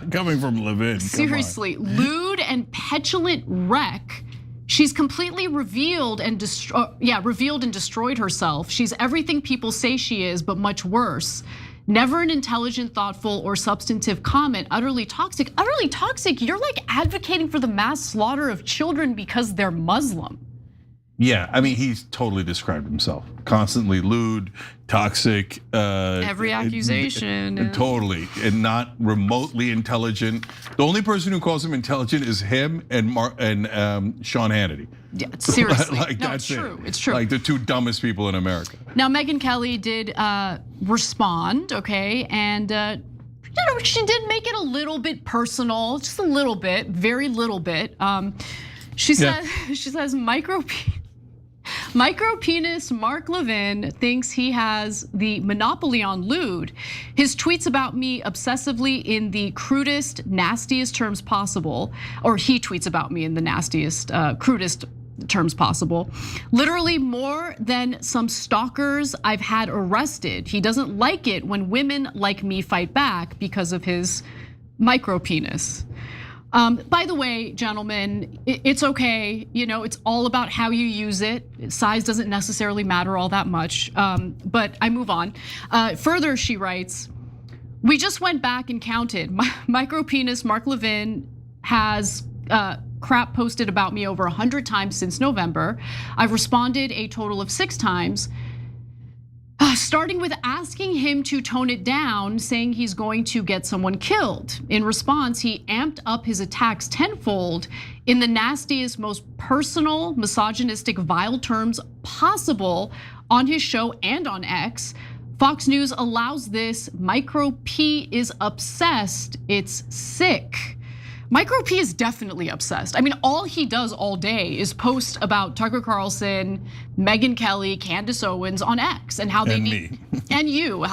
coming from Levin. Seriously, lewd and petulant wreck. She's completely revealed and destroyed herself. She's everything people say she is, but much worse. Never an intelligent, thoughtful, or substantive comment. Utterly toxic. Utterly toxic. You're like advocating for the mass slaughter of children because they're Muslim. Yeah, I mean, he's totally described himself. Constantly lewd, toxic. Every accusation. Totally, and not remotely intelligent. The only person who calls him intelligent is him and Sean Hannity. Yeah, seriously. Like, no, that's it's true. it. It's true. Like the two dumbest people in America. Now, Megyn Kelly did respond, okay, and she did make it a little bit personal, just a little bit, very little bit. She says micro penis Mark Levin thinks he has the monopoly on lewd. His tweets about me obsessively in the crudest, nastiest terms possible, or he tweets about me in the nastiest, crudest terms possible. Literally more than some stalkers I've had arrested. He doesn't like it when women like me fight back because of his micro penis. By the way, gentlemen, it's okay. You know, it's all about how you use it. Size doesn't necessarily matter all that much. But I move on. Further, she writes, we just went back and counted. Micro penis Mark Levin has crap posted about me over 100 times since November. I've responded a total of 6 times. Starting with asking him to tone it down, saying he's going to get someone killed. In response, he amped up his attacks tenfold in the nastiest, most personal, misogynistic, vile terms possible on his show and on X. Fox News allows this. Micro P is obsessed. It's sick. Micro P is definitely obsessed. I mean, all he does all day is post about Tucker Carlson, Megyn Kelly, Candace Owens on X and how they need, and you,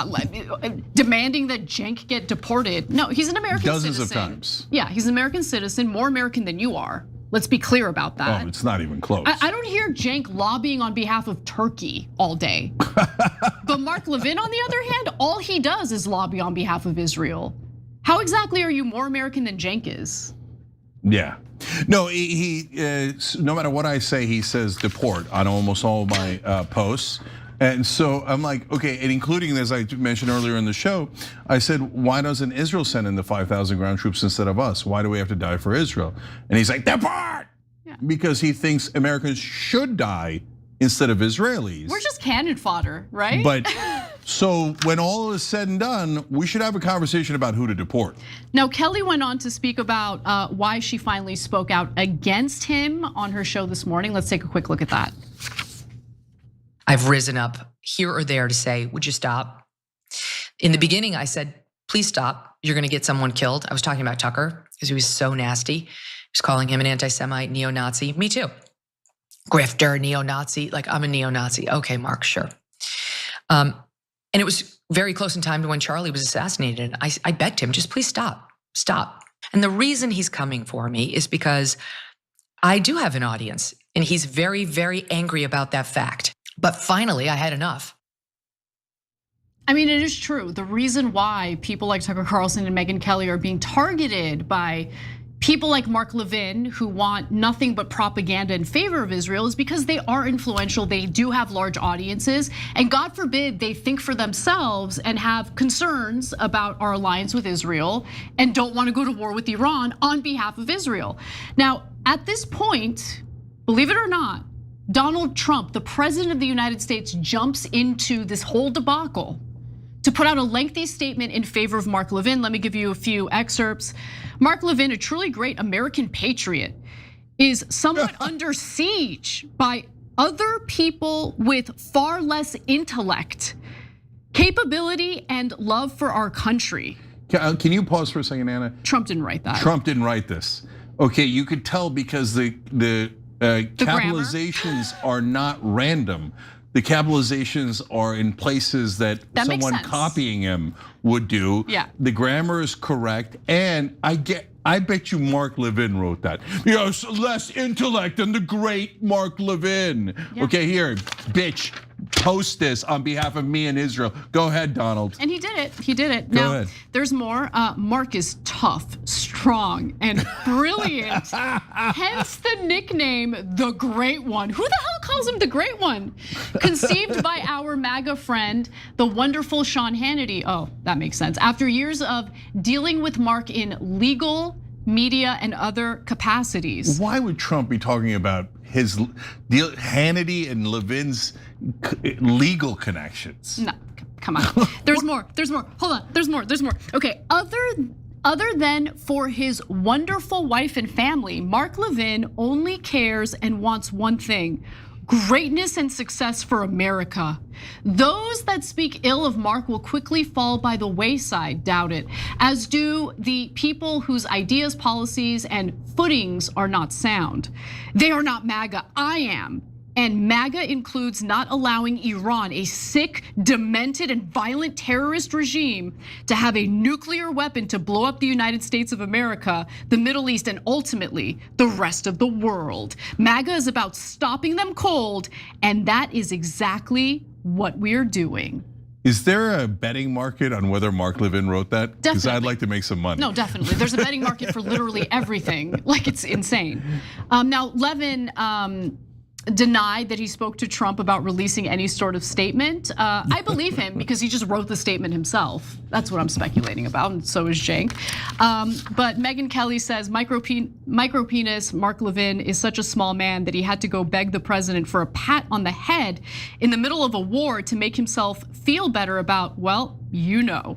demanding that Cenk get deported. No, he's an American citizen. Dozens of times. Yeah, he's an American citizen, more American than you are. Let's be clear about that. Oh, it's not even close. I don't hear Cenk lobbying on behalf of Turkey all day. But Mark Levin, on the other hand, all he does is lobby on behalf of Israel. How exactly are you more American than Cenk is? Yeah, no, he no matter what I say, he says deport on almost all of my posts. And so I'm like, okay, and including as I mentioned earlier in the show, I said, why doesn't Israel send in the 5,000 ground troops instead of us? Why do we have to die for Israel? And he's like, deport! Yeah. Because he thinks Americans should die instead of Israelis. We're just cannon fodder, right? But so when all is said and done, we should have a conversation about who to deport. Now, Kelly went on to speak about why she finally spoke out against him on her show this morning. Let's take a quick look at that. I've risen up here or there to say, would you stop? In the beginning, I said, please stop. You're gonna get someone killed. I was talking about Tucker because he was so nasty. I was calling him an anti-Semite, neo-Nazi. Me too. Grifter, neo-Nazi, like I'm a neo-Nazi. Okay, Mark, sure. And it was very close in time to when Charlie was assassinated. I begged him, just please stop, stop. And the reason he's coming for me is because I do have an audience and he's very, very angry about that fact. But finally, I had enough. I mean, it is true. The reason why people like Tucker Carlson and Megyn Kelly are being targeted by people like Mark Levin, who want nothing but propaganda in favor of Israel, is because they are influential, they do have large audiences, and God forbid they think for themselves and have concerns about our alliance with Israel and don't want to go to war with Iran on behalf of Israel. Now, at this point, believe it or not, Donald Trump, the president of the United States, jumps into this whole debacle to put out a lengthy statement in favor of Mark Levin. Let me give you a few excerpts. Mark Levin, a truly great American patriot, is somewhat under siege by other people with far less intellect, capability, and love for our country. Can you pause for a second, Anna? Trump didn't write that. Trump didn't write this. Okay, you could tell because the capitalizations are not random. The capitalizations are in places that someone copying him would do. Yeah. The grammar is correct, and I bet you Mark Levin wrote that. You know, less intellect than the great Mark Levin. Yeah. Okay, here, bitch, post this on behalf of me and Israel. Go ahead, Donald. And he did it. He did it. Go now, ahead. There's more. Mark is tough, strong, and brilliant. Hence the nickname, the Great One. Who the hell calls him the Great One? Conceived by our MAGA friend, the wonderful Sean Hannity. Oh, that makes sense. After years of dealing with Mark in legal, media, and other capacities. Why would Trump be talking about his deal, Hannity and Levin's legal connections? No, come on. There's more. There's more. Hold on. There's more. There's more. Okay. Other than for his wonderful wife and family, Mark Levin only cares and wants one thing: greatness and success for America. Those that speak ill of Mark will quickly fall by the wayside, doubt it, as do the people whose ideas, policies, and footings are not sound. They are not MAGA, I am. And MAGA includes not allowing Iran, a sick, demented, and violent terrorist regime, to have a nuclear weapon to blow up the United States of America, the Middle East, and ultimately the rest of the world. MAGA is about stopping them cold, and that is exactly what we're doing. Is there a betting market on whether Mark Levin wrote that? Because I'd like to make some money. No, definitely. There's a betting market for literally everything. Like, it's insane. Now, Levin denied that he spoke to Trump about releasing any sort of statement. I believe him because he just wrote the statement himself. That's what I'm speculating about, and so is Cenk. But Megyn Kelly says micro penis Mark Levin is such a small man that he had to go beg the president for a pat on the head in the middle of a war to make himself feel better about, well, you know.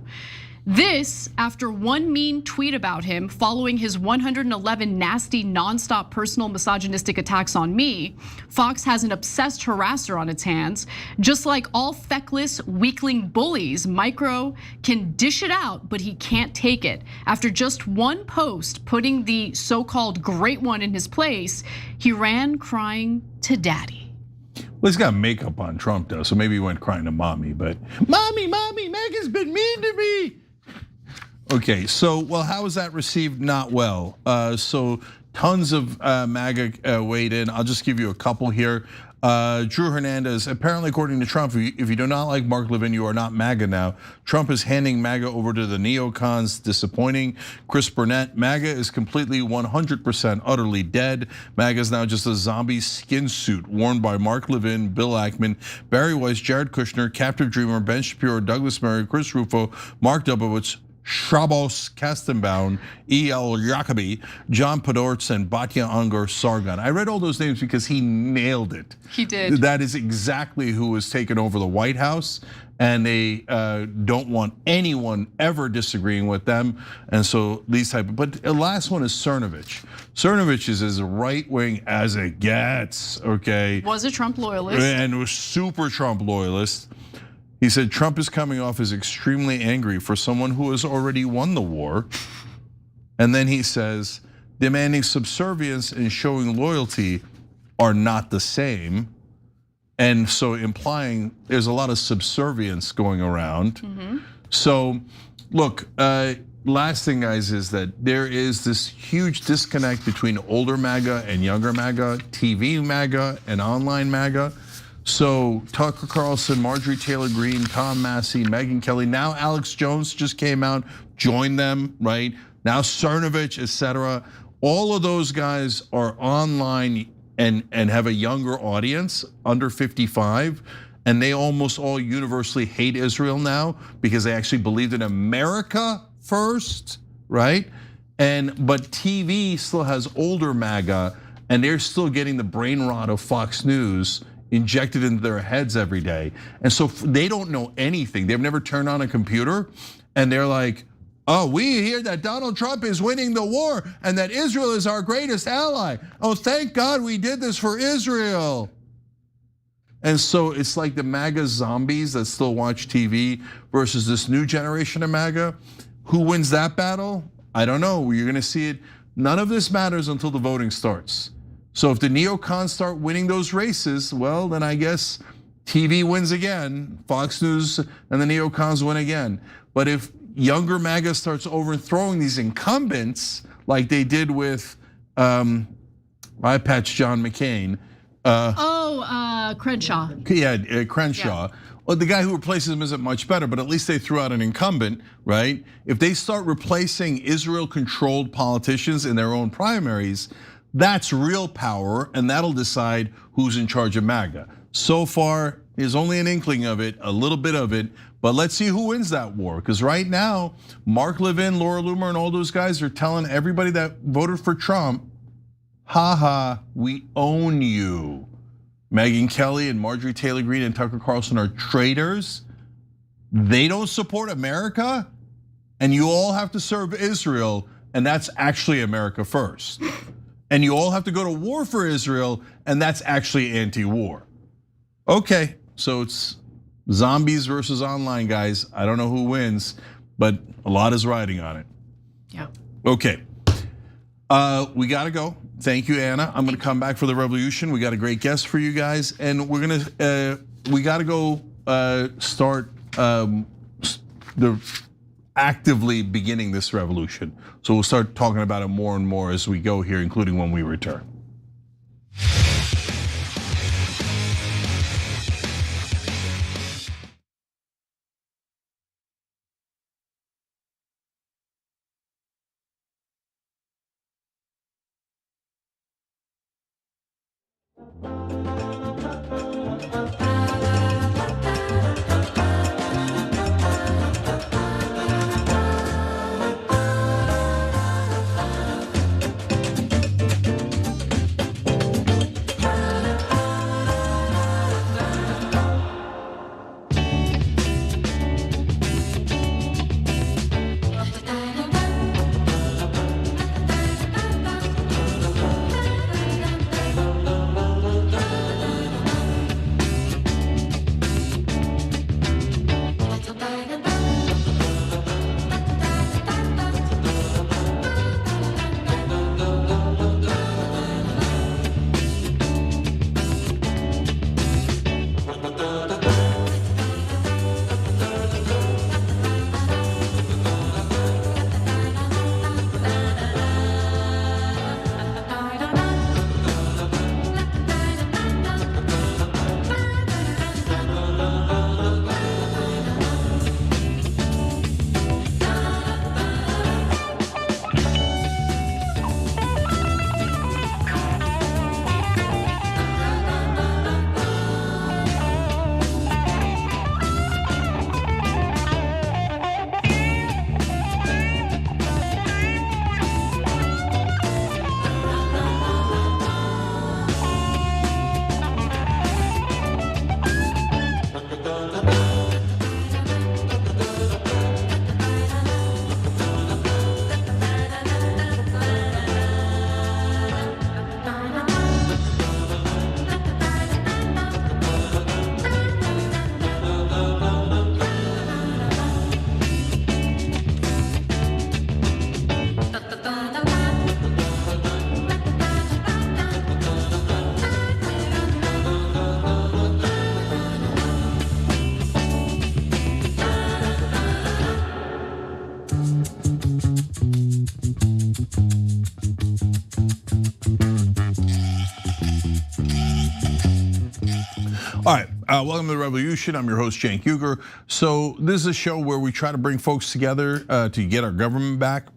This after one mean tweet about him following his 111 nasty, nonstop personal misogynistic attacks on me. Fox has an obsessed harasser on its hands. Just like all feckless, weakling bullies, Micro can dish it out, but he can't take it. After just one post putting the so-called Great One in his place, he ran crying to daddy. Well, he's got makeup on, Trump does, so maybe he went crying to mommy, but mommy, Megan's been mean to me. Okay, so, well, how was that received? Not well. So tons of MAGA weighed in. I'll just give you a couple here. Drew Hernandez, apparently according to Trump, if you do not like Mark Levin, you are not MAGA now. Trump is handing MAGA over to the neocons, disappointing. Chris Burnett, MAGA is completely 100% utterly dead. MAGA is now just a zombie skin suit worn by Mark Levin, Bill Ackman, Barry Weiss, Jared Kushner, Captive Dreamer, Ben Shapiro, Douglas Murray, Chris Rufo, Mark Dubowitz, Shrabos Kastenbaum, E.L. Jacobi, John Podorz, and Batya Ungar Sargon. I read all those names because he nailed it. He did. That is exactly who has taken over the White House, and they don't want anyone ever disagreeing with them. And so these type of, but the last one is Cernovich. Cernovich is as right wing as it gets, okay? Was a Trump loyalist. And was super Trump loyalist. He said Trump is coming off as extremely angry for someone who has already won the war. And then he says, demanding subservience and showing loyalty are not the same. And so implying there's a lot of subservience going around. So look, last thing, guys, is that there is this huge disconnect between older MAGA and younger MAGA, TV MAGA and online MAGA. So Tucker Carlson, Marjorie Taylor Greene, Tom Massey, Megyn Kelly, now Alex Jones just came out, joined them, right? Now Cernovich, etc. All of those guys are online and have a younger audience, under 55, and they almost all universally hate Israel now because they actually believed in America first, right? But TV still has older MAGA, and they're still getting the brain rot of Fox News injected into their heads every day. And so they don't know anything. They've never turned on a computer, and they're like, oh, we hear that Donald Trump is winning the war and that Israel is our greatest ally. Oh, thank God we did this for Israel. And so it's like the MAGA zombies that still watch TV versus this new generation of MAGA. Who wins that battle? I don't know. You're gonna see it. None of this matters until the voting starts. So if the neocons start winning those races, well, then I guess TV wins again, Fox News and the neocons win again. But if younger MAGA starts overthrowing these incumbents, like they did with I patched John McCain. Crenshaw. Yeah, Crenshaw. Yeah. Well, the guy who replaces him isn't much better, but at least they threw out an incumbent, right? If they start replacing Israel-controlled politicians in their own primaries, that's real power, and that'll decide who's in charge of MAGA. So far, there's only an inkling of it, a little bit of it, but let's see who wins that war. Because right now, Mark Levin, Laura Loomer, and all those guys are telling everybody that voted for Trump, haha, we own you. Megyn Kelly and Marjorie Taylor Greene and Tucker Carlson are traitors. They don't support America, and you all have to serve Israel, and that's actually America first. And you all have to go to war for Israel, and that's actually anti-war. Okay, so it's zombies versus online, guys. I don't know who wins, but a lot is riding on it. Yeah. Okay, we gotta go. Thank you, Anna. I'm gonna come back for the revolution. We got a great guest for you guys, and we're gonna we gotta go start the actively beginning this revolution. So we'll start talking about it more and more as we go here, including when we return. All right, welcome to the Revolution. I'm your host, Cenk Uygur. So this is a show where we try to bring folks together to get our government back.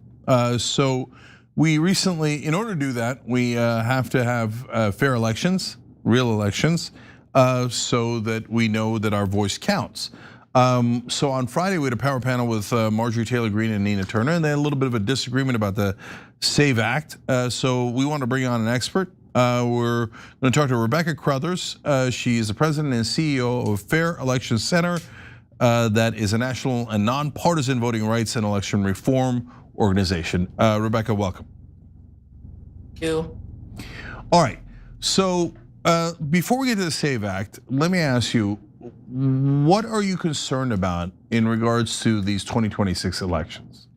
So we recently, in order to do that, we have to have fair elections, real elections, so that we know that our voice counts. So on Friday, we had a power panel with Marjorie Taylor Greene and Nina Turner, and they had a little bit of a disagreement about the SAVE Act. So we want to bring on an expert. We're going to talk to Rebekah Caruthers. She is the president and CEO of Fair Election Center, that is a national and nonpartisan voting rights and election reform organization. Rebekah, welcome. Thank you. All right, so before we get to the SAVE Act, let me ask you, what are you concerned about in regards to these 2026 elections?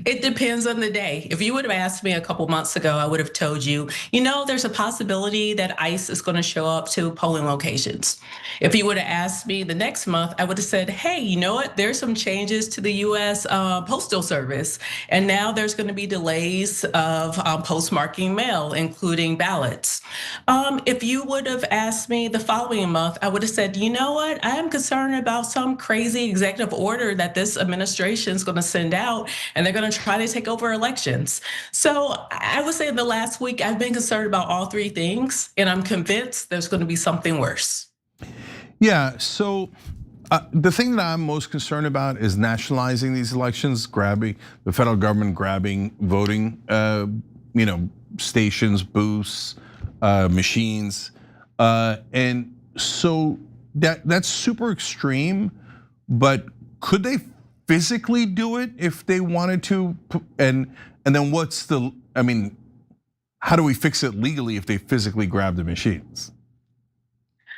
It depends on the day. If you would have asked me a couple months ago, I would have told you, there's a possibility that ICE is going to show up to polling locations. If you would have asked me the next month, I would have said, hey, you know what? There's some changes to the US Postal Service. And now there's going to be delays of postmarking mail, including ballots. If you would have asked me the following month, I would have said, you know what? I am concerned about some crazy executive order that this administration is going to send out, and they're going to try to take over elections. So I would say in the last week, I've been concerned about all three things, and I'm convinced there's going to be something worse. Yeah, so the thing that I'm most concerned about is nationalizing these elections, grabbing the federal government, grabbing voting, stations, booths, machines, and so that's super extreme. But could they physically do it if they wanted to? And then how do we fix it legally if they physically grab the machines?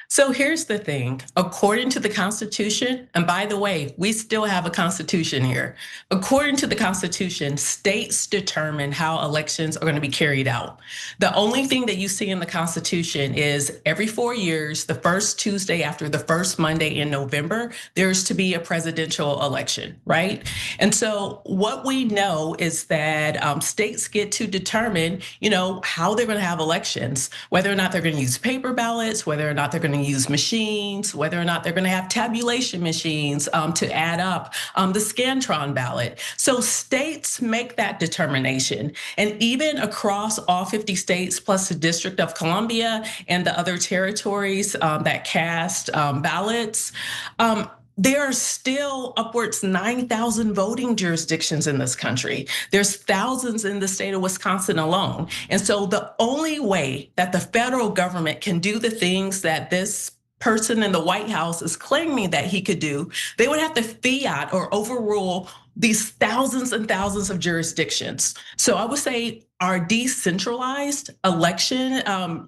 So here's the thing, according to the Constitution, and by the way, we still have a Constitution here. According to the Constitution, states determine how elections are going to be carried out. The only thing that you see in the Constitution is every 4 years, the first Tuesday after the first Monday in November, there's to be a presidential election, right? And so what we know is that states get to determine, how they're going to have elections, whether or not they're going to use paper ballots, whether or not they're going to use machines, whether or not they're going to have tabulation machines to add up the Scantron ballot. So states make that determination. And even across all 50 states, plus the District of Columbia and the other territories that cast ballots, there are still upwards 9,000 voting jurisdictions in this country. There's thousands in the state of Wisconsin alone. And so the only way that the federal government can do the things that this person in the White House is claiming that he could do, they would have to fiat or overrule these thousands and thousands of jurisdictions. So I would say our decentralized election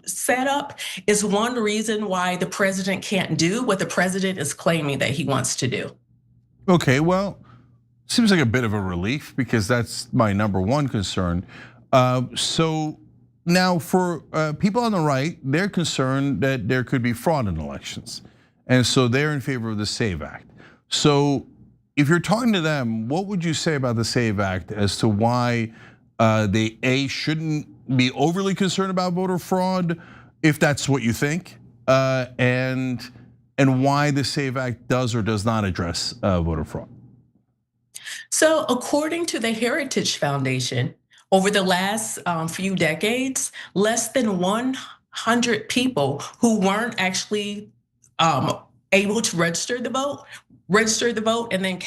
setup is one reason why the president can't do what the president is claiming that he wants to do. Okay, well, seems like a bit of a relief because that's my number one concern. So now for people on the right, they're concerned that there could be fraud in elections. And so they're in favor of the SAVE Act. So if you're talking to them, what would you say about the SAVE Act as to why they shouldn't be overly concerned about voter fraud, if that's what you think, and why the SAVE Act does or does not address voter fraud? So according to the Heritage Foundation, over the last few decades, less than 100 people who weren't actually able to register the vote and then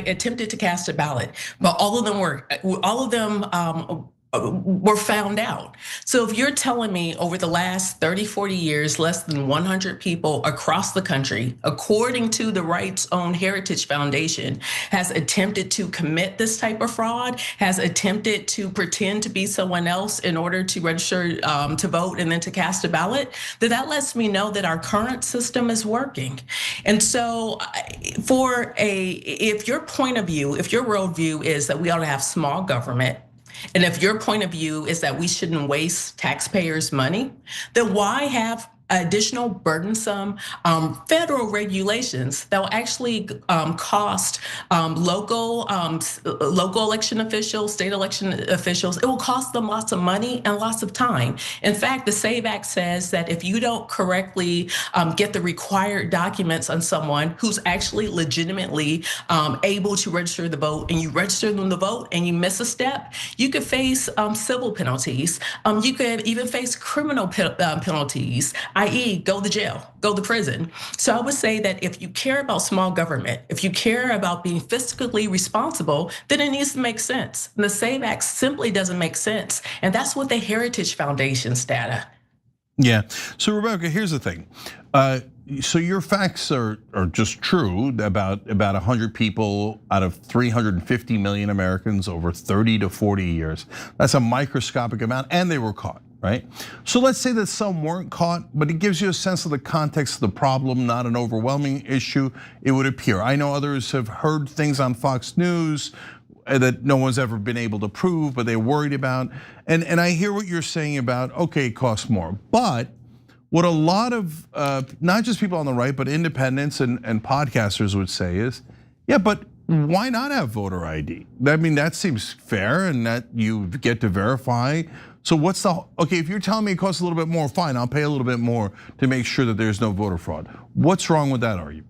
attempted to cast a ballot, but all of them were found out. So if you're telling me over the last 30, 40 years, less than 100 people across the country, according to the Right's Own Heritage Foundation, has attempted to commit this type of fraud, has attempted to pretend to be someone else in order to register to vote and then to cast a ballot, then that lets me know that our current system is working. And so if your point of view, if your worldview is that we ought to have small government, and if your point of view is that we shouldn't waste taxpayers' money, then why have additional burdensome federal regulations that will actually cost local election officials, state election officials? It will cost them lots of money and lots of time. In fact, the SAVE Act says that if you don't correctly get the required documents on someone who's actually legitimately able to register the vote, and you register them to vote and you miss a step, you could face civil penalties. You could even face criminal penalties, i.e. go to jail, go to prison. So I would say that if you care about small government, if you care about being fiscally responsible, then it needs to make sense. And the SAVE Act simply doesn't make sense. And that's what the Heritage Foundation's data. Yeah, so Rebekah, here's the thing. So your facts are just true about 100 people out of 350 million Americans over 30 to 40 years. That's a microscopic amount, and they were caught, right? So let's say that some weren't caught, but it gives you a sense of the context of the problem, not an overwhelming issue, it would appear. I know others have heard things on Fox News that no one's ever been able to prove, but they're worried about. And I hear what you're saying about, okay, it costs more. But what a lot of, not just people on the right, but independents and podcasters would say is, yeah, but why not have voter ID? I mean, that seems fair and that you get to verify. So what's the, okay, if you're telling me it costs a little bit more, fine, I'll pay a little bit more to make sure that there's no voter fraud. What's wrong with that argument?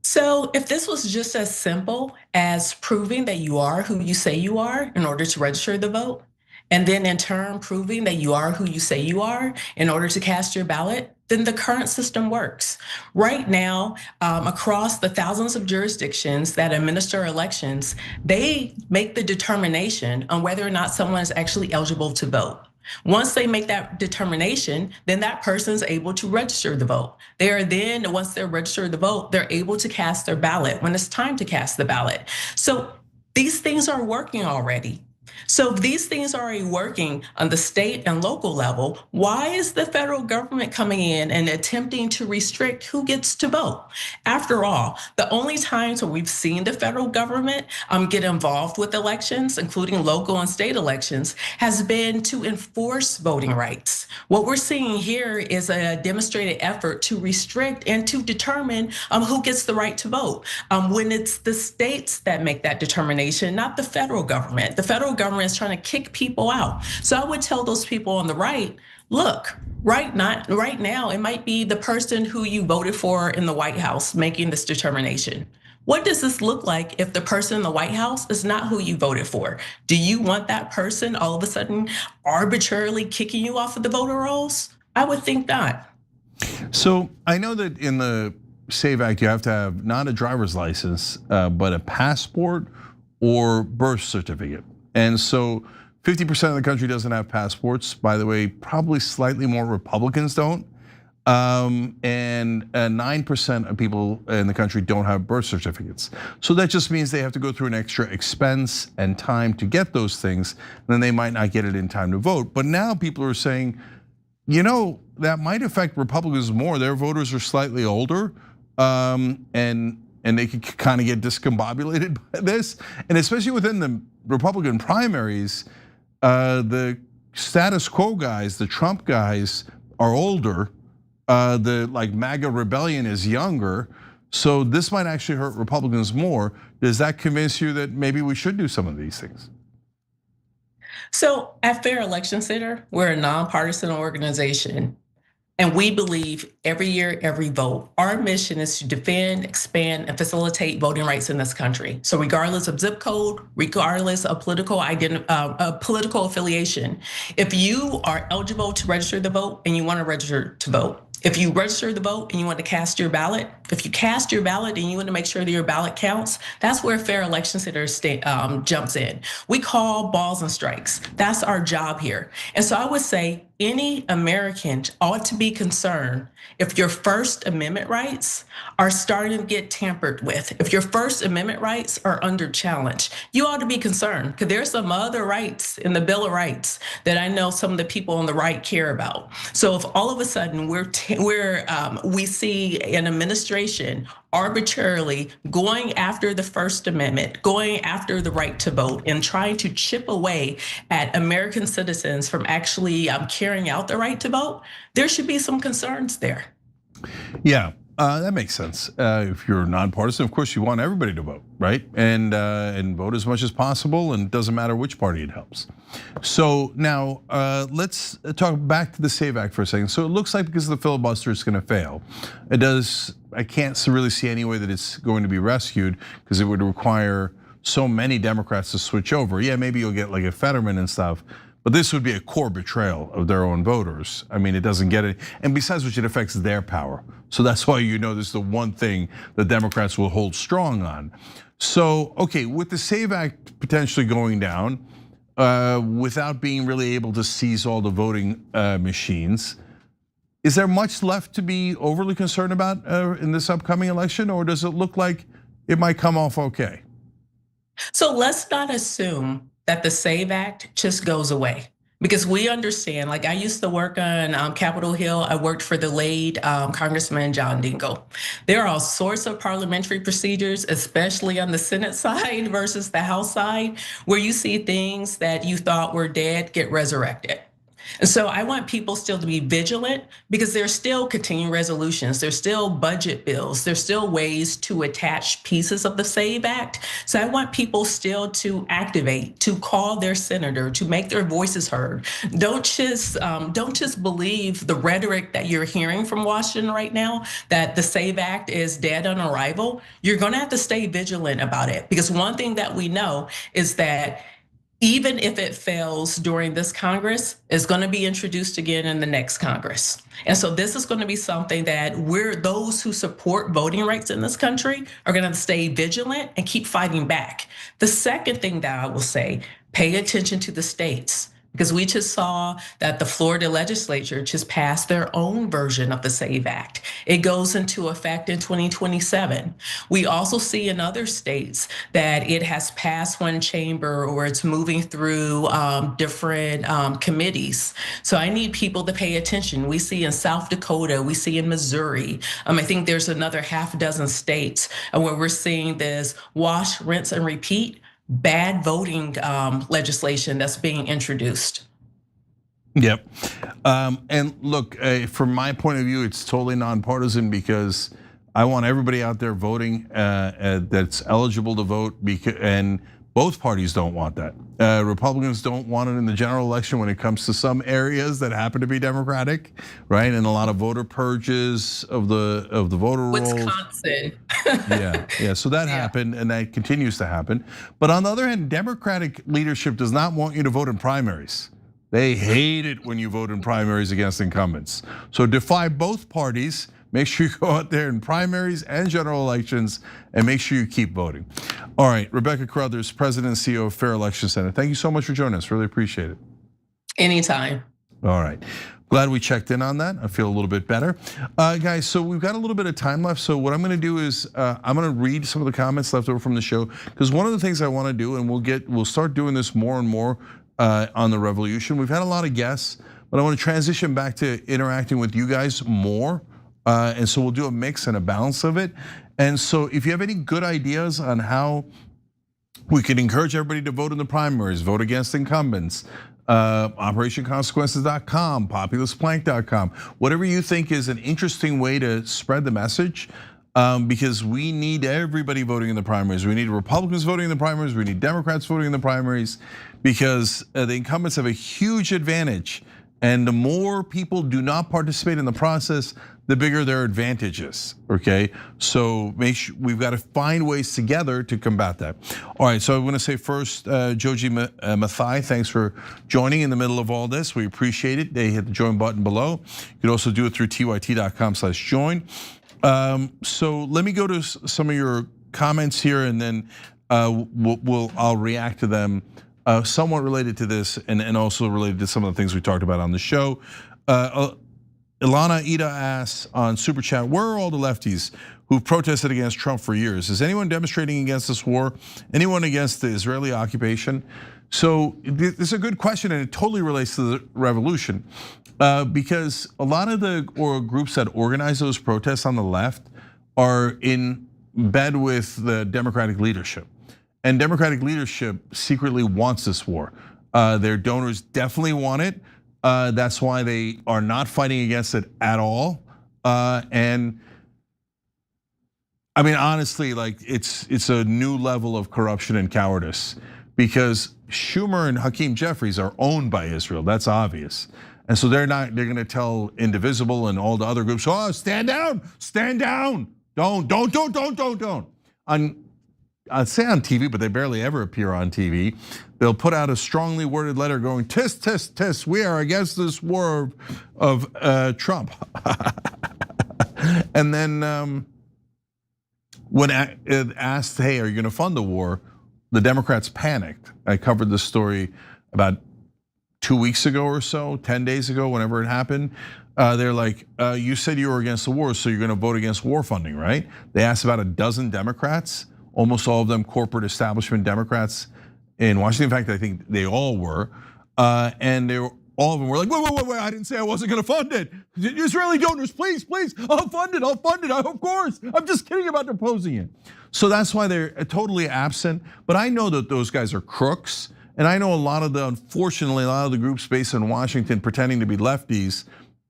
So if this was just as simple as proving that you are who you say you are in order to register the vote, and then in turn proving that you are who you say you are in order to cast your ballot, then the current system works. Right now, across the thousands of jurisdictions that administer elections, they make the determination on whether or not someone is actually eligible to vote. Once they make that determination, then that person's able to register the vote. They are then, once they're registered to vote, they're able to cast their ballot when it's time to cast the ballot. So these things are working already. So if these things are already working on the state and local level, why is the federal government coming in and attempting to restrict who gets to vote? After all, the only times where we've seen the federal government get involved with elections, including local and state elections, has been to enforce voting rights. What we're seeing here is a demonstrated effort to restrict and to determine who gets the right to vote. When it's the states that make that determination, not the federal government. The federal government is trying to kick people out. So I would tell those people on the right, look, right now, it might be the person who you voted for in the White House making this determination. What does this look like if the person in the White House is not who you voted for? Do you want that person all of a sudden arbitrarily kicking you off of the voter rolls? I would think not. So I know that in the SAVE Act, you have to have not a driver's license, but a passport or birth certificate. And so 50% of the country doesn't have passports. By the way, probably slightly more Republicans don't. And 9% of people in the country don't have birth certificates. So that just means they have to go through an extra expense and time to get those things. And then they might not get it in time to vote. But now people are saying, you know, that might affect Republicans more. Their voters are slightly older, and they can kind of get discombobulated by this. And especially within the Republican primaries, the status quo guys, the Trump guys are older. The like MAGA rebellion is younger. So this might actually hurt Republicans more. Does that convince you that maybe we should do some of these things? So at Fair Election Center, we're a nonpartisan organization. And we believe every year, every vote. Our mission is to defend, expand, and facilitate voting rights in this country. So regardless of zip code, regardless of political affiliation, if you are eligible to register to vote and you want to register to vote, if you register to vote and you want to cast your ballot, if you cast your ballot and you want to make sure that your ballot counts, that's where Fair Election Center jumps in. We call balls and strikes. That's our job here. And so I would say any American ought to be concerned if your First Amendment rights are starting to get tampered with, if your First Amendment rights are under challenge. You ought to be concerned because there's some other rights in the Bill of Rights that I know some of the people on the right care about. So if all of a sudden we see an administration arbitrarily going after the First Amendment, going after the right to vote, and trying to chip away at American citizens from actually carrying out the right to vote, there should be some concerns there. Yeah, that makes sense. If you're nonpartisan, of course you want everybody to vote, right? And vote as much as possible, and it doesn't matter which party it helps. So now let's talk back to the SAVE Act for a second. So it looks like because of the filibuster, it's going to fail. It does. I can't really see any way that it's going to be rescued because it would require so many Democrats to switch over. Yeah, maybe you'll get like a Fetterman and stuff, but this would be a core betrayal of their own voters. I mean, it doesn't get it. And besides which, it affects their power. So that's why you know this is the one thing that Democrats will hold strong on. So, okay, with the SAVE Act potentially going down, without being really able to seize all the voting machines, is there much left to be overly concerned about in this upcoming election, or does it look like it might come off okay? So let's not assume that the SAVE Act just goes away. Because we understand, like I used to work on Capitol Hill. I worked for the late Congressman John Dingell. There are all sorts of parliamentary procedures, especially on the Senate side versus the House side, where you see things that you thought were dead get resurrected. And so I want people still to be vigilant because there's still continuing resolutions, there's still budget bills, there's still ways to attach pieces of the SAVE Act. So I want people still to activate, to call their senator, to make their voices heard. Don't just believe the rhetoric that you're hearing from Washington right now, that the SAVE Act is dead on arrival. You're gonna have to stay vigilant about it because one thing that we know is that even if it fails during this Congress, it's going to be introduced again in the next Congress. And so this is going to be something that those who support voting rights in this country are going to stay vigilant and keep fighting back. The second thing that I will say, pay attention to the states. Because we just saw that the Florida legislature just passed their own version of the SAVE Act. It goes into effect in 2027. We also see in other states that it has passed one chamber or it's moving through different committees. So I need people to pay attention. We see in South Dakota, we see in Missouri. I think there's another half a dozen states where we're seeing this wash, rinse, and repeat bad voting legislation that's being introduced. Yep. And look, from my point of view, it's totally nonpartisan because I want everybody out there voting that's eligible to vote, and both parties don't want that. Republicans don't want it in the general election when it comes to some areas that happen to be Democratic, right? And a lot of voter purges of the voter rolls. Wisconsin. Yeah. So that happened, and that continues to happen. But on the other hand, Democratic leadership does not want you to vote in primaries. They hate it when you vote in primaries against incumbents. So defy both parties. Make sure you go out there in primaries and general elections and make sure you keep voting. All right, Rebekah Caruthers, President and CEO of Fair Election Center. Thank you so much for joining us. Really appreciate it. Anytime. All right. Glad we checked in on that. I feel a little bit better. Guys, so we've got a little bit of time left. So what I'm gonna do is I'm gonna read some of the comments left over from the show, because one of the things I wanna do, and we'll start doing this more and more on the Revolution. We've had a lot of guests, but I wanna transition back to interacting with you guys more. And so we'll do a mix and a balance of it. And so if you have any good ideas on how we can encourage everybody to vote in the primaries, vote against incumbents, operationconsequences.com, populistplank.com, whatever you think is an interesting way to spread the message, because we need everybody voting in the primaries. We need Republicans voting in the primaries. We need Democrats voting in the primaries, because the incumbents have a huge advantage. And the more people do not participate in the process, the bigger their advantage is, okay? So we've got to find ways together to combat that. All right, so I want to say first, Joji Mathai, thanks for joining in the middle of all this. We appreciate it. They hit the join button below. You can also do it through tyt.com/join. So let me go to some of your comments here, and then I'll react to them. Somewhat related to this, and also related to some of the things we talked about on the show. Ilana Ida asks on Super Chat, where are all the lefties who've protested against Trump for years? Is anyone demonstrating against this war? Anyone against the Israeli occupation? So this is a good question, and it totally relates to the revolution, because a lot of the groups that organize those protests on the left are in bed with the Democratic leadership. And Democratic leadership secretly wants this war. Their donors definitely want it. That's why they are not fighting against it at all. And I mean, honestly, like it's a new level of corruption and cowardice, because Schumer and Hakeem Jeffries are owned by Israel. That's obvious. And so they're gonna tell Indivisible and all the other groups, oh, stand down, don't. I'd say on TV, but they barely ever appear on TV. They'll put out a strongly worded letter going, tisk, tisk, tisk, we are against this war of Trump. And then when asked, hey, are you gonna fund the war? The Democrats panicked. I covered this story about 2 weeks ago or so, 10 days ago, whenever it happened. They're like, you said you were against the war, so you're gonna vote against war funding, right? They asked about a dozen Democrats, almost all of them corporate establishment Democrats in Washington. In fact, I think they all were. And they were, all of them were like, wait, I didn't say I wasn't gonna fund it. Israeli donors, please, I'll fund it, of course. I'm just kidding about opposing it. So that's why they're totally absent. But I know that those guys are crooks. And I know unfortunately, a lot of the groups based in Washington pretending to be lefties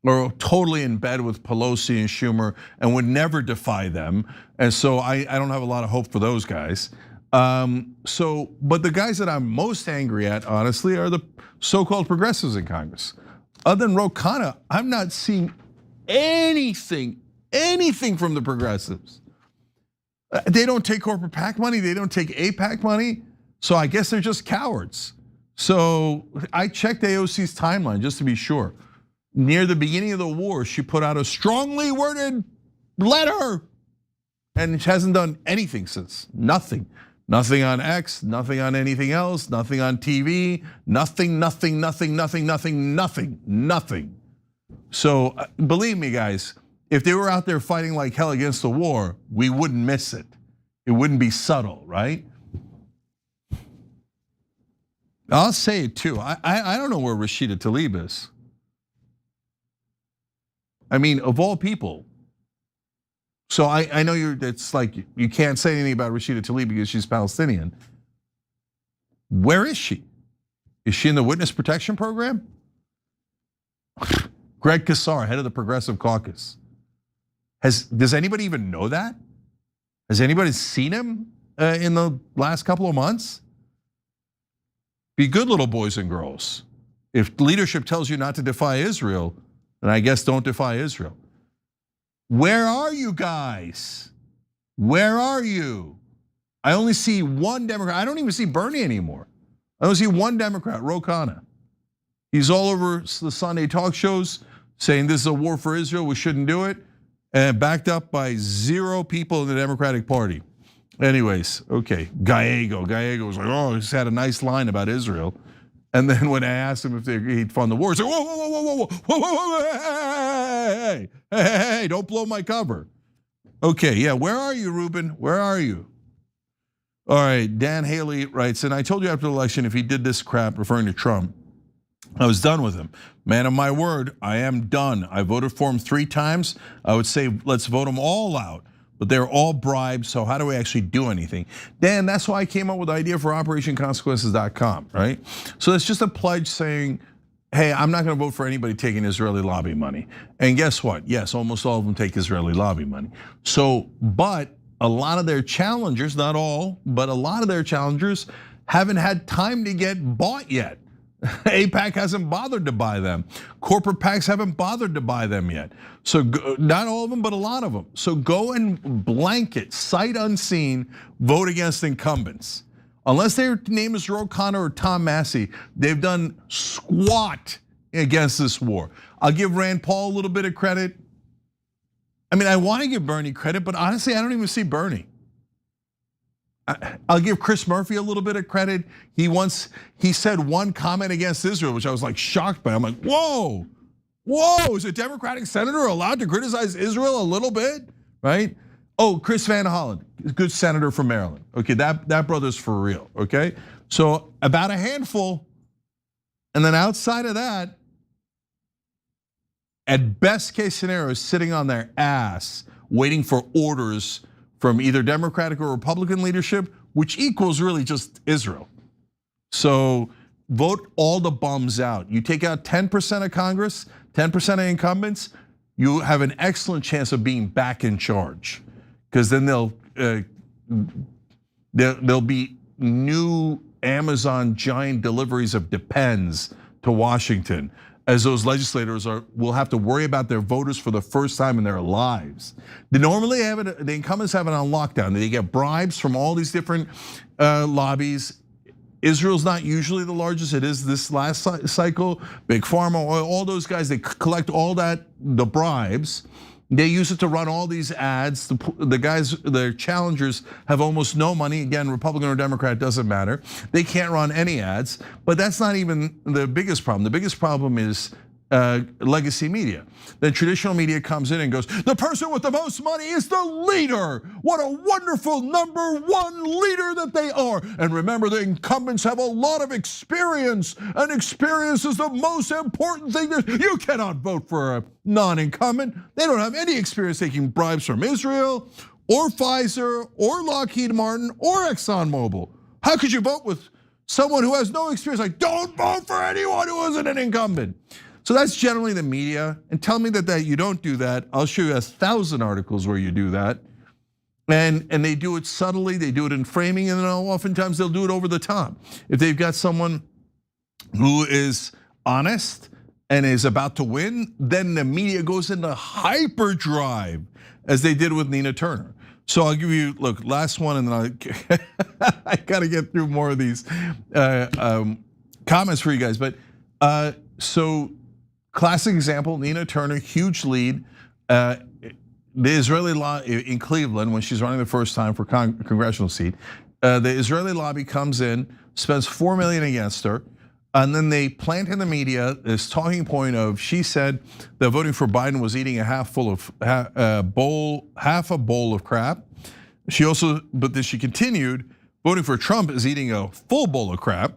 are totally in bed with Pelosi and Schumer and would never defy them. And so I don't have a lot of hope for those guys. But the guys that I'm most angry at, honestly, are the so-called progressives in Congress. Other than Ro Khanna, I'm not seeing anything from the progressives. They don't take corporate PAC money. They don't take AIPAC money. So I guess they're just cowards. So I checked AOC's timeline just to be sure. Near the beginning of the war, she put out a strongly worded letter, and she hasn't done anything since. Nothing on X, nothing on anything else, nothing on TV, nothing. So believe me, guys, if they were out there fighting like hell against the war, we wouldn't miss it. It wouldn't be subtle, right? I'll say it too. I don't know where Rashida Tlaib is. I mean, of all people. So I know it's like you can't say anything about Rashida Tlaib because she's Palestinian. Where is she? Is she in the Witness Protection Program? Greg Casar, head of the Progressive Caucus. Does anybody even know that? Has anybody seen him in the last couple of months? Be good, little boys and girls. If leadership tells you not to defy Israel, then I guess don't defy Israel. Where are you guys? Where are you? I only see one Democrat. I don't even see Bernie anymore. I only see one Democrat, Ro Khanna. He's all over the Sunday talk shows saying this is a war for Israel, we shouldn't do it, and backed up by 0 people in the Democratic Party. Anyways, okay, Gallego was like, oh, he's had a nice line about Israel. And then when I asked him if he'd fund the war, he said, whoa, hey, don't blow my cover. Okay, yeah, where are you, Ruben? Where are you? All right, Dan Haley writes, and I told you after the election, if he did this crap, referring to Trump, I was done with him. Man of my word, I am done. I voted for him 3 times. I would say, let's vote them all out. But they're all bribes, so how do we actually do anything? Dan, that's why I came up with the idea for OperationConsequences.com, right? So it's just a pledge saying, hey, I'm not gonna vote for anybody taking Israeli lobby money. And guess what? Yes, almost all of them take Israeli lobby money. So, but a lot of their challengers, not all, but a lot of their challengers haven't had time to get bought yet. AIPAC hasn't bothered to buy them. Corporate PACs haven't bothered to buy them yet. So not all of them, but a lot of them. So go and blanket, sight unseen, vote against incumbents. Unless their name is Ro Khanna or Tom Massey, they've done squat against this war. I'll give Rand Paul a little bit of credit. I mean, I want to give Bernie credit, but honestly, I don't even see Bernie. I'll give Chris Murphy a little bit of credit. He said one comment against Israel, which I was like shocked by. I'm like, whoa, is a Democratic senator allowed to criticize Israel a little bit, right? Oh, Chris Van Hollen, good senator from Maryland. Okay, that brother's for real, okay? So about a handful, and then outside of that, at best case scenario, sitting on their ass, waiting for orders from either Democratic or Republican leadership, which equals really just Israel. So vote all the bums out. You take out 10% of Congress, 10% of incumbents, you have an excellent chance of being back in charge. Because then there'll be new Amazon giant deliveries of Depends to Washington, as those legislators will have to worry about their voters for the first time in their lives. They normally have it, the incumbents have it on lockdown. They get bribes from all these different lobbies. Israel's not usually the largest. It is this last cycle. Big Pharma, all those guys, they collect all the bribes. They use it to run all these ads. The guys, their challengers have almost no money. Again, Republican or Democrat, doesn't matter. They can't run any ads, but that's not even the biggest problem. The biggest problem is legacy media. Then traditional media comes in and goes, the person with the most money is the leader. What a wonderful number one leader that they are. And remember, the incumbents have a lot of experience, and experience is the most important thing. You cannot vote for a non-incumbent. They don't have any experience taking bribes from Israel or Pfizer or Lockheed Martin or ExxonMobil. How could you vote with someone who has no experience? Like, don't vote for anyone who isn't an incumbent. So that's generally the media. And tell me that you don't do that. I'll show you 1,000 articles where you do that. And they do it subtly, they do it in framing, and then oftentimes they'll do it over the top. If they've got someone who is honest and is about to win, then the media goes into hyperdrive, as they did with Nina Turner. So I'll give you, look, last one, and then I gotta get through more of these comments for you guys. But so classic example, Nina Turner, huge lead. The Israeli law in Cleveland, when she's running the first time for congressional seat, the Israeli lobby comes in, spends $4 million against her, and then they plant in the media this talking point of, she said that voting for Biden was eating half a bowl of crap. She also, but then she continued, voting for Trump is eating a full bowl of crap.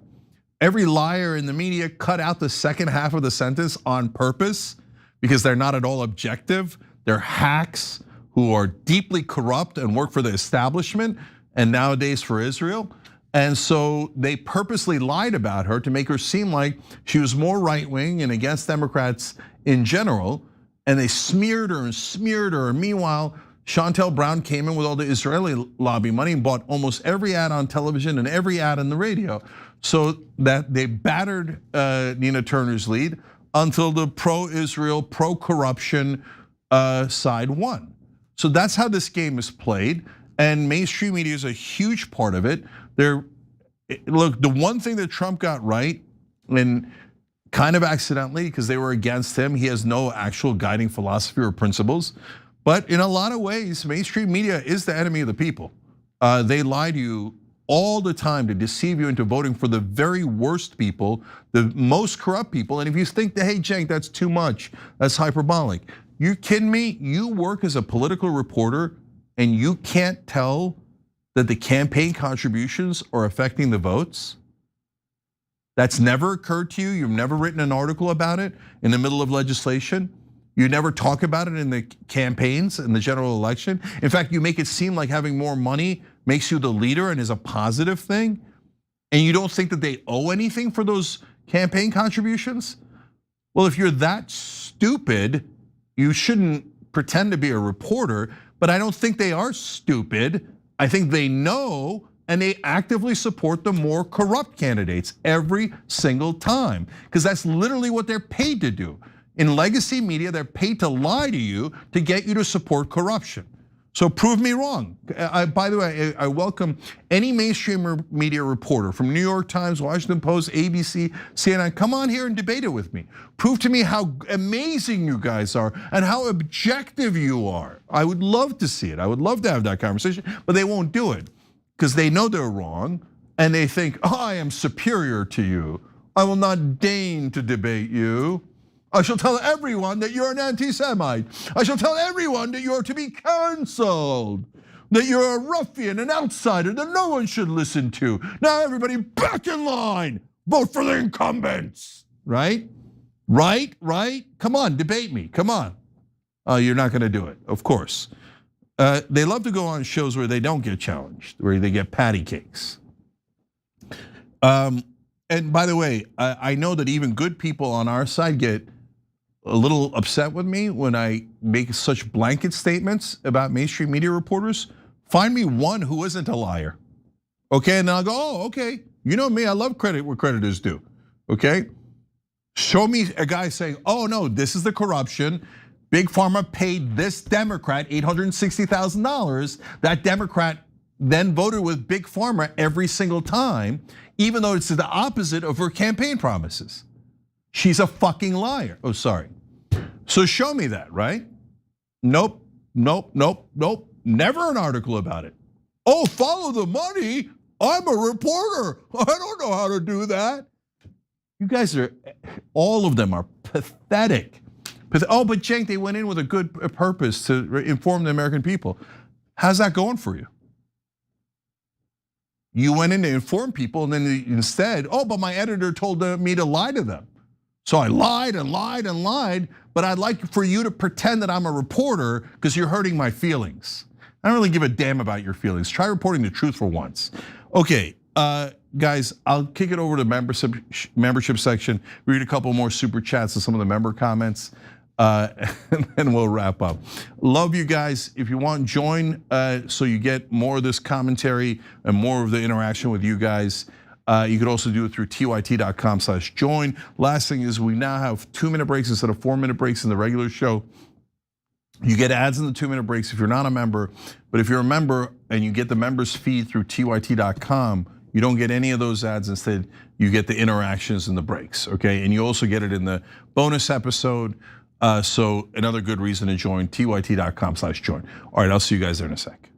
Every liar in the media cut out the second half of the sentence on purpose because they're not at all objective. They're hacks who are deeply corrupt and work for the establishment and nowadays for Israel. And so they purposely lied about her to make her seem like she was more right-wing and against Democrats in general. And they smeared her and smeared her. Meanwhile, Chantel Brown came in with all the Israeli lobby money and bought almost every ad on television and every ad on the radio, so that they battered Nina Turner's lead until the pro-Israel, pro-corruption side won. So that's how this game is played, and mainstream media is a huge part of it. Look, the one thing that Trump got right, and kind of accidentally because they were against him, he has no actual guiding philosophy or principles, but in a lot of ways, mainstream media is the enemy of the people. They lie to you all the time to deceive you into voting for the very worst people, the most corrupt people. And if you think that, hey, Cenk, that's too much, that's hyperbolic. You kidding me? You work as a political reporter and you can't tell that the campaign contributions are affecting the votes? That's never occurred to you? You've never written an article about it in the middle of legislation? You never talk about it in the campaigns, in the general election? In fact, you make it seem like having more money makes you the leader and is a positive thing? And you don't think that they owe anything for those campaign contributions? Well, if you're that stupid, you shouldn't pretend to be a reporter, but I don't think they are stupid. I think they know, and they actively support the more corrupt candidates every single time, because that's literally what they're paid to do. In legacy media, they're paid to lie to you to get you to support corruption. So prove me wrong. By the way, I welcome any mainstream media reporter from New York Times, Washington Post, ABC, CNN, come on here and debate it with me. Prove to me how amazing you guys are and how objective you are. I would love to see it. I would love to have that conversation, but they won't do it because they know they're wrong and they think, oh, I am superior to you. I will not deign to debate you. I shall tell everyone that you're an anti-Semite. I shall tell everyone that you're to be canceled, that you're a ruffian, an outsider that no one should listen to. Now everybody back in line, vote for the incumbents, right? Right? Come on, debate me, come on. You're not gonna do it, of course. They love to go on shows where they don't get challenged, where they get patty cakes. And by the way, I know that even good people on our side get a little upset with me when I make such blanket statements about mainstream media reporters. Find me one who isn't a liar, okay? And then I'll go, oh, okay. You know me, I love credit where credit is due, okay? Show me a guy saying, oh no, this is the corruption. Big Pharma paid this Democrat $860,000. That Democrat then voted with Big Pharma every single time, even though it's the opposite of her campaign promises. She's a fucking liar. Oh, sorry. So show me that, right? Nope. Never an article about it. Oh, follow the money. I'm a reporter. I don't know how to do that. You guys are, all of them are pathetic. Oh, but Cenk, they went in with a good purpose to inform the American people. How's that going for you? You went in to inform people and then instead, oh, but my editor told me to lie to them. So I lied and lied and lied, but I'd like for you to pretend that I'm a reporter because you're hurting my feelings. I don't really give a damn about your feelings. Try reporting the truth for once. Okay, guys, I'll kick it over to the membership section, read a couple more super chats and some of the member comments, and then we'll wrap up. Love you guys. If you want, join so you get more of this commentary and more of the interaction with you guys. You could also do it through tyt.com/join. Last thing is we now have 2-minute breaks instead of 4-minute breaks in the regular show. You get ads in the 2-minute breaks if you're not a member, but if you're a member and you get the members feed through tyt.com, you don't get any of those ads. Instead, you get the interactions and the breaks, okay? And you also get it in the bonus episode. So another good reason to join, tyt.com/join. All right, I'll see you guys there in a sec.